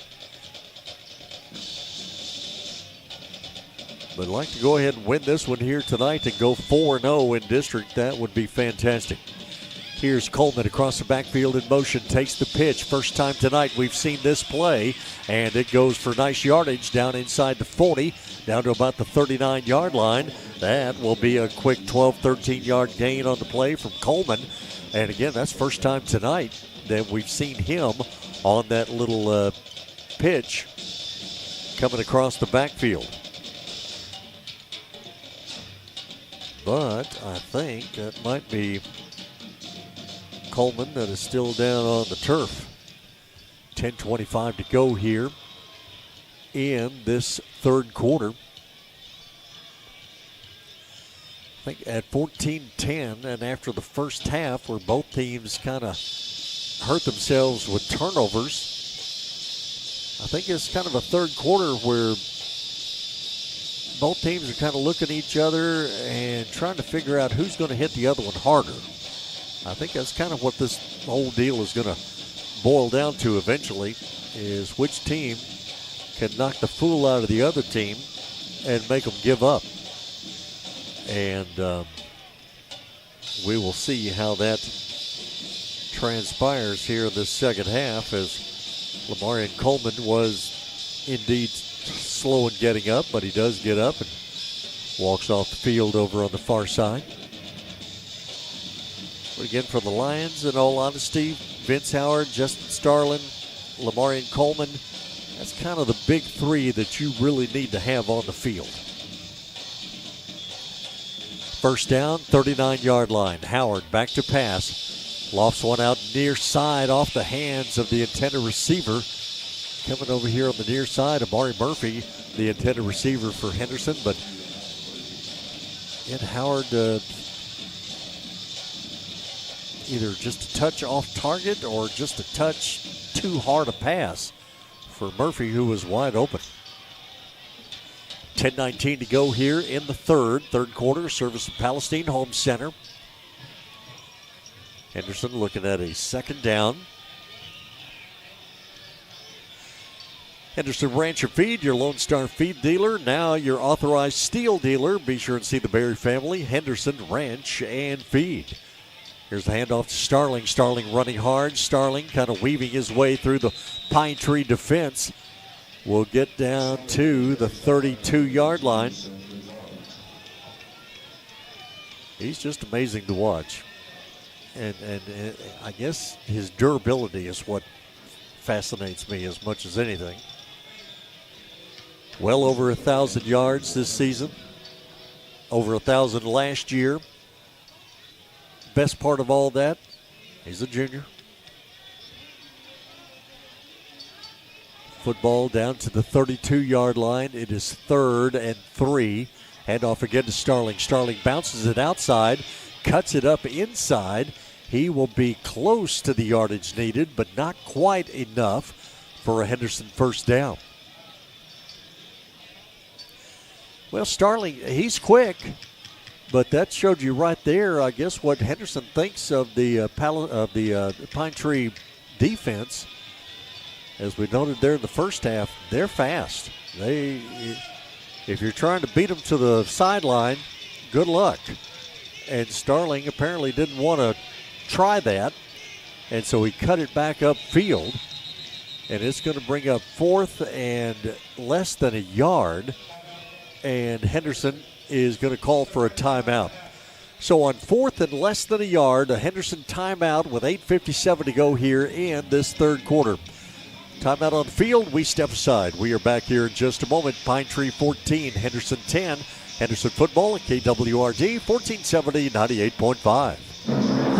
But I'd like to go ahead and win this one here tonight and go 4-0 in district. That would be fantastic. Here's Coleman across the backfield in motion, takes the pitch. First time tonight we've seen this play, and it goes for nice yardage down inside the 40, down to about the 39-yard line. That will be a quick 12, 13-yard gain on the play from Coleman. And again, that's first time tonight that we've seen him on that little pitch coming across the backfield. But I think that might be Coleman that is still down on the turf. 10:25 to go here in this third quarter. I think at 14-10, and after the first half where both teams kind of hurt themselves with turnovers, I think it's kind of a third quarter where both teams are kind of looking at each other and trying to figure out who's going to hit the other one harder. I think that's kind of what this whole deal is going to boil down to eventually, is which team can knock the fool out of the other team and make them give up. And we will see how that transpires here in this second half, as Lamarian Coleman was indeed slow in getting up, but he does get up and walks off the field over on the far side. But again, for the Lions, in all honesty, Vince Howard, Justin Starling, Lamarian Coleman, that's kind of the big three that you really need to have on the field. First down, 39-yard line. Howard back to pass. Lofts one out near side off the hands of the intended receiver. Coming over here on the near side, Amari Murphy, the intended receiver for Henderson. But Howard either just a touch off target or just a touch too hard a pass for Murphy, who was wide open. 10:19 to go here in the third quarter. Service of Palestine Home Center. Henderson looking at a second down. Henderson Ranch and Feed, your Lone Star feed dealer, now your authorized steel dealer. Be sure and see the Berry family, Henderson Ranch and Feed. Here's the handoff to Starling. Starling running hard. Starling kind of weaving his way through the Pine Tree defense. Will get down to the 32-yard line. He's just amazing to watch. And I guess his durability is what fascinates me as much as anything. Well over 1,000 yards this season. Over 1,000 last year. Best part of all that, he's a junior. Football down to the 32-yard line. It is 3rd and 3. Handoff again to Starling. Starling bounces it outside, cuts it up inside. He will be close to the yardage needed, but not quite enough for a Henderson first down. Well, Starling, he's quick, but that showed you right there, I guess, what Henderson thinks of the Pine Tree defense. As we noted there in the first half, they're fast. If you're trying to beat them to the sideline, good luck. And Starling apparently didn't want to try that, and so he cut it back upfield. And it's going to bring up 4th and less than a yard. And Henderson is going to call for a timeout. So on 4th and less than a yard, a Henderson timeout with 8:57 to go here in this third quarter. Timeout on the field, we step aside. We are back here in just a moment. Pine Tree 14, Henderson 10. Henderson football at KWRD 1470 98.5.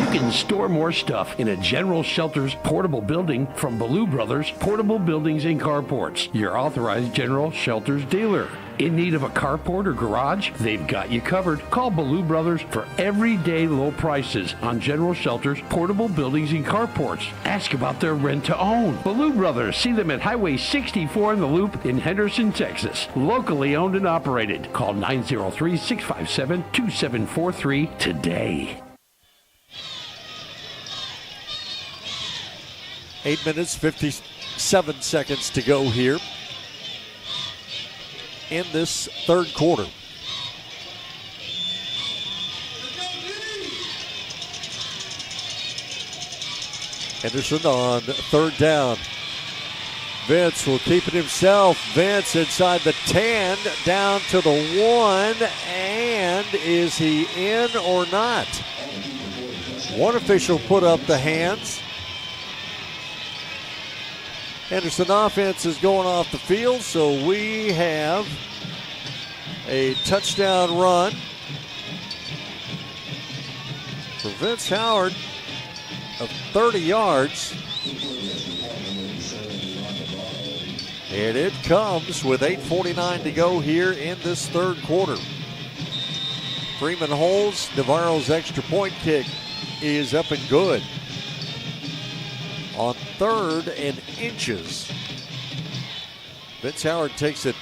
You can store more stuff in a General Shelters portable building from Ballou Brothers Portable Buildings and Carports, your authorized General Shelters dealer. In need of a carport or garage? They've got you covered. Call Ballou Brothers for everyday low prices on General Shelters portable buildings and carports. Ask about their rent to own. Ballou Brothers, see them at Highway 64 in the Loop in Henderson, Texas. Locally owned and operated. Call 903-657-2743 today. 8 minutes, 57 seconds to go here in this third quarter. Henderson on third down. Vince will keep it himself. Vince inside the 10, down to the 1, and is he in or not? One official put up the hands. Henderson offense is going off the field, so we have a touchdown run for Vince Howard of 30 yards. And it comes with 8:49 to go here in this third quarter. Freeman holds. Navarro's extra point kick is up and good. On 3rd and inches. Vince Howard takes it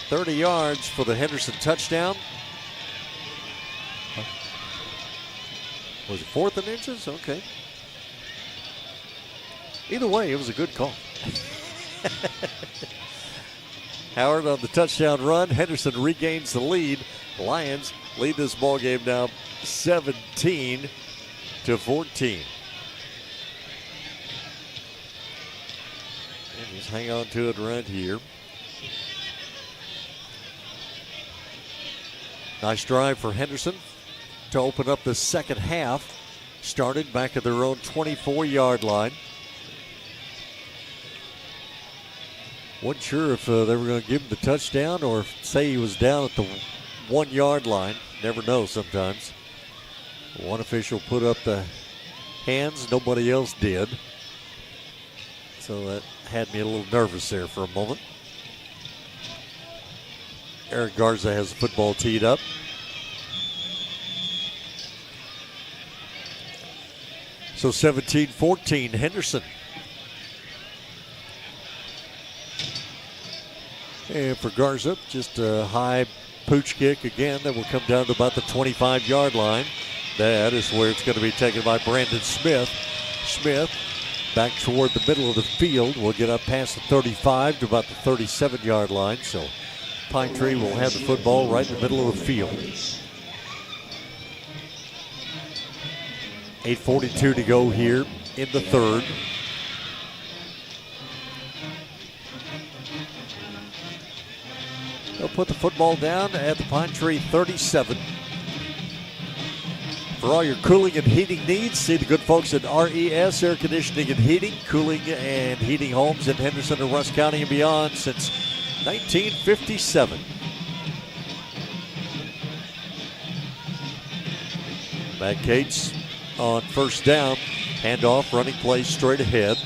30 yards for the Henderson touchdown. Was it 4th and inches? Okay. Either way, it was a good call. Howard on the touchdown run. Henderson regains the lead. The Lions lead this ball game now 17-14. Just hang on to it right here. Nice drive for Henderson to open up the second half. Started back at their own 24-yard line. Wasn't sure if they were going to give him the touchdown or say he was down at the 1-yard line. Never know sometimes. One official put up the hands. Nobody else did. So that had me a little nervous there for a moment. Eric Garza has the football teed up. So 17-14, Henderson. And for Garza, just a high pooch kick again that will come down to about the 25-yard line. That is where it's going to be taken by Brandon Smith. Smith back toward the middle of the field. Will get up past the 35 to about the 37-yard line. So Pine Tree will have the football right in the middle of the field. 8:42 to go here in the third. They'll put the football down at the Pine Tree 37. For all your cooling and heating needs, see the good folks at RES Air Conditioning and Heating, cooling and heating homes in Henderson and Rusk County and beyond since 1957. Matt Cates on first down. Handoff, running play straight ahead.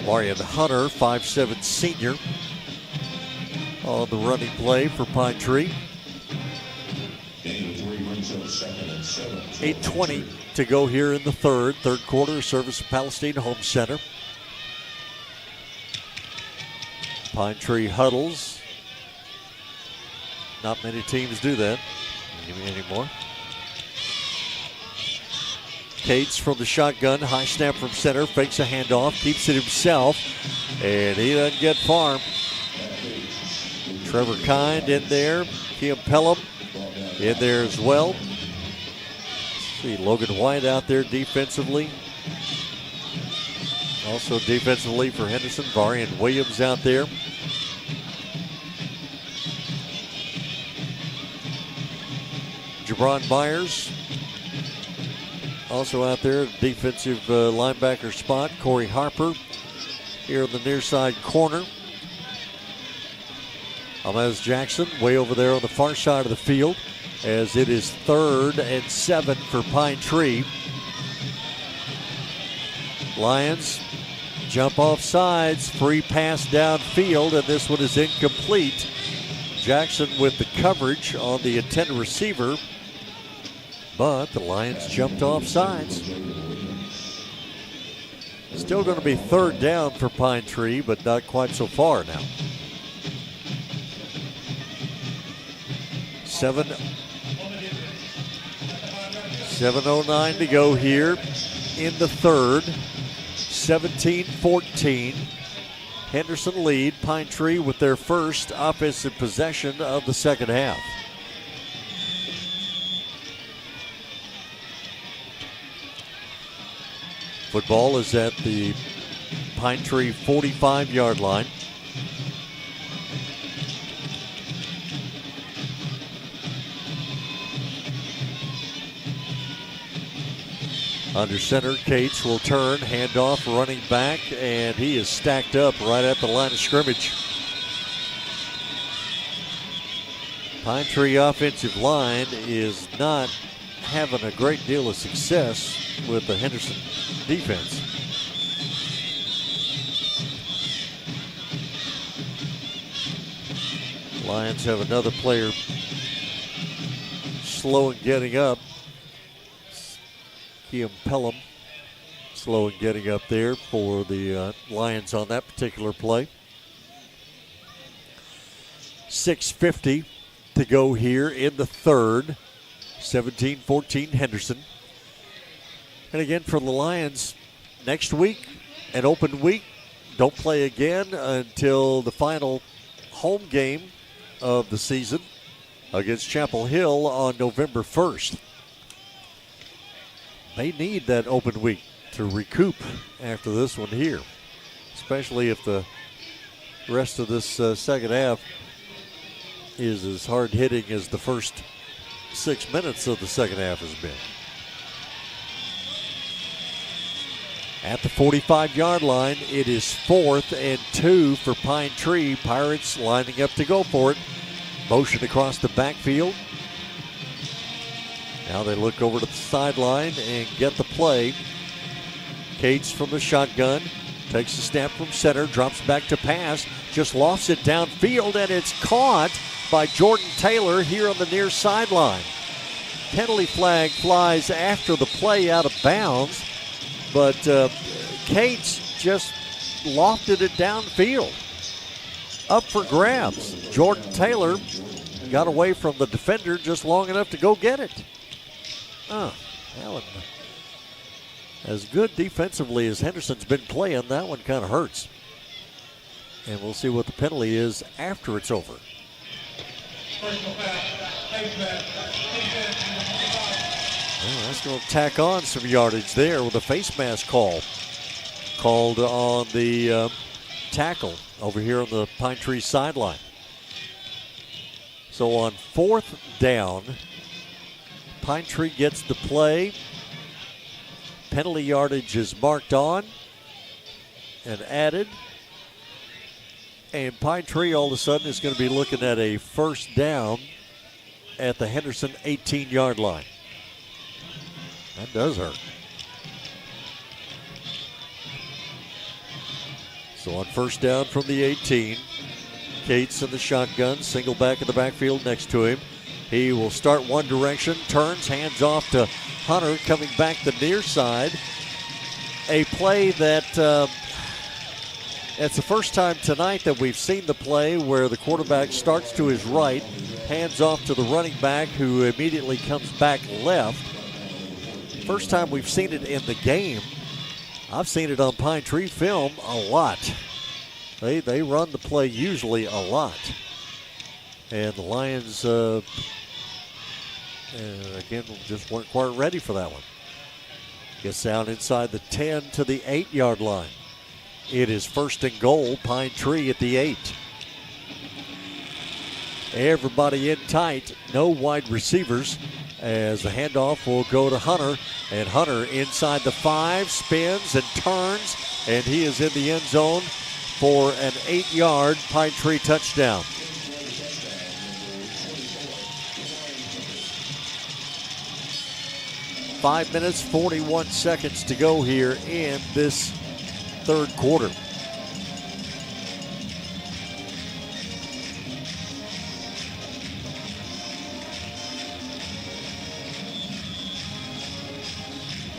Marion Hunter, 5'7" senior, on the running play for Pine Tree. 8:20 to go here in the third quarter. Service of Palestine Home Center. Pine Tree huddles. Not many teams do that anymore. Cates from the shotgun, high snap from center, fakes a handoff, keeps it himself, and he doesn't get far. Trevor Kind in there, Kim Pelham in there as well. See Logan White out there defensively. Also defensively for Henderson, Varian Williams out there. Jabron Myers also out there, defensive linebacker spot. Corey Harper here in the near side corner. Almaz Jackson way over there on the far side of the field as it is 3rd and 7 for Pine Tree. Lions jump off sides, free pass downfield, and this one is incomplete. Jackson with the coverage on the intended receiver, but the Lions jumped off sides. Still going to be 3rd down for Pine Tree, but not quite so far now. 7:09 to go here in the third. 17-14. Henderson lead. Pine Tree with their first offensive possession of the second half. Football is at the Pine Tree 45-yard line. Under center, Cates will turn, handoff, running back, and he is stacked up right at the line of scrimmage. Pine Tree offensive line is not having a great deal of success with the Henderson defense. Lions have another player slow in getting up. Kim Pelham slow in getting up there for the Lions on that particular play. 6:50 to go here in the third. 17-14 Henderson. And again for the Lions, next week, an open week. Don't play again until the final home game of the season against Chapel Hill on November 1st. They need that open week to recoup after this one here, especially if the rest of this second half is as hard-hitting as the first 6 minutes of the second half has been. At the 45-yard line, it is 4th and 2 for Pine Tree. Pirates lining up to go for it. Motion across the backfield. Now they look over to the sideline and get the play. Cates from the shotgun. Takes the snap from center. Drops back to pass. Just lofts it downfield, and it's caught by Jordan Taylor here on the near sideline. Penalty flag flies after the play out of bounds. But Cates just lofted it downfield. Up for grabs. Jordan Taylor got away from the defender just long enough to go get it. Allen, as good defensively as Henderson's been playing, that one kind of hurts. And we'll see what the penalty is after it's over. Well, that's going to tack on some yardage there with a face mask call. Called on the tackle over here on the Pine Tree sideline. So on 4th down, Pine Tree gets the play. Penalty yardage is marked on and added. And Pine Tree all of a sudden is going to be looking at a first down at the Henderson 18-yard line. That does hurt. So on first down from the 18, Cates in the shotgun, single back in the backfield next to him. He will start one direction, turns, hands off to Hunter, coming back the near side. A play that it's the first time tonight that we've seen the play where the quarterback starts to his right, hands off to the running back who immediately comes back left. First time we've seen it in the game. I've seen it on Pine Tree film a lot. They run the play usually a lot. And the Lions, again, just weren't quite ready for that one. Gets down inside the 10 to the 8-yard line. It is first and goal, Pine Tree at the 8. Everybody in tight, no wide receivers, as the handoff will go to Hunter. And Hunter inside the 5, spins and turns, and he is in the end zone for an 8-yard Pine Tree touchdown. Five minutes, 41 seconds to go here in this third quarter.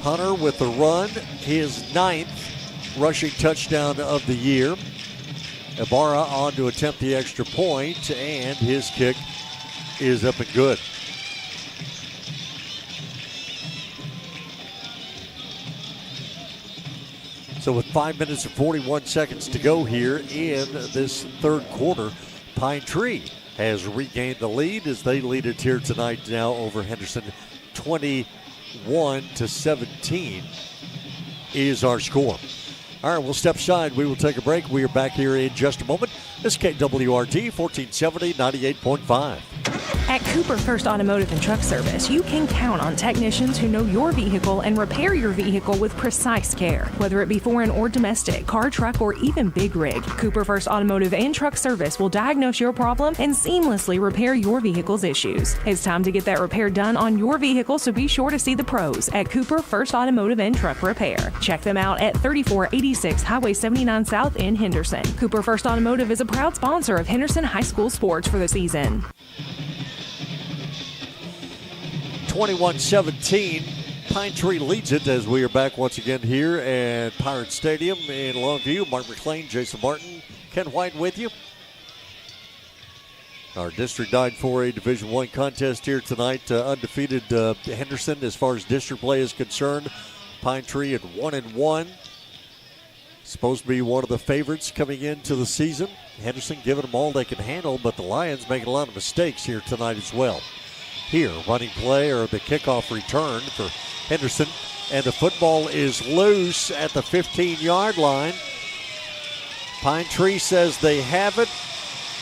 Hunter with the run, his 9th rushing touchdown of the year. Ibarra on to attempt the extra point, and his kick is up and good. So with 5 minutes and 41 seconds to go here in this third quarter, Pine Tree has regained the lead as they lead it here tonight now over Henderson. 21-17 is our score. All right, we'll step aside. We will take a break. We are back here in just a moment. This is KWRT 1470 98.5. At Cooper First Automotive and Truck Service, you can count on technicians who know your vehicle and repair your vehicle with precise care. Whether it be foreign or domestic, car, truck, or even big rig, Cooper First Automotive and Truck Service will diagnose your problem and seamlessly repair your vehicle's issues. It's time to get that repair done on your vehicle, so be sure to see the pros at Cooper First Automotive and Truck Repair. Check them out at 3486 Highway 79 South in Henderson. Cooper First Automotive is a proud sponsor of Henderson High School sports for the season. 21-17, Pine Tree leads it as we are back once again here at Pirate Stadium in Longview. Mark McClain, Jason Martin, Ken White with you. Our district died for a Division I contest here tonight. Undefeated Henderson as far as district play is concerned. Pine Tree at 1-1. Supposed to be one of the favorites coming into the season. Henderson giving them all they can handle, but the Lions making a lot of mistakes here tonight as well. Here, running play or the kickoff return for Henderson. And the football is loose at the 15-yard line. Pine Tree says they have it.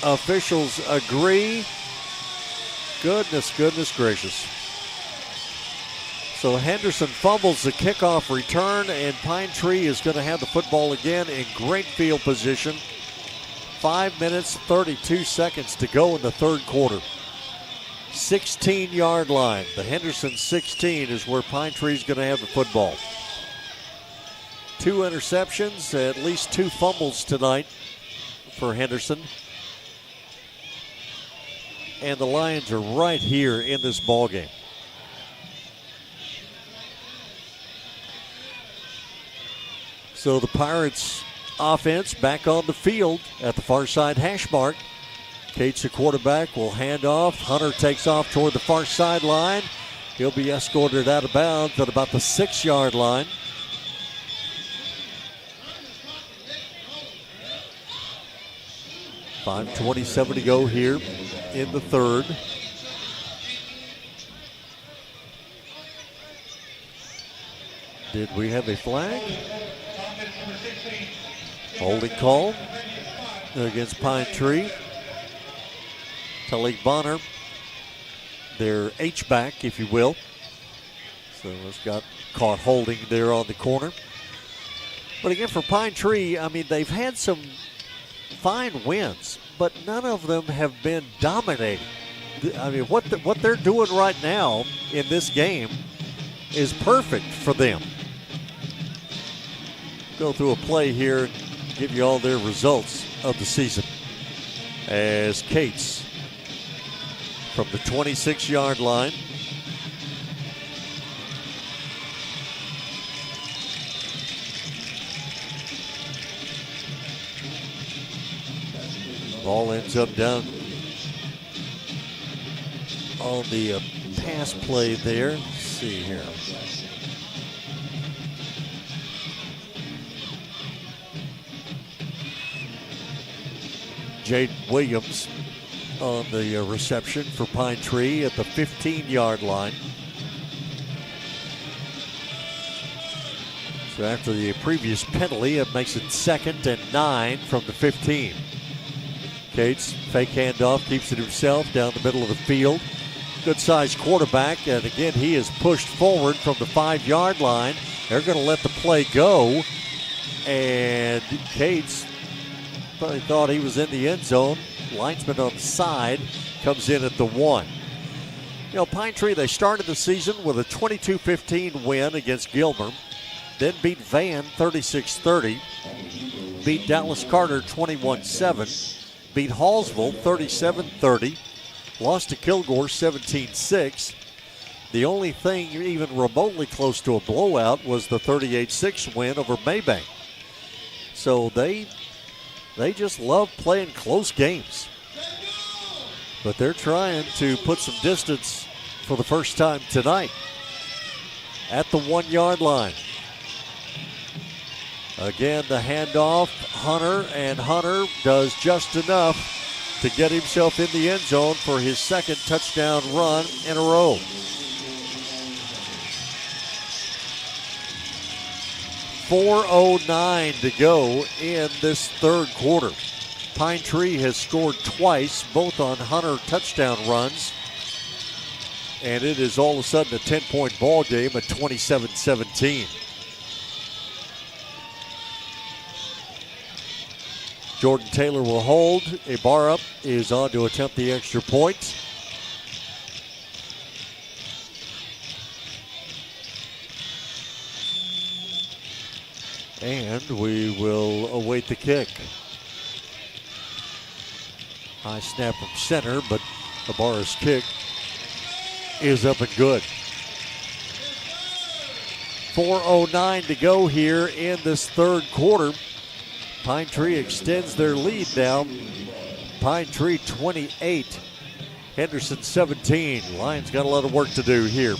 Officials agree. Goodness gracious. So Henderson fumbles the kickoff return, and Pine Tree is going to have the football again in great field position. 5 minutes, 32 seconds to go in the third quarter. 16-yard line. The Henderson 16 is where Pine Tree is going to have the football. 2 interceptions, at least 2 fumbles tonight for Henderson. And the Lions are right here in this ballgame. So the Pirates offense back on the field at the far side hash mark. Cates, the quarterback, will hand off. Hunter takes off toward the far sideline. He'll be escorted out of bounds at about the 6-yard line. .5:27 to go here in the third. Did we have a flag? Holding call against Pine Tree. Talik Bonner, their H-back, if you will. So it's got caught holding there on the corner. But again, for Pine Tree, I mean, they've had some fine wins, but none of them have been dominating. I mean, what they're doing right now in this game is perfect for them. Go through a play here and give you all their results of the season. As Cates from the 26-yard line ball ends up down on the pass play there. Let's see here. Jaden Williams on the reception for Pine Tree at the 15-yard line. So after the previous penalty, it makes it 2nd and 9 from the 15. Cates, fake handoff, keeps it himself down the middle of the field. Good-sized quarterback, and again, he is pushed forward from the 5-yard line. They're going to let the play go, and Cates probably thought he was in the end zone. Linesman on the side comes in at the 1. You know, Pine Tree, they started the season with a 22-15 win against Gilmer, then beat Van 36-30, beat Dallas Carter 21-7, beat Hallsville 37-30, lost to Kilgore 17-6. The only thing even remotely close to a blowout was the 38-6 win over Maybank. So they just love playing close games. But they're trying to put some distance for the first time tonight at the 1-yard line. Again, the handoff, Hunter, and Hunter does just enough to get himself in the end zone for his 2nd touchdown run in a row. .409 to go in this third quarter. Pine Tree has scored twice, both on Hunter touchdown runs. And it is all of a sudden a 10-point ball game at 27-17. Jordan Taylor will hold. Ibarra is on to attempt the extra point. And we will await the kick. High snap from center, but Ibarra's kick is up and good. 4:09 to go here in this third quarter. Pine Tree extends their lead now. Pine Tree 28, Henderson 17. Lions got a lot of work to do here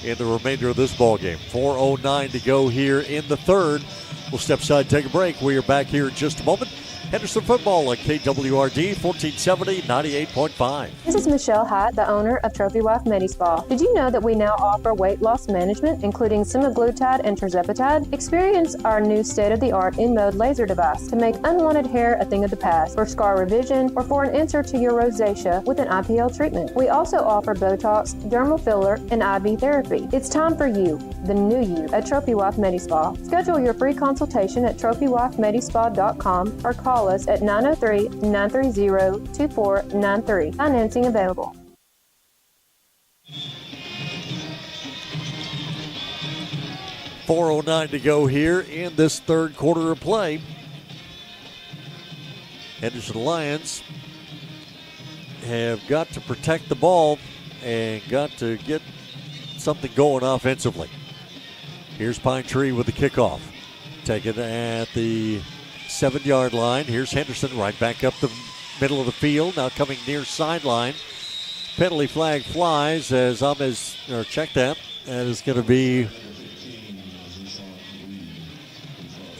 in the remainder of this ball game. 4:09 to go here in the third. We'll step aside, take a break. We are back here in just a moment. Henderson football on KWRD 1470 98.5. This is Michelle Hyatt, the owner of Trophy Wife Medi-Spa. Did you know that we now offer weight loss management, including semaglutide and tirzepatide? Experience our new state-of-the-art InMode laser device to make unwanted hair a thing of the past, for scar revision, or for an answer to your rosacea with an IPL treatment. We also offer Botox, dermal filler, and IV therapy. It's time for you, the new you, at Trophy Wife Medi-Spa. Schedule your free consultation at TrophyWifeMedispa.com or call us at 903-930-2493. Financing available. .409 to go here in this third quarter of play. Henderson Lions have got to protect the ball and got to get something going offensively. Here's Pine Tree with the kickoff. Taken at the 7-yard line. Here's Henderson right back up the middle of the field. Now coming near sideline. Penalty flag flies as check that. That is going to be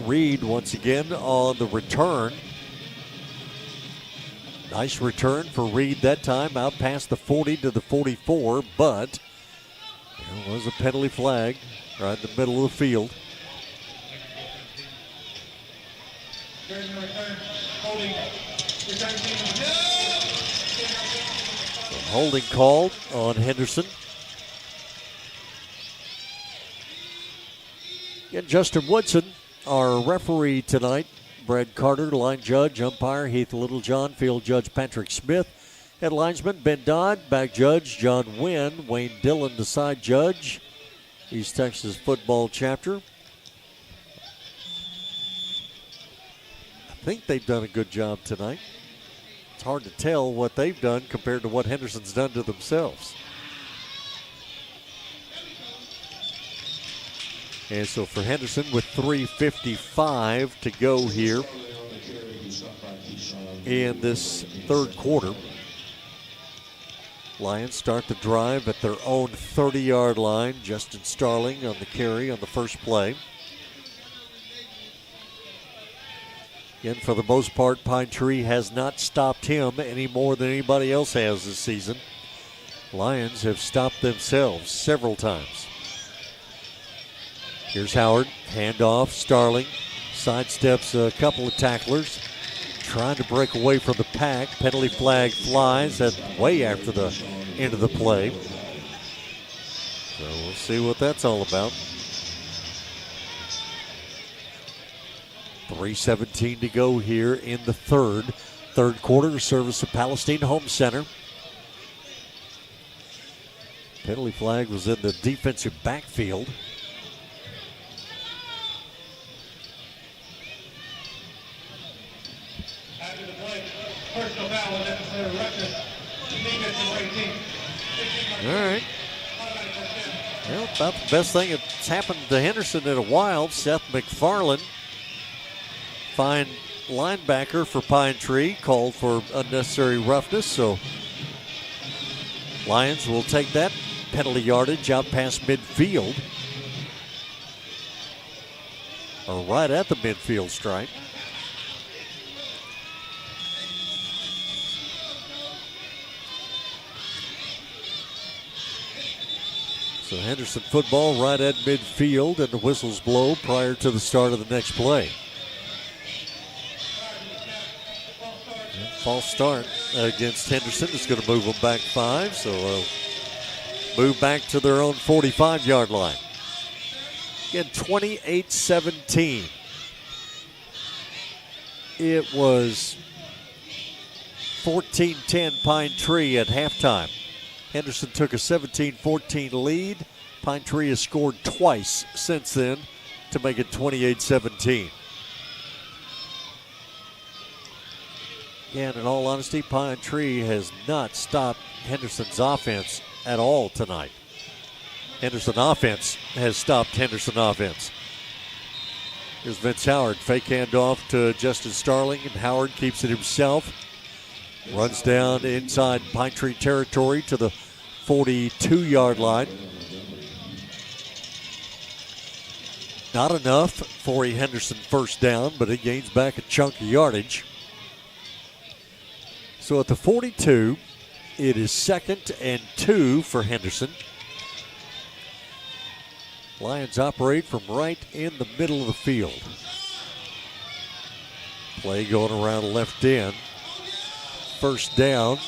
Reed once again on the return. Nice return for Reed that time, out past the 40 to the 44, but there was a penalty flag right in the middle of the field. Holding called on Henderson. And Justin Woodson, our referee tonight. Brad Carter, line judge, umpire Heath Littlejohn, field judge Patrick Smith, head linesman Ben Dodd, back judge John Wynn, Wayne Dillon, the side judge, East Texas football chapter. I think they've done a good job tonight. It's hard to tell what they've done compared to what Henderson's done to themselves. And so for Henderson, with 3:55 to go here in this third quarter, Lions start the drive at their own 30-yard line. Justin Starling on the carry on the first play. Again, for the most part, Pine Tree has not stopped him any more than anybody else has this season. Lions have stopped themselves several times. Here's Howard, handoff, Starling, sidesteps a couple of tacklers, trying to break away from the pack. Penalty flag flies at way after the end of the play. So we'll see what that's all about. 3:17 to go here in the third quarter. Service of Palestine Home Center. Penalty flag was in the defensive backfield. Personal foul on necessary roughness. Defensive 18. All right. Well, about the best thing that's happened to Henderson in a while. Seth McFarland, fine linebacker for Pine Tree, called for unnecessary roughness. So Lions will take that penalty yardage out past midfield. Or right at the midfield stripe. So Henderson football right at midfield, and the whistles blow prior to the start of the next play. And false start against Henderson is going to move them back 5, so they'll move back to their own 45-yard line. Again, 28-17. It was 14-10 Pine Tree at halftime. Henderson took a 17-14 lead. Pine Tree has scored twice since then to make it 28-17. And in all honesty, Pine Tree has not stopped Henderson's offense at all tonight. Henderson offense has stopped Henderson offense. Here's Vince Howard, fake handoff to Justin Starling, and Howard keeps it himself. Runs down inside Pine Tree territory to the 42-yard line. Not enough for a Henderson first down, but it gains back a chunk of yardage. So at the 42, it is 2nd and 2 for Henderson. Lions operate from right in the middle of the field. Play going around left end. First down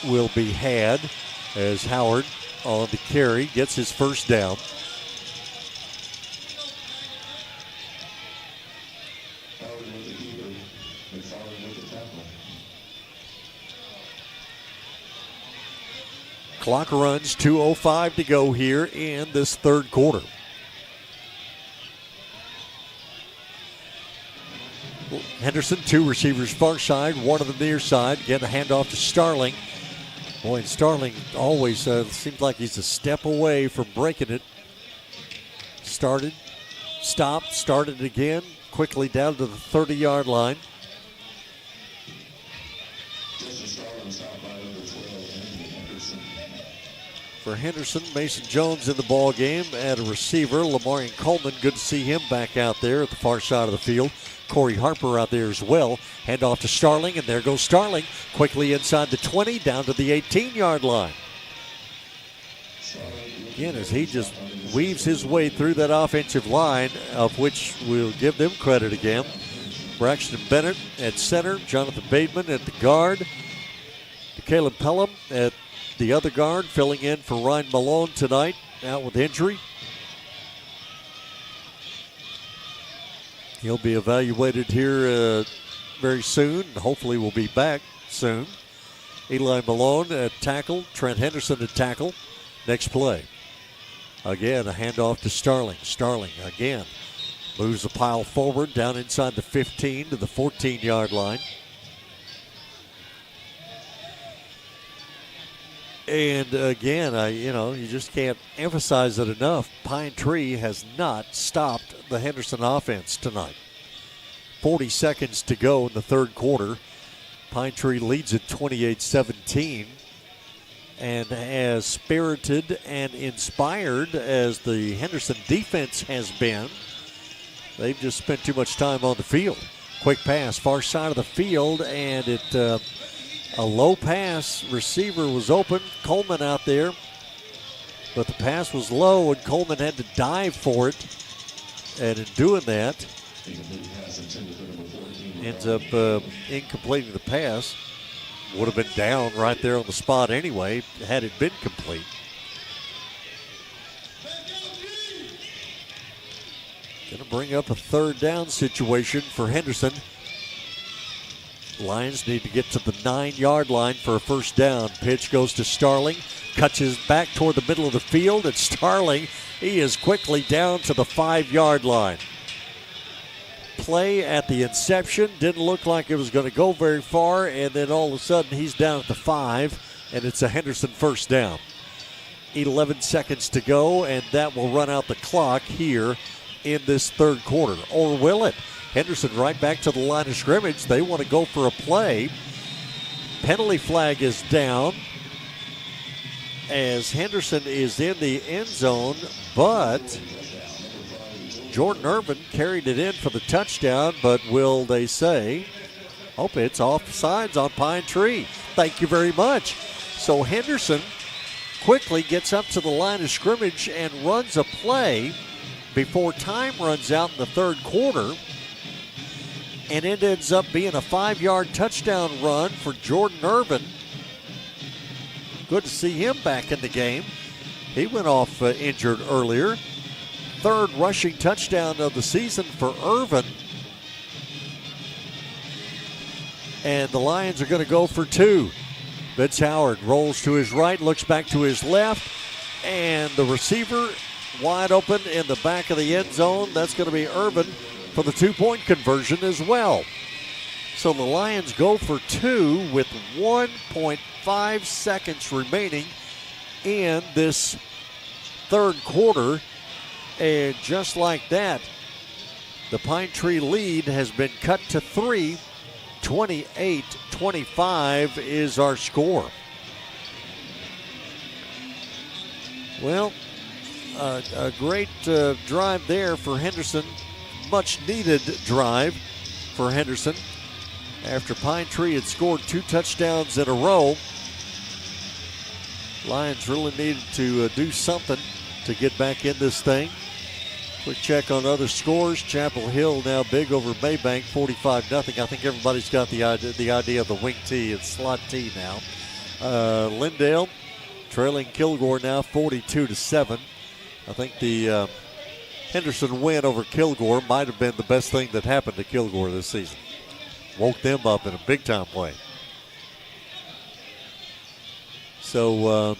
will be had as Howard on the carry gets his first down. Clock runs, 2:05 to go here in this third quarter. Henderson, 2 receivers far side, 1 on the near side. Again, a handoff to Starling. Boy, and Starling always seems like he's a step away from breaking it. Started, stopped, started again. quickly down to the 30-yard line. For Henderson, Mason Jones in the ball game at a receiver. Lamarian Coleman, good to see him back out there at the far side of the field. Corey Harper out there as well. Hand off to Starling, and there goes Starling. Quickly inside the 20, down to the 18-yard line. Again, as he just weaves his way through that offensive line, of which we'll give them credit again. Braxton Bennett at center, Jonathan Bateman at the guard, Caleb Pelham at the other guard, filling in for Ryan Malone tonight, out with injury. He'll be evaluated here very soon. Hopefully will be back soon. Eli Malone at tackle, Trent Henderson at tackle. Next play. Again, a handoff to Starling. Starling again moves the pile forward down inside the 15 to the 14-yard line. And again, you just can't emphasize it enough. Pine Tree has not stopped the Henderson offense tonight. 40 seconds to go in the third quarter. Pine Tree leads at 28-17. And as spirited and inspired as the Henderson defense has been, they've just spent too much time on the field. Quick pass, far side of the field, and a low pass. Receiver was open. Coleman out there. But the pass was low, and Coleman had to dive for it. And in doing that, ends up incompleting the pass. Would have been down right there on the spot anyway, had it been complete. Going to bring up a third down situation for Henderson. Lions need to get to the 9-yard line for a first down. Pitch goes to Starling. Cuts his back toward the middle of the field. And Starling, he is quickly down to the 5-yard line. Play at the inception. Didn't look like it was going to go very far. And then all of a sudden, he's down at the 5. And it's a Henderson first down. 11 seconds to go. And that will run out the clock here in this third quarter. Or will it? Henderson right back to the line of scrimmage. They want to go for a play. Penalty flag is down as Henderson is in the end zone, but Jordan Irvin carried it in for the touchdown, but will they say, oh, it's offsides on Pine Tree. Thank you very much. So Henderson quickly gets up to the line of scrimmage and runs a play before time runs out in the third quarter. And it ends up being a 5-yard touchdown run for Jordan Irvin. Good to see him back in the game. He went off injured earlier. Third rushing touchdown of the season for Irvin. And the Lions are going to go for 2. Vince Howard rolls to his right, looks back to his left, and the receiver wide open in the back of the end zone. That's going to be Irvin for the 2-point conversion as well. So the Lions go for 2 with 1.5 seconds remaining in this third quarter. And just like that, the Pine Tree lead has been cut to 3. 28-25 is our score. Well, a great drive there for Henderson. Much needed drive for Henderson after Pine Tree had scored 2 touchdowns in a row. Lions really needed to do something to get back in this thing. Quick check on other scores. Chapel Hill now big over Maybank, 45-0. I think everybody's got the idea of the wing tee and slot tee now. Lindale trailing Kilgore now 42-7. I think the Henderson win over Kilgore might have been the best thing that happened to Kilgore this season. Woke them up in a big-time way. So,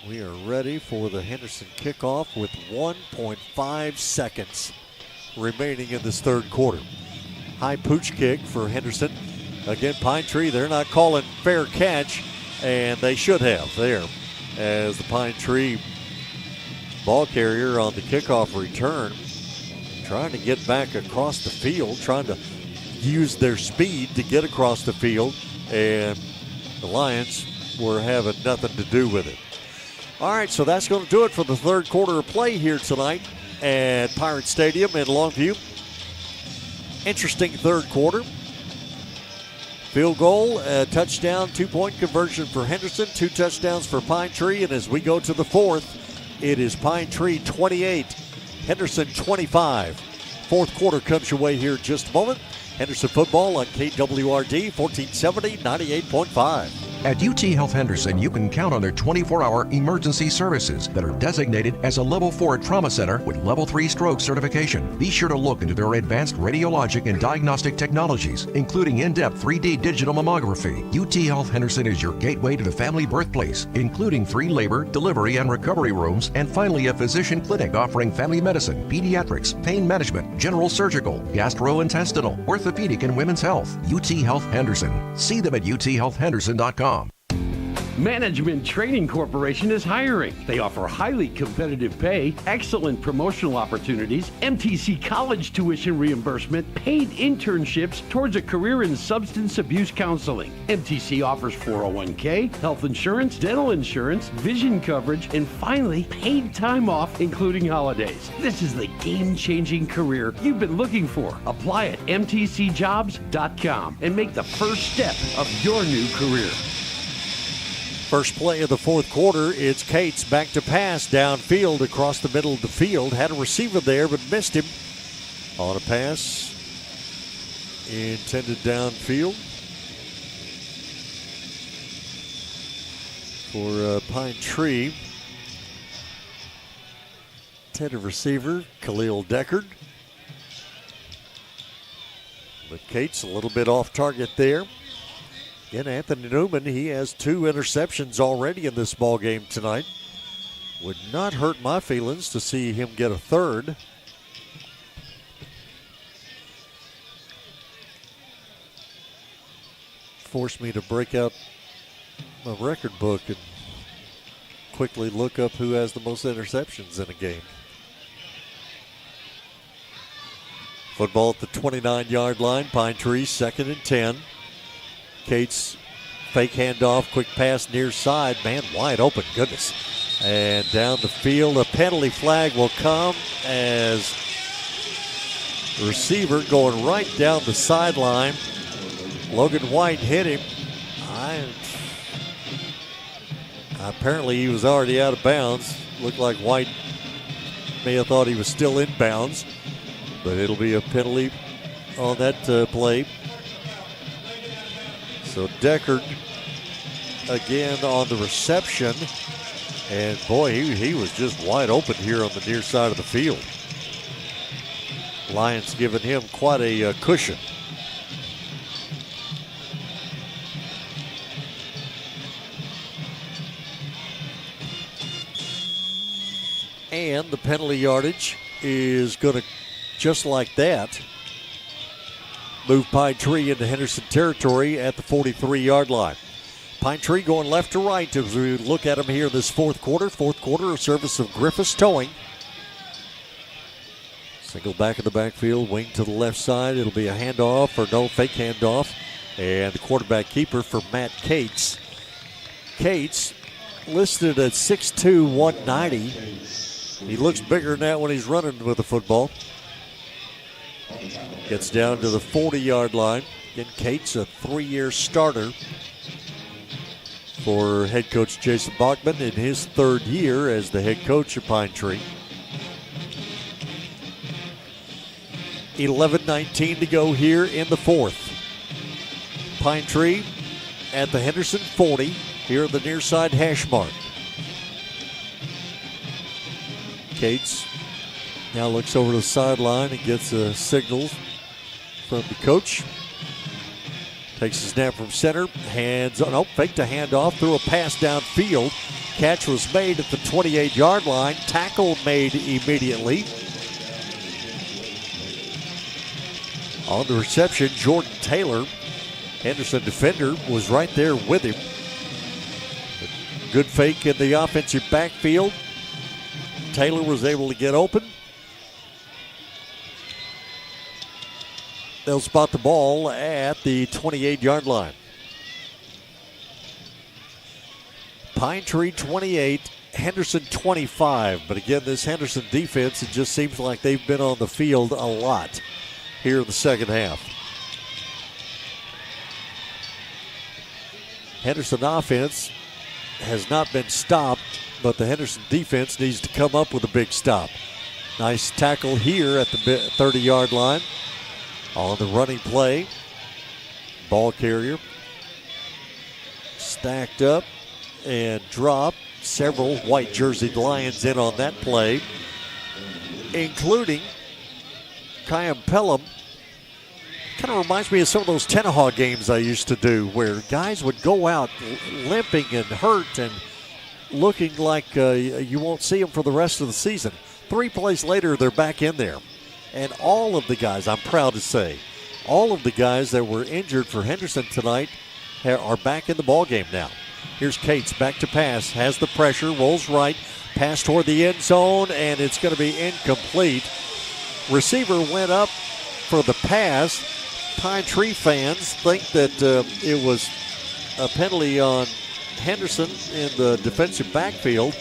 we are ready for the Henderson kickoff with 1.5 seconds remaining in this third quarter. High pooch kick for Henderson. Again, Pine Tree, they're not calling fair catch, and they should have there, as the Pine Tree ball carrier on the kickoff return, trying to get back across the field, trying to use their speed to get across the field, and the Lions were having nothing to do with it. All right, so that's going to do it for the third quarter of play here tonight at Pirate Stadium in Longview. Interesting third quarter. Field goal, touchdown, 2-point conversion for Henderson, 2 touchdowns for Pine Tree, and as we go to the fourth, it is Pine Tree 28, Henderson 25. Fourth quarter comes your way here in just a moment. Henderson football on KWRD 1470, 98.5. At UT Health Henderson, you can count on their 24-hour emergency services that are designated as a Level 4 trauma center with Level 3 stroke certification. Be sure to look into their advanced radiologic and diagnostic technologies, including in-depth 3D digital mammography. UT Health Henderson is your gateway to the family birthplace, including 3 labor, delivery, and recovery rooms, and finally a physician clinic offering family medicine, pediatrics, pain management, general surgical, gastrointestinal, orthopedic, and women's health. UT Health Henderson. See them at uthealthhenderson.com. Management Training Corporation is hiring. They offer highly competitive pay, excellent promotional opportunities, MTC college tuition reimbursement, paid internships towards a career in substance abuse counseling. MTC offers 401k, health insurance, dental insurance, vision coverage, and finally, paid time off, including holidays. This is the game-changing career you've been looking for. Apply at mtcjobs.com and make the first step of your new career. First play of the fourth quarter, it's Cates back to pass downfield across the middle of the field. Had a receiver there but missed him on a pass intended downfield for Pine Tree. Intended receiver, Khalil Deckard. But Cates a little bit off target there. Again, Anthony Newman, he has 2 interceptions already in this ball game tonight. Would not hurt my feelings to see him get a third. Forced me to break out my record book and quickly look up who has the most interceptions in a game. Football at the 29-yard line. Pine Tree, 2nd and 10. Cates, fake handoff, quick pass near side. Man, wide open, goodness. And down the field, a penalty flag will come as the receiver going right down the sideline. Logan White hit him. Apparently he was already out of bounds. Looked like White may have thought he was still in bounds. But it'll be a penalty on that play. So Deckard again on the reception. And boy, he was just wide open here on the near side of the field. Lions giving him quite a cushion. And the penalty yardage is going to, just like that, move Pine Tree into Henderson territory at the 43-yard line. Pine Tree going left to right as we look at them here in this fourth quarter. Fourth quarter, a service of Griffiths Towing. Single back in the backfield, wing to the left side. It'll be a handoff, or no, fake handoff. And the quarterback keeper for Matt Cates. Cates listed at 6'2", 190. He looks bigger than that when he's running with the football. Gets down to the 40-yard line. Again, Cates, a 3-year starter for head coach Jason Bachman in his 3rd year as the head coach of Pine Tree. 11:19 to go here in the fourth. Pine Tree at the Henderson 40, here at the near side hash mark. Cates now looks over to the sideline and gets a signal from the coach. Takes a snap from center, fake to handoff, threw a pass downfield. Catch was made at the 28-yard line. Tackle made immediately. On the reception, Jordan Taylor, Henderson defender, was right there with him. Good fake in the offensive backfield. Taylor was able to get open. They'll spot the ball at the 28-yard line. Pine Tree 28, Henderson 25. But again, this Henderson defense, it just seems like they've been on the field a lot here in the second half. Henderson offense has not been stopped, but the Henderson defense needs to come up with a big stop. Nice tackle here at the 30-yard line on the running play. Ball carrier stacked up and dropped. Several white jerseyed Lions in on that play, including Kyan Pelham. Kind of reminds me of some of those Tenaha games I used to do where guys would go out limping and hurt and looking like you won't see them for the rest of the season. 3 plays later, they're back in there. And all of the guys, I'm proud to say, all of the guys that were injured for Henderson tonight are back in the ballgame now. Here's Cates, back to pass, has the pressure, rolls right, pass toward the end zone, and it's going to be incomplete. Receiver went up for the pass. Pine Tree fans think that it was a penalty on Henderson in the defensive backfield,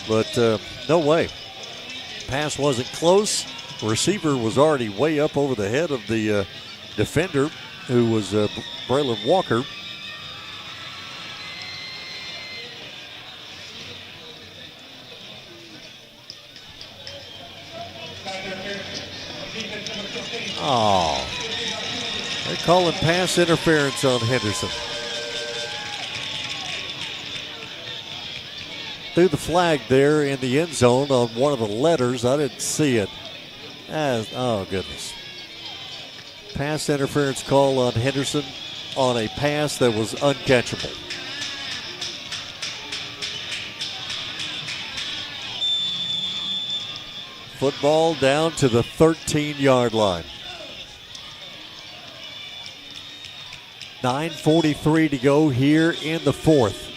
but no way. Pass wasn't close. Receiver was already way up over the head of the defender, who was Braylon Walker. Oh, they're calling pass interference on Henderson. Threw the flag there in the end zone on one of the letters. I didn't see it. Oh, goodness. Pass interference call on Henderson on a pass that was uncatchable. Football down to the 13-yard line. 9:43 to go here in the fourth.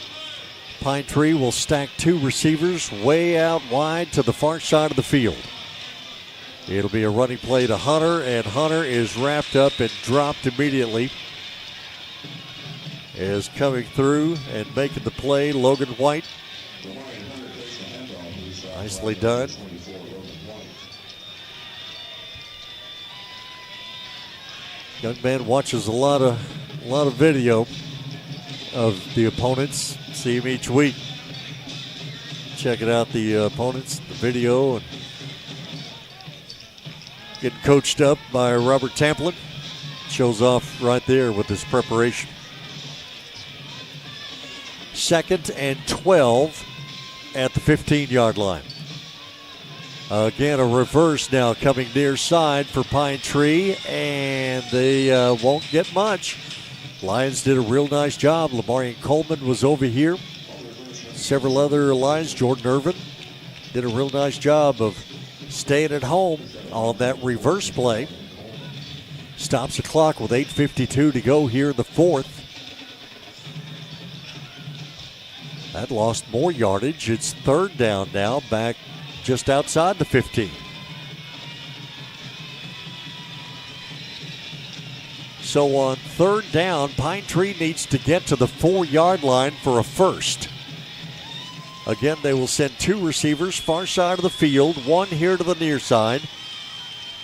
Pine Tree will stack 2 receivers way out wide to the far side of the field. It'll be a running play to Hunter, and Hunter is wrapped up and dropped immediately. Is coming through and making the play, Logan White. Nicely done. Young man watches a lot of video of the opponents. See him each week. Checking out the opponents, the video, and getting coached up by Robert Tamplin. Shows off right there with his preparation. 2nd and 12 at the 15-yard line. Again, a reverse now coming near side for Pine Tree, and they won't get much. Lions did a real nice job. Lamarian Coleman was over here. Several other Lions, Jordan Irvin, did a real nice job of staying at home on that reverse play. Stops the clock with 8:52 to go here in the fourth. That lost more yardage. It's 3rd down now, back just outside the 15. So on 3rd down, Pine Tree needs to get to the 4-yard line for a first. Again, they will send 2 receivers far side of the field, 1 here to the near side.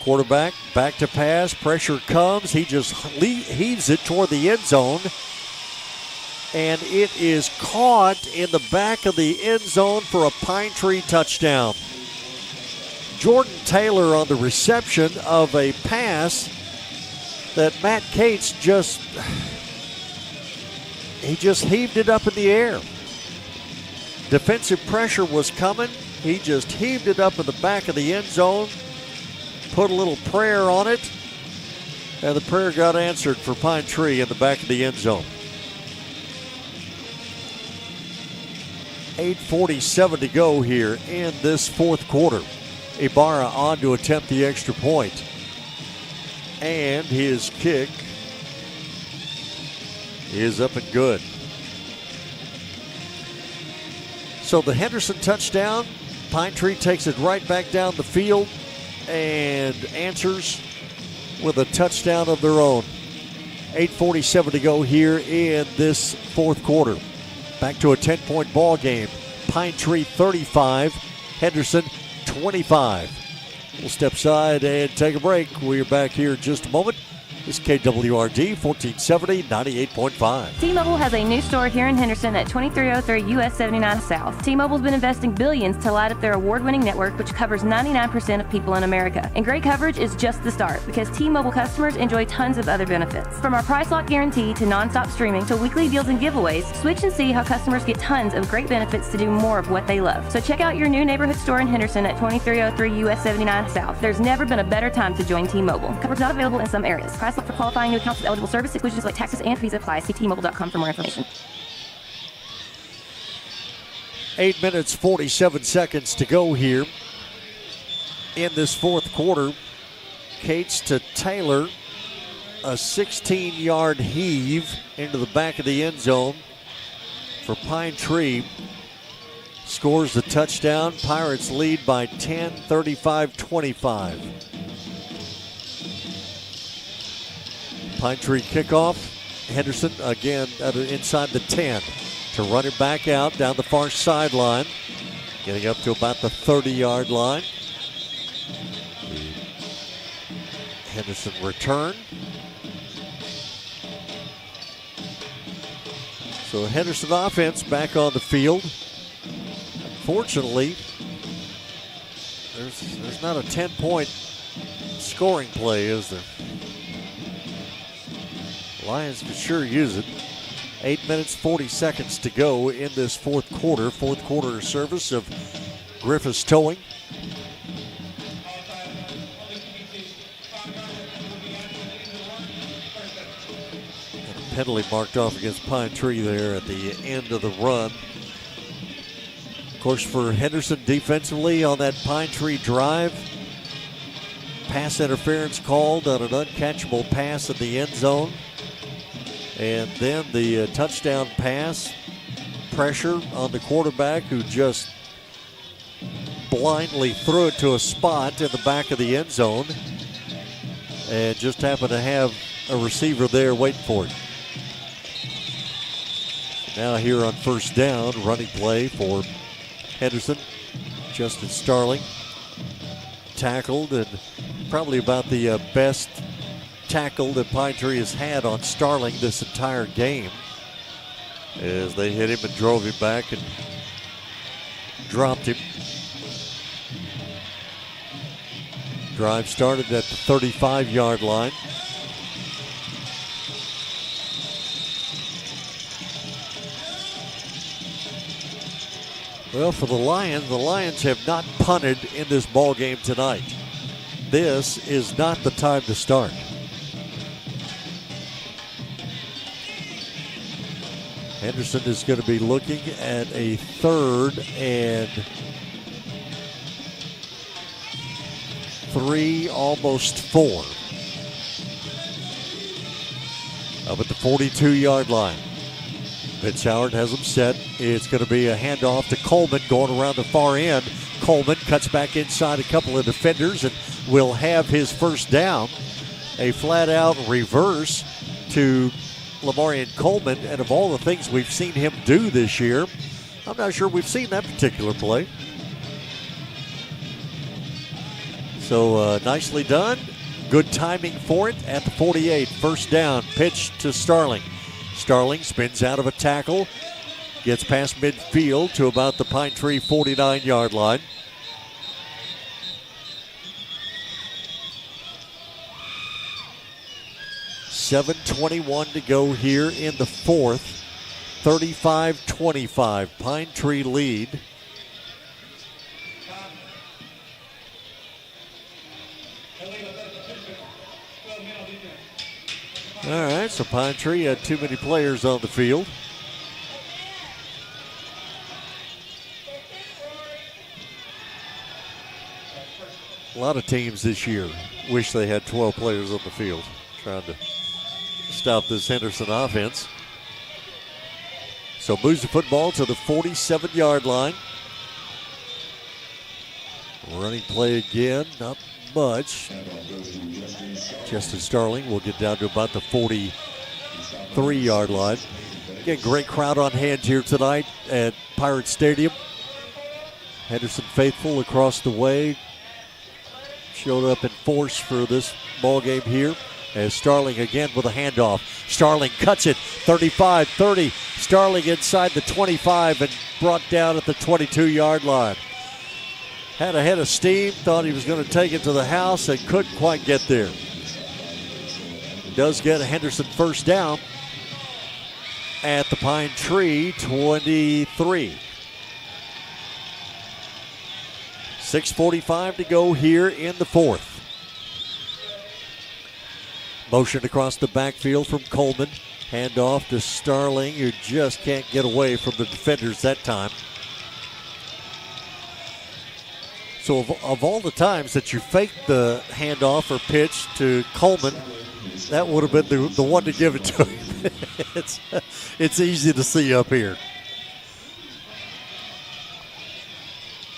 Quarterback back to pass, pressure comes, he just heaves it toward the end zone, and it is caught in the back of the end zone for a Pine Tree touchdown. Jordan Taylor on the reception of a pass that Matt Cates just heaved it up in the air. Defensive pressure was coming. He just heaved it up in the back of the end zone, put a little prayer on it, and the prayer got answered for Pine Tree in the back of the end zone. 8:47 to go here in this fourth quarter. Ibarra on to attempt the extra point. And his kick is up and good. So the Henderson touchdown, Pine Tree takes it right back down the field and answers with a touchdown of their own. 8:47 to go here in this fourth quarter. Back to a 10-point ball game. Pine Tree 35, Henderson 25. We'll step aside and take a break. We're back here in just a moment. This is KWRD 1470, 98.5. T-Mobile has a new store here in Henderson at 2303 US 79 South. T-Mobile's been investing billions to light up their award-winning network, which covers 99% of people in America. And great coverage is just the start, because T-Mobile customers enjoy tons of other benefits. From our price lock guarantee to nonstop streaming to weekly deals and giveaways, switch and see how customers get tons of great benefits to do more of what they love. So check out your new neighborhood store in Henderson at 2303 US 79 South. There's never been a better time to join T-Mobile. Coverage not available in some areas. Price lock for qualifying new accounts with eligible service exclusions like taxes and fees apply. See T-Mobile.com for more information. 8 minutes, 47 seconds to go here in this fourth quarter. Cates to Taylor, a 16-yard heave into the back of the end zone for Pine Tree. Scores the touchdown. Pirates lead by 10, 35-25. Pine Tree kickoff. Henderson again inside the 10 to run it back out down the far sideline. Getting up to about the 30-yard line. Henderson return. So Henderson offense back on the field. Unfortunately, there's not a 10-point scoring play, is there? Lions could sure use it. 8 minutes, 40 seconds to go in this fourth quarter. Fourth quarter service of Griffiths Towing. And a penalty marked off against Pine Tree there at the end of the run. Of course, for Henderson defensively on that Pine Tree drive, pass interference called on an uncatchable pass in the end zone. And then the touchdown pass, pressure on the quarterback who just blindly threw it to a spot in the back of the end zone and just happened to have a receiver there waiting for it. Now here on first down, running play for Henderson. Justin Starling tackled, and probably about the best tackle that Pine Tree has had on Starling this entire game, as they hit him and drove him back and dropped him. Drive started at the 35-yard line. Well, for the Lions have not punted in this ball game tonight. This is not the time to start. Henderson is going to be looking at a 3rd and 3, almost 4. Up at the 42-yard line. Pitts Howard has them set. It's going to be a handoff to Coleman going around the far end. Coleman cuts back inside a couple of defenders and will have his first down. A flat-out reverse to Lamarian Coleman, and of all the things we've seen him do this year, I'm not sure we've seen that particular play. So nicely done. Good timing for it at the 48. First down, pitch to Starling. Starling spins out of a tackle, gets past midfield to about the Pine Tree 49-yard line. .7:21 to go here in the fourth. 35-25. Pine Tree lead. All right, so Pine Tree had too many players on the field. A lot of teams this year wish they had 12 players on the field trying to stop this Henderson offense. So moves the football to the 47-yard line. Running play again, not much. Justin Starling will get down to about the 43-yard line. Again, great crowd on hand here tonight at Pirate Stadium. Henderson faithful across the way showed up in force for this ball game here. As Starling again with a handoff. Starling cuts it, 35-30. Starling inside the 25 and brought down at the 22-yard line. Had a head of steam, thought he was going to take it to the house and couldn't quite get there. Does get a Henderson first down at the Pine Tree 23. 6:45 to go here in the fourth. Motion across the backfield from Coleman. Hand off to Starling, who just can't get away from the defenders that time. So of all the times that you faked the handoff or pitch to Coleman, that would have been the one to give it to him. It's easy to see up here.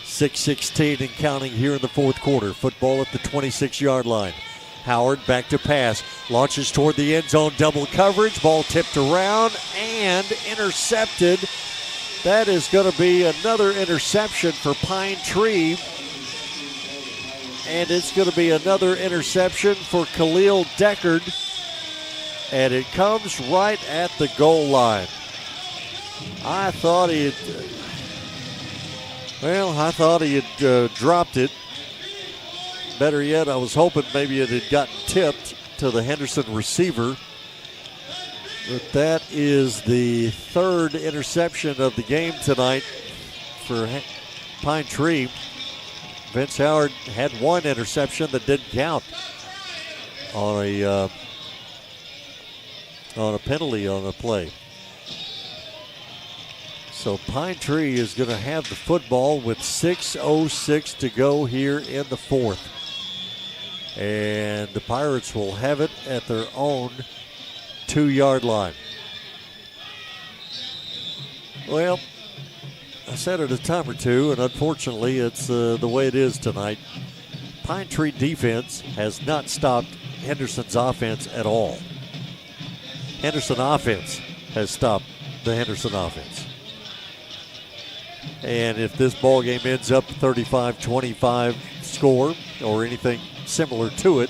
6:16 and counting here in the fourth quarter. Football at the 26-yard line. Howard back to pass. Launches toward the end zone. Double coverage. Ball tipped around and intercepted. That is going to be another interception for Pine Tree. And it's going to be another interception for Khalil Deckard. And it comes right at the goal line. I thought he had dropped it. Better yet, I was hoping maybe it had gotten tipped to the Henderson receiver. But that is the third interception of the game tonight for Pine Tree. Vince Howard had one interception that didn't count on a penalty on a play. So Pine Tree is going to have the football with 6:06 to go here in the fourth. And the Pirates will have it at their own 2-yard line. Well, I said it a time or two, and unfortunately it's the way it is tonight. Pine Tree defense has not stopped Henderson's offense at all. Henderson offense has stopped the Henderson offense. And if this ball game ends up 35-25 score or anything similar to it,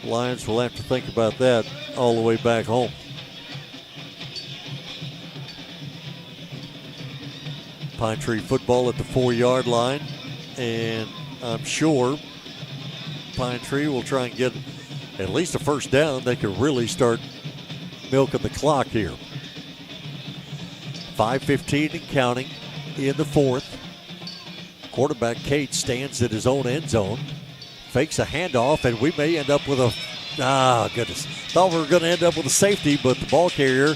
Lions will have to think about that all the way back home. Pine Tree football at the 4-yard line, and I'm sure Pine Tree will try and get at least a first down. They could really start milking the clock here. 5:15 and counting in the fourth. Quarterback Cate stands at his own end zone, fakes a handoff, and we may end up with goodness. Thought we were going to end up with a safety, but the ball carrier,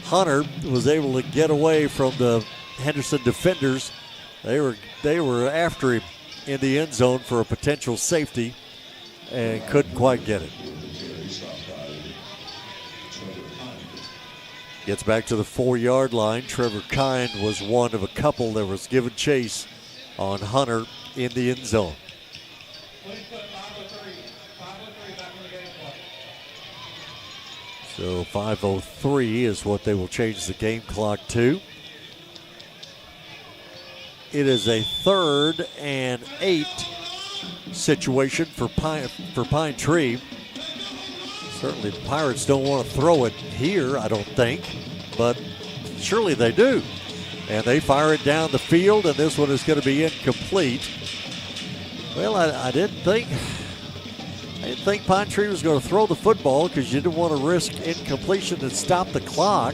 Hunter, was able to get away from the Henderson defenders. They were after him in the end zone for a potential safety and couldn't quite get it. Gets back to the 4-yard line. Trevor Kind was one of a couple that was given chase on Hunter in the end zone. So 5:03 is what they will change the game clock to. It is a 3rd and 8 situation for Pine Tree. Certainly the Pirates don't want to throw it here, I don't think, but surely they do. And they fire it down the field, and this one is going to be incomplete. Well, I didn't think Pine Tree was going to throw the football because you didn't want to risk incompletion and stop the clock.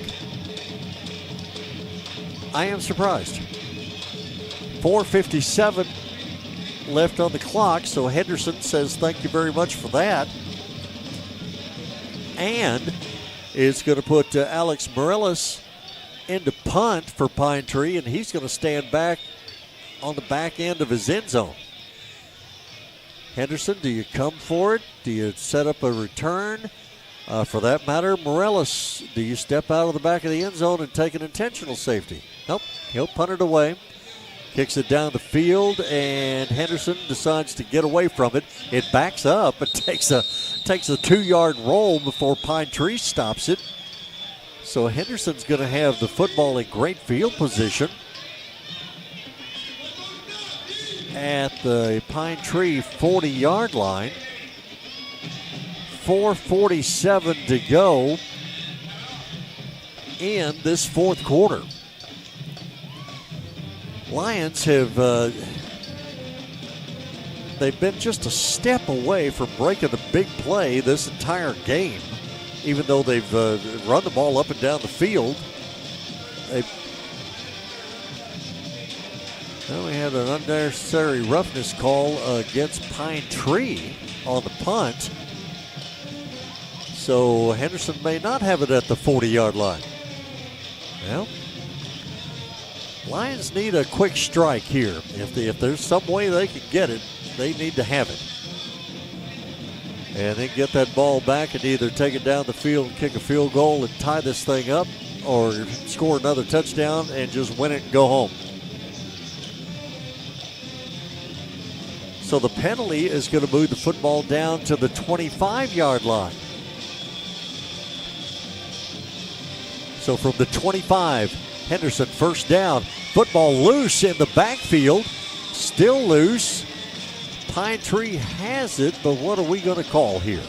I am surprised. 4:57 left on the clock, so Henderson says thank you very much for that. And is going to put Alex Morellis into punt for Pine Tree, and he's going to stand back on the back end of his end zone. Henderson, do you come for it? Do you set up a return? For that matter, Morellis, do you step out of the back of the end zone and take an intentional safety? Nope, he'll punt it away. Kicks it down the field, and Henderson decides to get away from it. It backs up and takes a 2-yard roll before Pine Tree stops it. So Henderson's going to have the football in great field position at the Pine Tree 40-yard line. 4:47 to go in this fourth quarter. Lions have they've been just a step away from breaking the big play this entire game. Even though they've run the ball up and down the field, we had an unnecessary roughness call against Pine Tree on the punt. So Henderson may not have it at the 40-yard line. Well, Lions need a quick strike here. If there's some way they can get it, they need to have it. And then get that ball back and either take it down the field and kick a field goal and tie this thing up, or score another touchdown and just win it and go home. So the penalty is going to move the football down to the 25-yard line. So from the 25, Henderson first down. Football loose in the backfield. Still loose. Pine Tree has it, but what are we going to call here?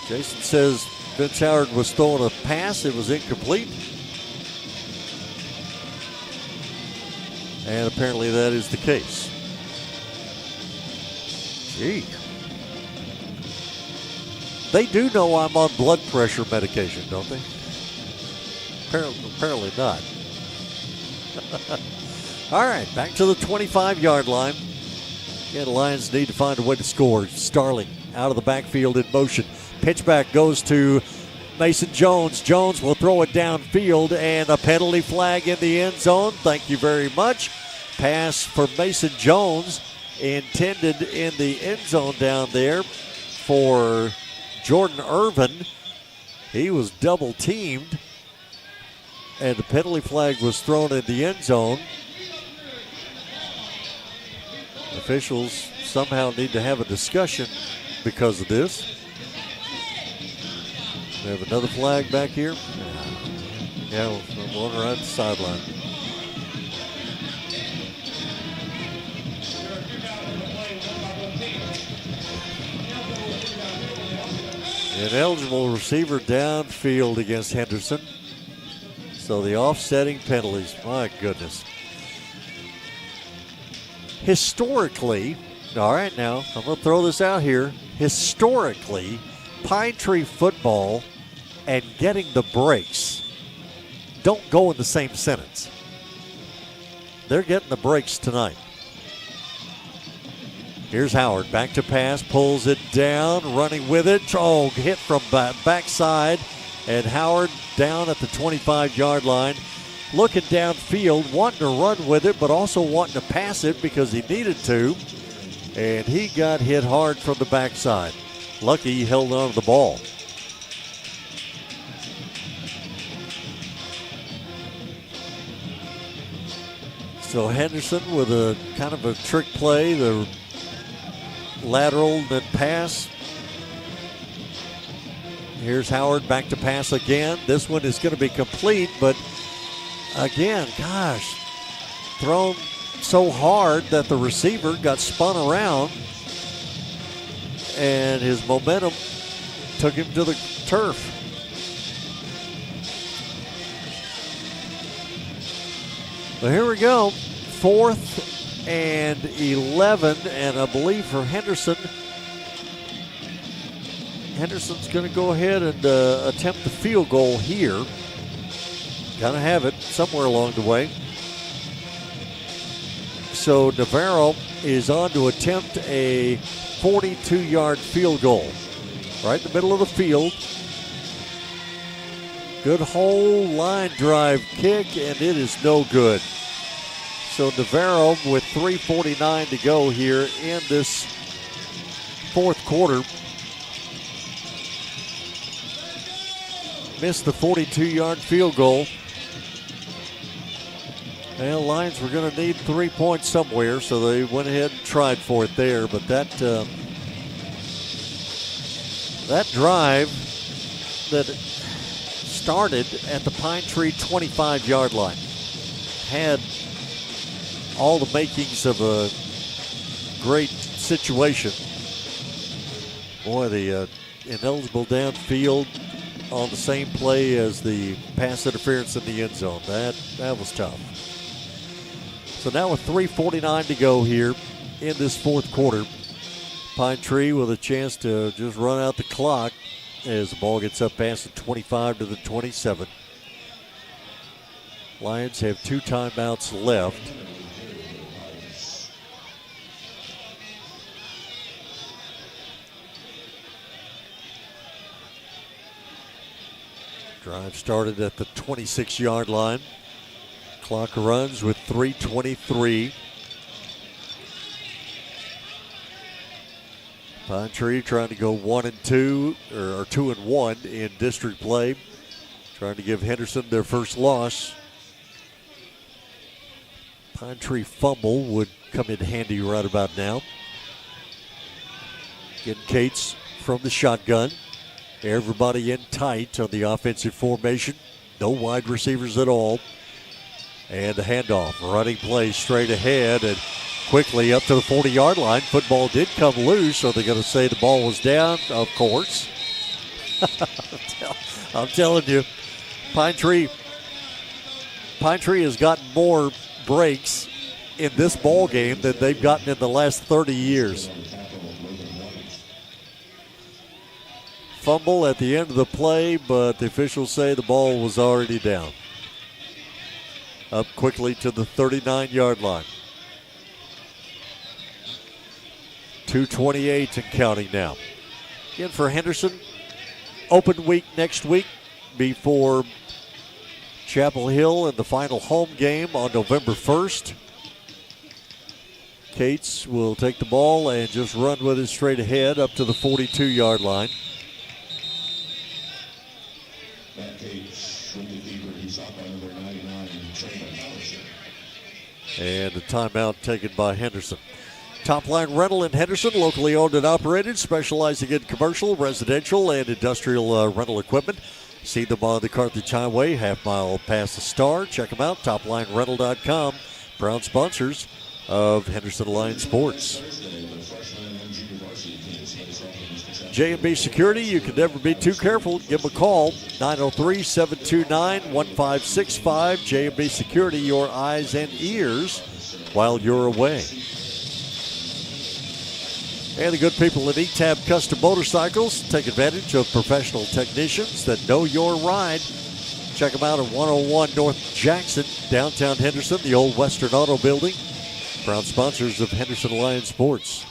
Jason says Vince Howard was throwing a pass. It was incomplete. And apparently that is the case. Gee. They do know I'm on blood pressure medication, don't they? Apparently not. All right, back to the 25-yard line. Again, the Lions need to find a way to score. Starling out of the backfield in motion. Pitchback goes to Mason Jones. Jones will throw it downfield, and a penalty flag in the end zone. Thank you very much. Pass for Mason Jones intended in the end zone down there for Jordan Irvin. He was double teamed, and the penalty flag was thrown in the end zone. Officials somehow need to have a discussion because of this. We have another flag back here. Yeah, one right at the sideline. An eligible receiver downfield against Henderson. So the offsetting penalties, my goodness. Historically, all right, now I'm going to throw this out here. Historically, Pine Tree football and getting the breaks don't go in the same sentence. They're getting the breaks tonight. Here's Howard, back to pass, pulls it down, running with it. Oh, hit from backside, and Howard down at the 25-yard line. Looking downfield, wanting to run with it, but also wanting to pass it because he needed to. And he got hit hard from the backside. Lucky he held on to the ball. So Henderson with a kind of a trick play, the lateral, then pass. Here's Howard back to pass again. This one is going to be complete, but again, gosh, thrown so hard that the receiver got spun around and his momentum took him to the turf. But here we go. 4th and 11, and I believe for Henderson, Henderson's going to go ahead and attempt the field goal here. Got to have it somewhere along the way. So Navarro is on to attempt a 42-yard field goal. Right in the middle of the field. Good whole line drive kick, and it is no good. So Navarro with 3:49 to go here in this fourth quarter. Missed the 42-yard field goal. Well, Lions were going to need 3 points somewhere, so they went ahead and tried for it there. But that drive that started at the Pine Tree 25-yard line had all the makings of a great situation. Boy, the ineligible downfield on the same play as the pass interference in the end zone. That was tough. So now with 3:49 to go here in this fourth quarter, Pine Tree with a chance to just run out the clock as the ball gets up past the 25 to the 27. Lions have 2 timeouts left. Drive started at the 26-yard line. Clock runs with 3:23. Pine Tree trying to go 1-2 or 2-1 in district play. Trying to give Henderson their first loss. Pine Tree fumble would come in handy right about now. Getting Cates from the shotgun. Everybody in tight on the offensive formation. No wide receivers at all. And a handoff. Running play straight ahead and quickly up to the 40-yard line. Football did come loose. Are they going to say the ball was down? Of course. I'm telling you, Pine Tree has gotten more breaks in this ball game than they've gotten in the last 30 years. Fumble at the end of the play, but the officials say the ball was already down. Up quickly to the 39-yard line. 2:28 and counting now. Again for Henderson, open week next week before Chapel Hill in the final home game on November 1st. Cates will take the ball and just run with it straight ahead up to the 42-yard line. And a timeout taken by Henderson. Top Line Rental in Henderson, locally owned and operated, specializing in commercial, residential, and industrial rental equipment. See them on the Carthage Highway, half mile past the Star. Check them out, toplinerental.com. Proud sponsors of Henderson Lions Sports. J&B Security, you can never be too careful. Give them a call, 903-729-1565. J&B Security, your eyes and ears while you're away. And the good people at E-Tab Custom Motorcycles take advantage of professional technicians that know your ride. Check them out at 101 North Jackson, downtown Henderson, the old Western Auto Building. Proud sponsors of Henderson Lions Sports.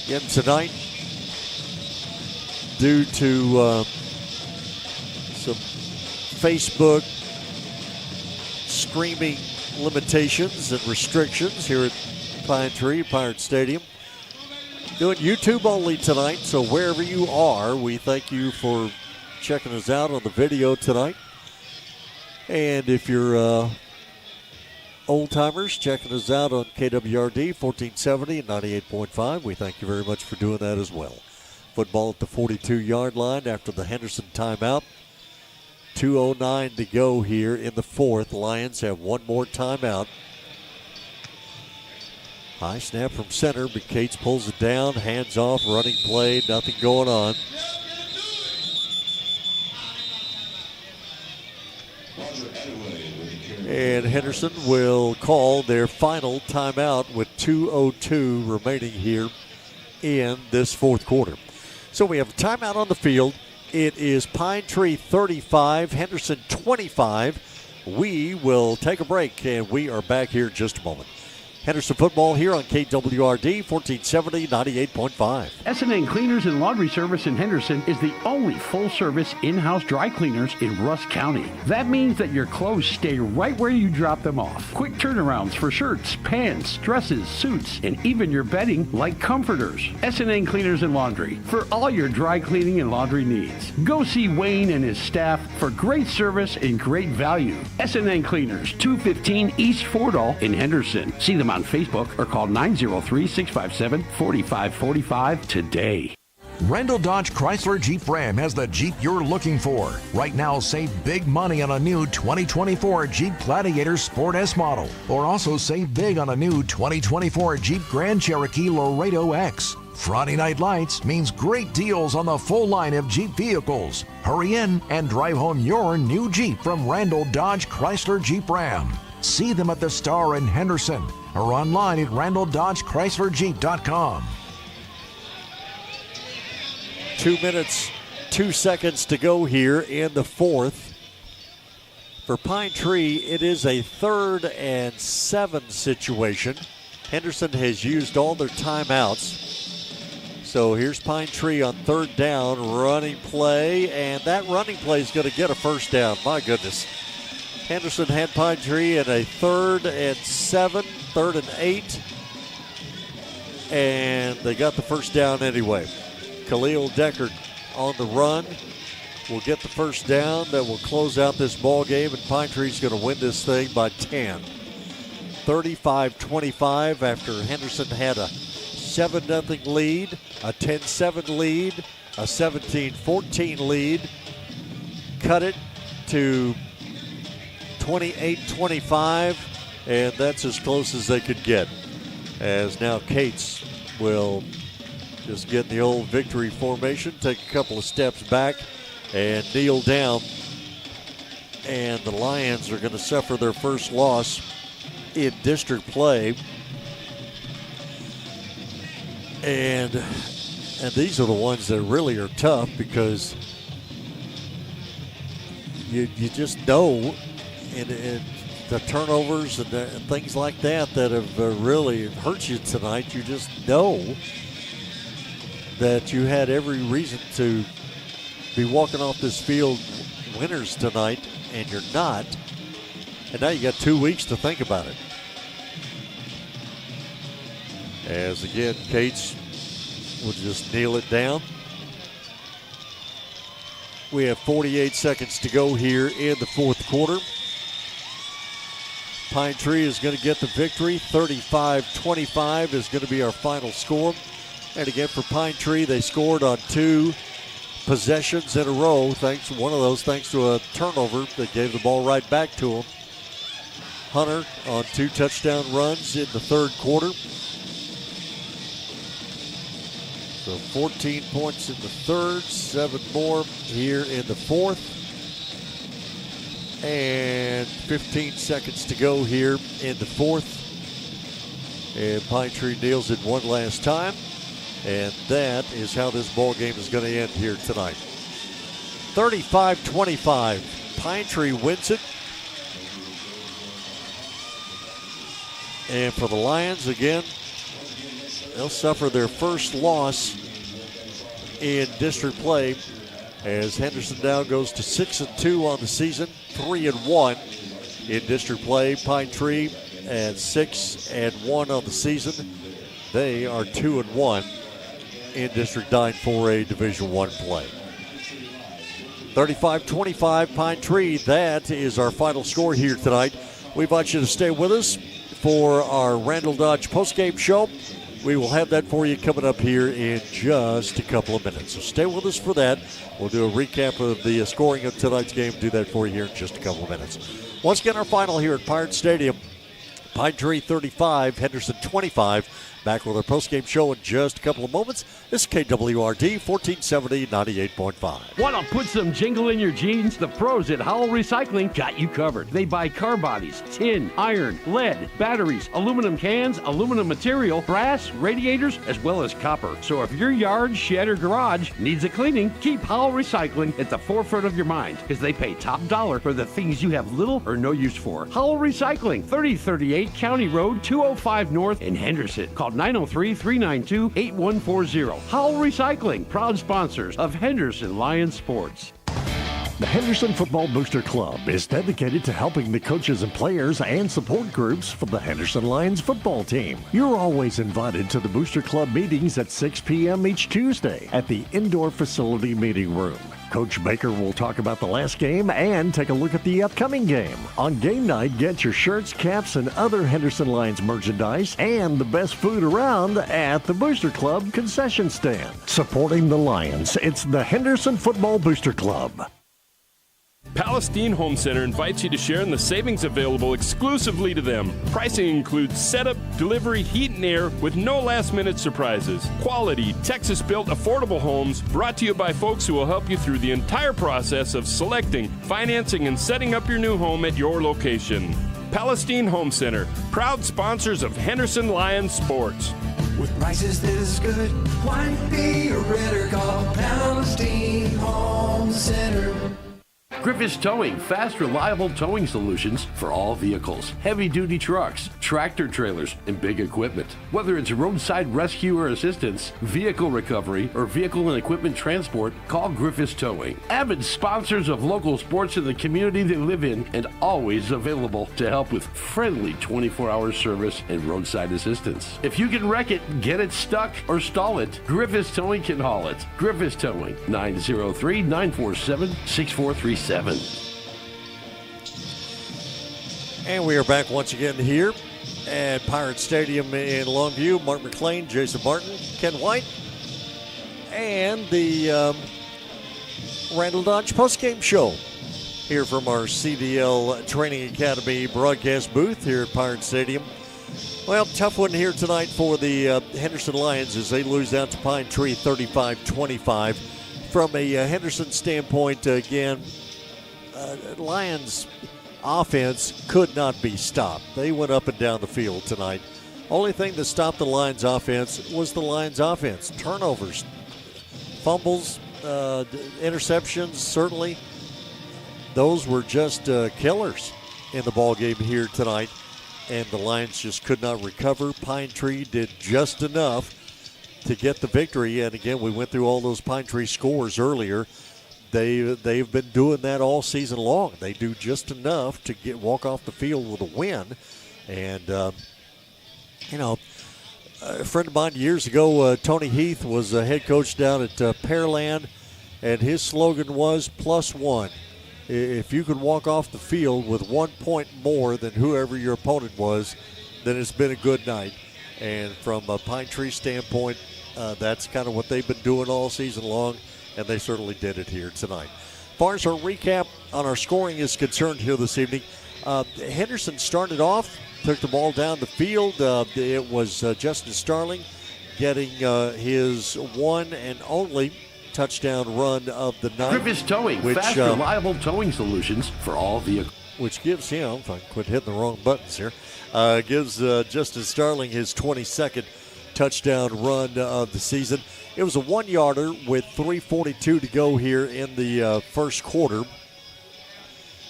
Again tonight, due to some Facebook streaming limitations and restrictions here at Pine Tree Pirate Stadium, doing YouTube only tonight, so wherever you are, we thank you for checking us out on the video tonight. And if you're old-timers checking us out on KWRD 1470 and 98.5, we thank you very much for doing that as well. Football at the 42-yard line after the Henderson timeout. 2:09 to go here in the fourth. Lions have one more timeout. High snap from center, but Cates pulls it down, hands off, running play, nothing going on. And Henderson will call their final timeout with 2:02 remaining here in this fourth quarter. So we have a timeout on the field. It is Pine Tree 35, Henderson 25. We will take a break, and we are back here in just a moment. Henderson football here on KWRD 1470 98.5. S&N Cleaners and Laundry Service in Henderson is the only full-service in-house dry cleaners in Rusk County. That means that your clothes stay right where you drop them off. Quick turnarounds for shirts, pants, dresses, suits, and even your bedding like comforters. S&N Cleaners and Laundry for all your dry cleaning and laundry needs. Go see Wayne and his staff for great service and great value. S&N Cleaners, 215 East Fordall in Henderson. See them on Facebook or call 903-657-4545 today. Randall Dodge Chrysler Jeep Ram has the Jeep you're looking for. Right now, save big money on a new 2024 Jeep Gladiator Sport S model. Or also save big on a new 2024 Jeep Grand Cherokee Laredo X. Friday Night Lights means great deals on the full line of Jeep vehicles. Hurry in and drive home your new Jeep from Randall Dodge Chrysler Jeep Ram. See them at the Star in Henderson or online at RandallDodgeChryslerJeep.com. 2 minutes, 2 seconds to go here in the fourth. For Pine Tree, it is a 3rd and 7 situation. Henderson has used all their timeouts. So here's Pine Tree on 3rd down, running play, and that running play is going to get a first down. My goodness. Henderson had Pine Tree in a 3rd and 7, 3rd and 8, and they got the first down anyway. Khalil Deckard on the run will get the first down that will close out this ball game, and Pine Tree's going to win this thing by 10. 35-25 after Henderson had a 7-0 lead, a 10-7 lead, a 17-14 lead. Cut it to 28-25, and that's as close as they could get. As now Cates will just get in the old victory formation, take a couple of steps back, and kneel down. And the Lions are going to suffer their first loss in district play. And these are the ones that really are tough because you just know, and the turnovers and things like that have really hurt you tonight. You just know that you had every reason to be walking off this field winners tonight, and you're not. And now you got 2 weeks to think about it. As again, Cates will just kneel it down. We have 48 seconds to go here in the fourth quarter. Pine Tree is going to get the victory. 35-25 is going to be our final score. And again, for Pine Tree, they scored on 2 possessions in a row. One of those thanks to a turnover that gave the ball right back to them. Hunter on 2 touchdown runs in the third quarter. So 14 points in the third, 7 more here in the fourth. And 15 seconds to go here in the fourth. And Pine Tree kneels it one last time. And that is how this ball game is going to end here tonight. 35-25. Pine Tree wins it. And for the Lions, again, they'll suffer their first loss in district play as Henderson now goes to 6-2 on the season, 3-1 in district play. Pine Tree at 6-1 on the season. They are 2-1 in District 9 4A Division I play. 35-25 Pine Tree. That is our final score here tonight. We invite you to stay with us for our Randall Dodge postgame show. We will have that for you coming up here in just a couple of minutes. So stay with us for that. We'll do a recap of the scoring of tonight's game. Do that for you here in just a couple of minutes. Once again, our final here at Pirate Stadium. Pine Tree 35, Henderson 25. Back with our postgame show in just a couple of moments. This is KWRD 1470 98.5. Want to put some jingle in your jeans? The pros at Howell Recycling got you covered. They buy car bodies, tin, iron, lead, batteries, aluminum cans, aluminum material, brass, radiators, as well as copper. So if your yard, shed, or garage needs a cleaning, keep Howell Recycling at the forefront of your mind because they pay top dollar for the things you have little or no use for. Howell Recycling, 3038 County Road, 205 North in Henderson. Call 903-392-8140. Howell Recycling, proud sponsors of Henderson Lions Sports. The Henderson Football Booster Club is dedicated to helping the coaches and players and support groups for the Henderson Lions football team. You're always invited to the Booster Club meetings at 6 p.m. each Tuesday at the indoor facility meeting room. Coach Baker will talk about the last game and take a look at the upcoming game. On game night, get your shirts, caps, and other Henderson Lions merchandise and the best food around at the Booster Club concession stand. Supporting the Lions, it's the Henderson Football Booster Club. Palestine Home Center invites you to share in the savings available exclusively to them. Pricing includes setup, delivery, heat and air with no last-minute surprises. Quality, Texas-built, affordable homes brought to you by folks who will help you through the entire process of selecting, financing, and setting up your new home at your location. Palestine Home Center, proud sponsors of Henderson Lions Sports. With prices this good, why be a renter? Call Palestine Home Center. Griffiths Towing, fast, reliable towing solutions for all vehicles, heavy-duty trucks, tractor trailers, and big equipment. Whether it's roadside rescue or assistance, vehicle recovery, or vehicle and equipment transport, call Griffiths Towing. Avid sponsors of local sports in the community they live in and always available to help with friendly 24-hour service and roadside assistance. If you can wreck it, get it stuck, or stall it, Griffiths Towing can haul it. Griffiths Towing, 903-947-6437. And we are back once again here at Pirate Stadium in Longview. Mark McClain, Jason Martin, Ken White, and the Randall Dodge postgame show here from our CDL Training Academy broadcast booth here at Pirate Stadium. Well, tough one here tonight for the Henderson Lions as they lose out to Pine Tree 35-25. From a Henderson standpoint, again, Lions offense could not be stopped. They went up and down the field tonight. Only thing that stopped the Lions offense was the Lions offense. Turnovers, fumbles, interceptions, certainly. Those were just killers in the ball game here tonight. And the Lions just could not recover. Pine Tree did just enough to get the victory. And again, we went through all those Pine Tree scores earlier. They've been doing that all season long. They do just enough to walk off the field with a win. And, a friend of mine years ago, Tony Heath, was a head coach down at Pearland, and his slogan was +1. If you could walk off the field with 1 point more than whoever your opponent was, then it's been a good night. And from a Pine Tree standpoint, that's kind of what they've been doing all season long, and they certainly did it here tonight. As far as our recap on our scoring is concerned here this evening, Henderson started off, took the ball down the field. It was Justin Starling getting his one and only touchdown run of the night. Griffiths Towing, fast, reliable towing solutions for all vehicles. Which gives him, if I quit hitting the wrong buttons here, gives Justin Starling his 22nd touchdown run of the season. It was a 1-yarder with 3:42 to go here in the first quarter.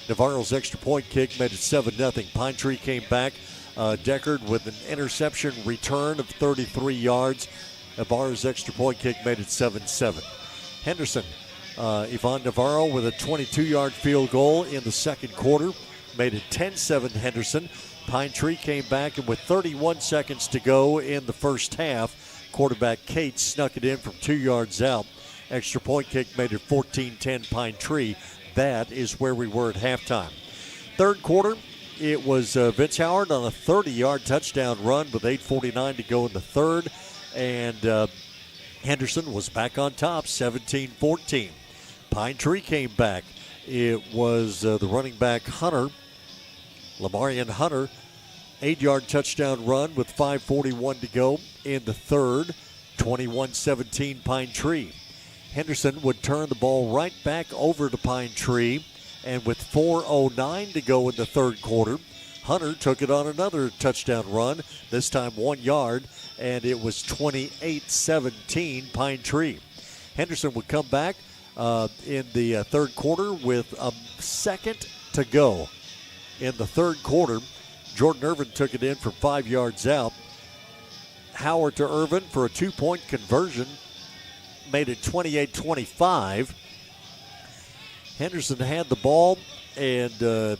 Navarro's extra point kick made it 7-0. Pine Tree came back. Deckard with an interception return of 33 yards. Navarro's extra point kick made it 7-7. Henderson, Ivan Navarro with a 22-yard field goal in the second quarter made it 10-7 Henderson. Pine Tree came back, and with 31 seconds to go in the first half, quarterback Cates snuck it in from 2 yards out. Extra point kick made it 14-10 Pine Tree. That is where we were at halftime. Third quarter, it was Vince Howard on a 30-yard touchdown run with 8:49 to go in the third. And Henderson was back on top, 17-14. Pine Tree came back. It was the running back Hunter, Lamarian Hunter, 8-yard touchdown run with 5:41 to go in the third. 21-17 Pine Tree. Henderson would turn the ball right back over to Pine Tree, and with 4:09 to go in the third quarter, Hunter took it on another touchdown run, this time 1 yard, and it was 28-17 Pine Tree. Henderson would come back in the third quarter with a second to go. In the third quarter, Jordan Irvin took it in from 5 yards out. Howard to Irvin for a 2-point conversion, made it 28-25. Henderson had the ball and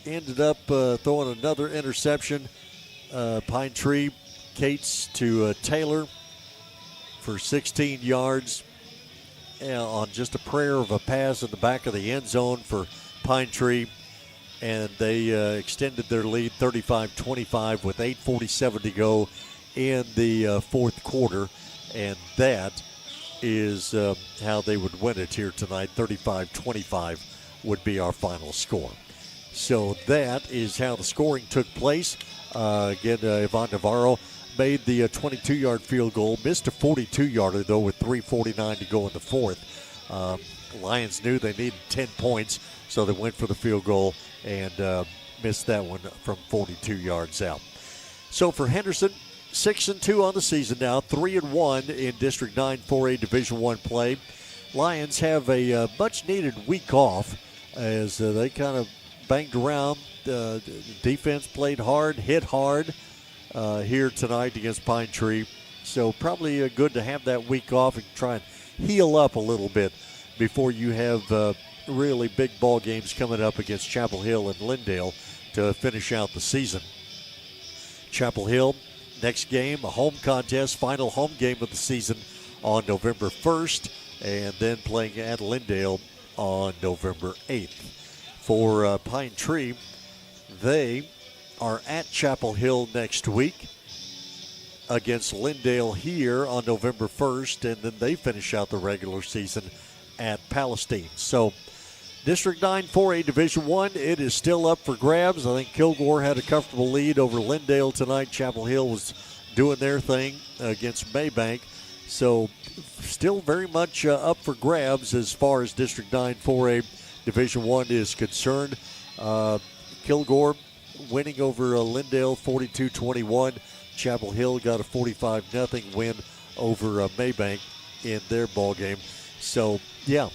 ended up throwing another interception. Pine Tree, Cates to Taylor for 16 yards on just a prayer of a pass in the back of the end zone for Pine Tree. And they extended their lead 35-25 with 8:47 to go in the fourth quarter. And that is how they would win it here tonight. 35-25 would be our final score. So that is how the scoring took place. Again, Ivan Navarro made the 22-yard field goal, missed a 42-yarder, though, with 3:49 to go in the fourth. Lions knew they needed 10 points, so they went for the field goal and missed that one from 42 yards out. So for Henderson, 6-2 on the season now, 3-1 in District 9 4A Division I play. Lions have a much-needed week off as they kind of banged around. Defense played hard, hit hard here tonight against Pine Tree. So probably good to have that week off and try and heal up a little bit before you have really big ball games coming up against Chapel Hill and Lindale to finish out the season. Chapel Hill, next game, a home contest, final home game of the season on November 1st, and then playing at Lindale on November 8th. For Pine Tree, they are at Chapel Hill next week against Lindale here on November 1st, and then they finish out the regular season at Palestine. So District 9 4A Division I, it is still up for grabs. I think Kilgore had a comfortable lead over Lindale tonight. Chapel Hill was doing their thing against Maybank. So still very much up for grabs as far as District 9 4A Division I is concerned. Kilgore winning over Lindale 42-21. Chapel Hill got a 45-0 win over Maybank in their ball game. So, yeah,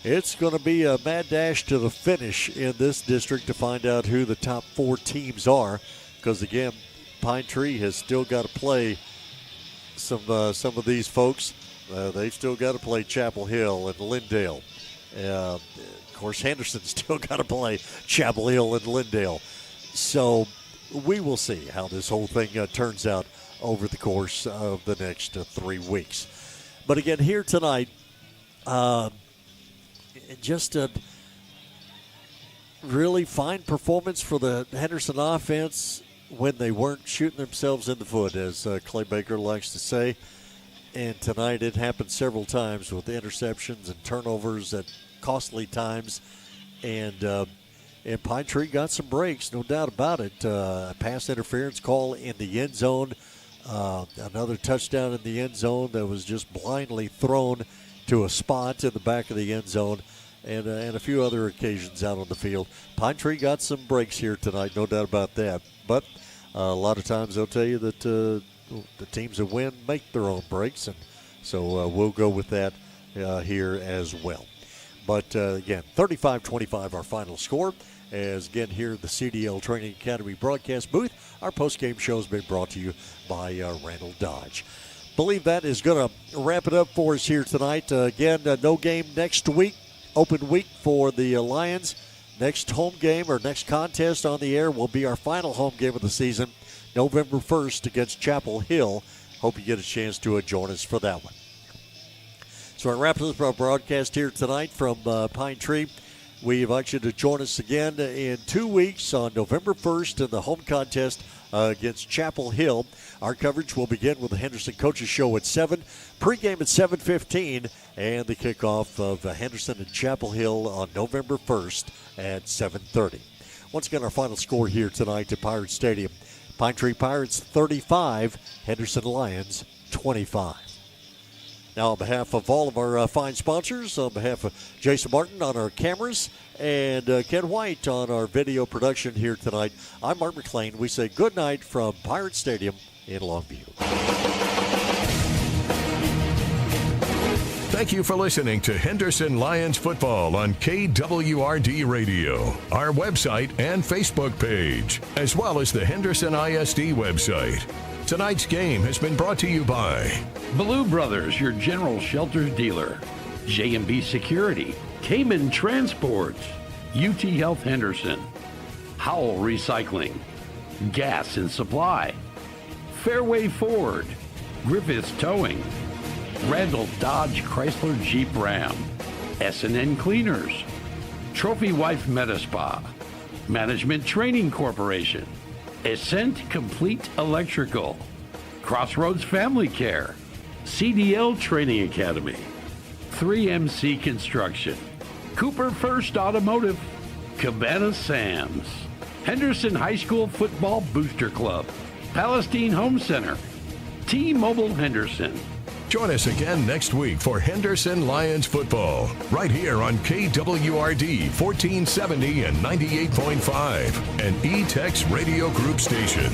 it's going to be a mad dash to the finish in this district to find out who the top 4 teams are. Because, again, Pine Tree has still got to play some of these folks. They've still got to play Chapel Hill and Lindale. Of course, Henderson's still got to play Chapel Hill and Lindale. So we will see how this whole thing turns out over the course of the next 3 weeks. But again, here tonight, just a really fine performance for the Henderson offense when they weren't shooting themselves in the foot, as Clay Baker likes to say. And tonight it happened several times with interceptions and turnovers at costly times. And Pine Tree got some breaks, no doubt about it. A pass interference call in the end zone. Another touchdown in the end zone that was just blindly thrown to a spot in the back of the end zone. And a few other occasions out on the field. Pine Tree got some breaks here tonight, no doubt about that. But a lot of times they'll tell you that the teams that win make their own breaks, and so we'll go with that here as well. But again, 35-25 our final score. As again here at the CDL Training Academy broadcast booth, our post-game show has been brought to you by Randall Dodge. Believe that is going to wrap it up for us here tonight. Again, no game next week. Open week for the Lions. Next home game or next contest on the air will be our final home game of the season, November 1st against Chapel Hill. Hope you get a chance to join us for that one. So I wrap up our broadcast here tonight from Pine Tree. We invite you to join us again in 2 weeks on November 1st in the home contest against Chapel Hill. Our coverage will begin with the Henderson Coaches Show at 7, pregame at 7:15, and the kickoff of Henderson and Chapel Hill on November 1st at 7:30. Once again, our final score here tonight at Pirate Stadium. Pine Tree Pirates 35, Henderson Lions 25. Now, on behalf of all of our fine sponsors, on behalf of Jason Martin on our cameras and Ken White on our video production here tonight, I'm Mark McClain. We say good night from Pirate Stadium in Longview. Thank you for listening to Henderson Lions football on KWRD Radio, our website and Facebook page, as well as the Henderson ISD website. Tonight's game has been brought to you by Blue Brothers, your general shelters dealer. J&B Security, Cayman Transport, UT Health Henderson, Howell Recycling, Gas and Supply, Fairway Ford, Griffiths Towing, Randall Dodge Chrysler Jeep Ram, S&N Cleaners, Trophy Wife Metaspa, Management Training Corporation, Ascent Complete Electrical, Crossroads Family Care, CDL Training Academy, 3MC Construction, Cooper First Automotive, Cabana Sam's, Henderson High School Football Booster Club, Palestine Home Center, T-Mobile Henderson. Join us again next week for Henderson Lions football, right here on KWRD 1470 and 98.5, an E-Tex Radio Group station.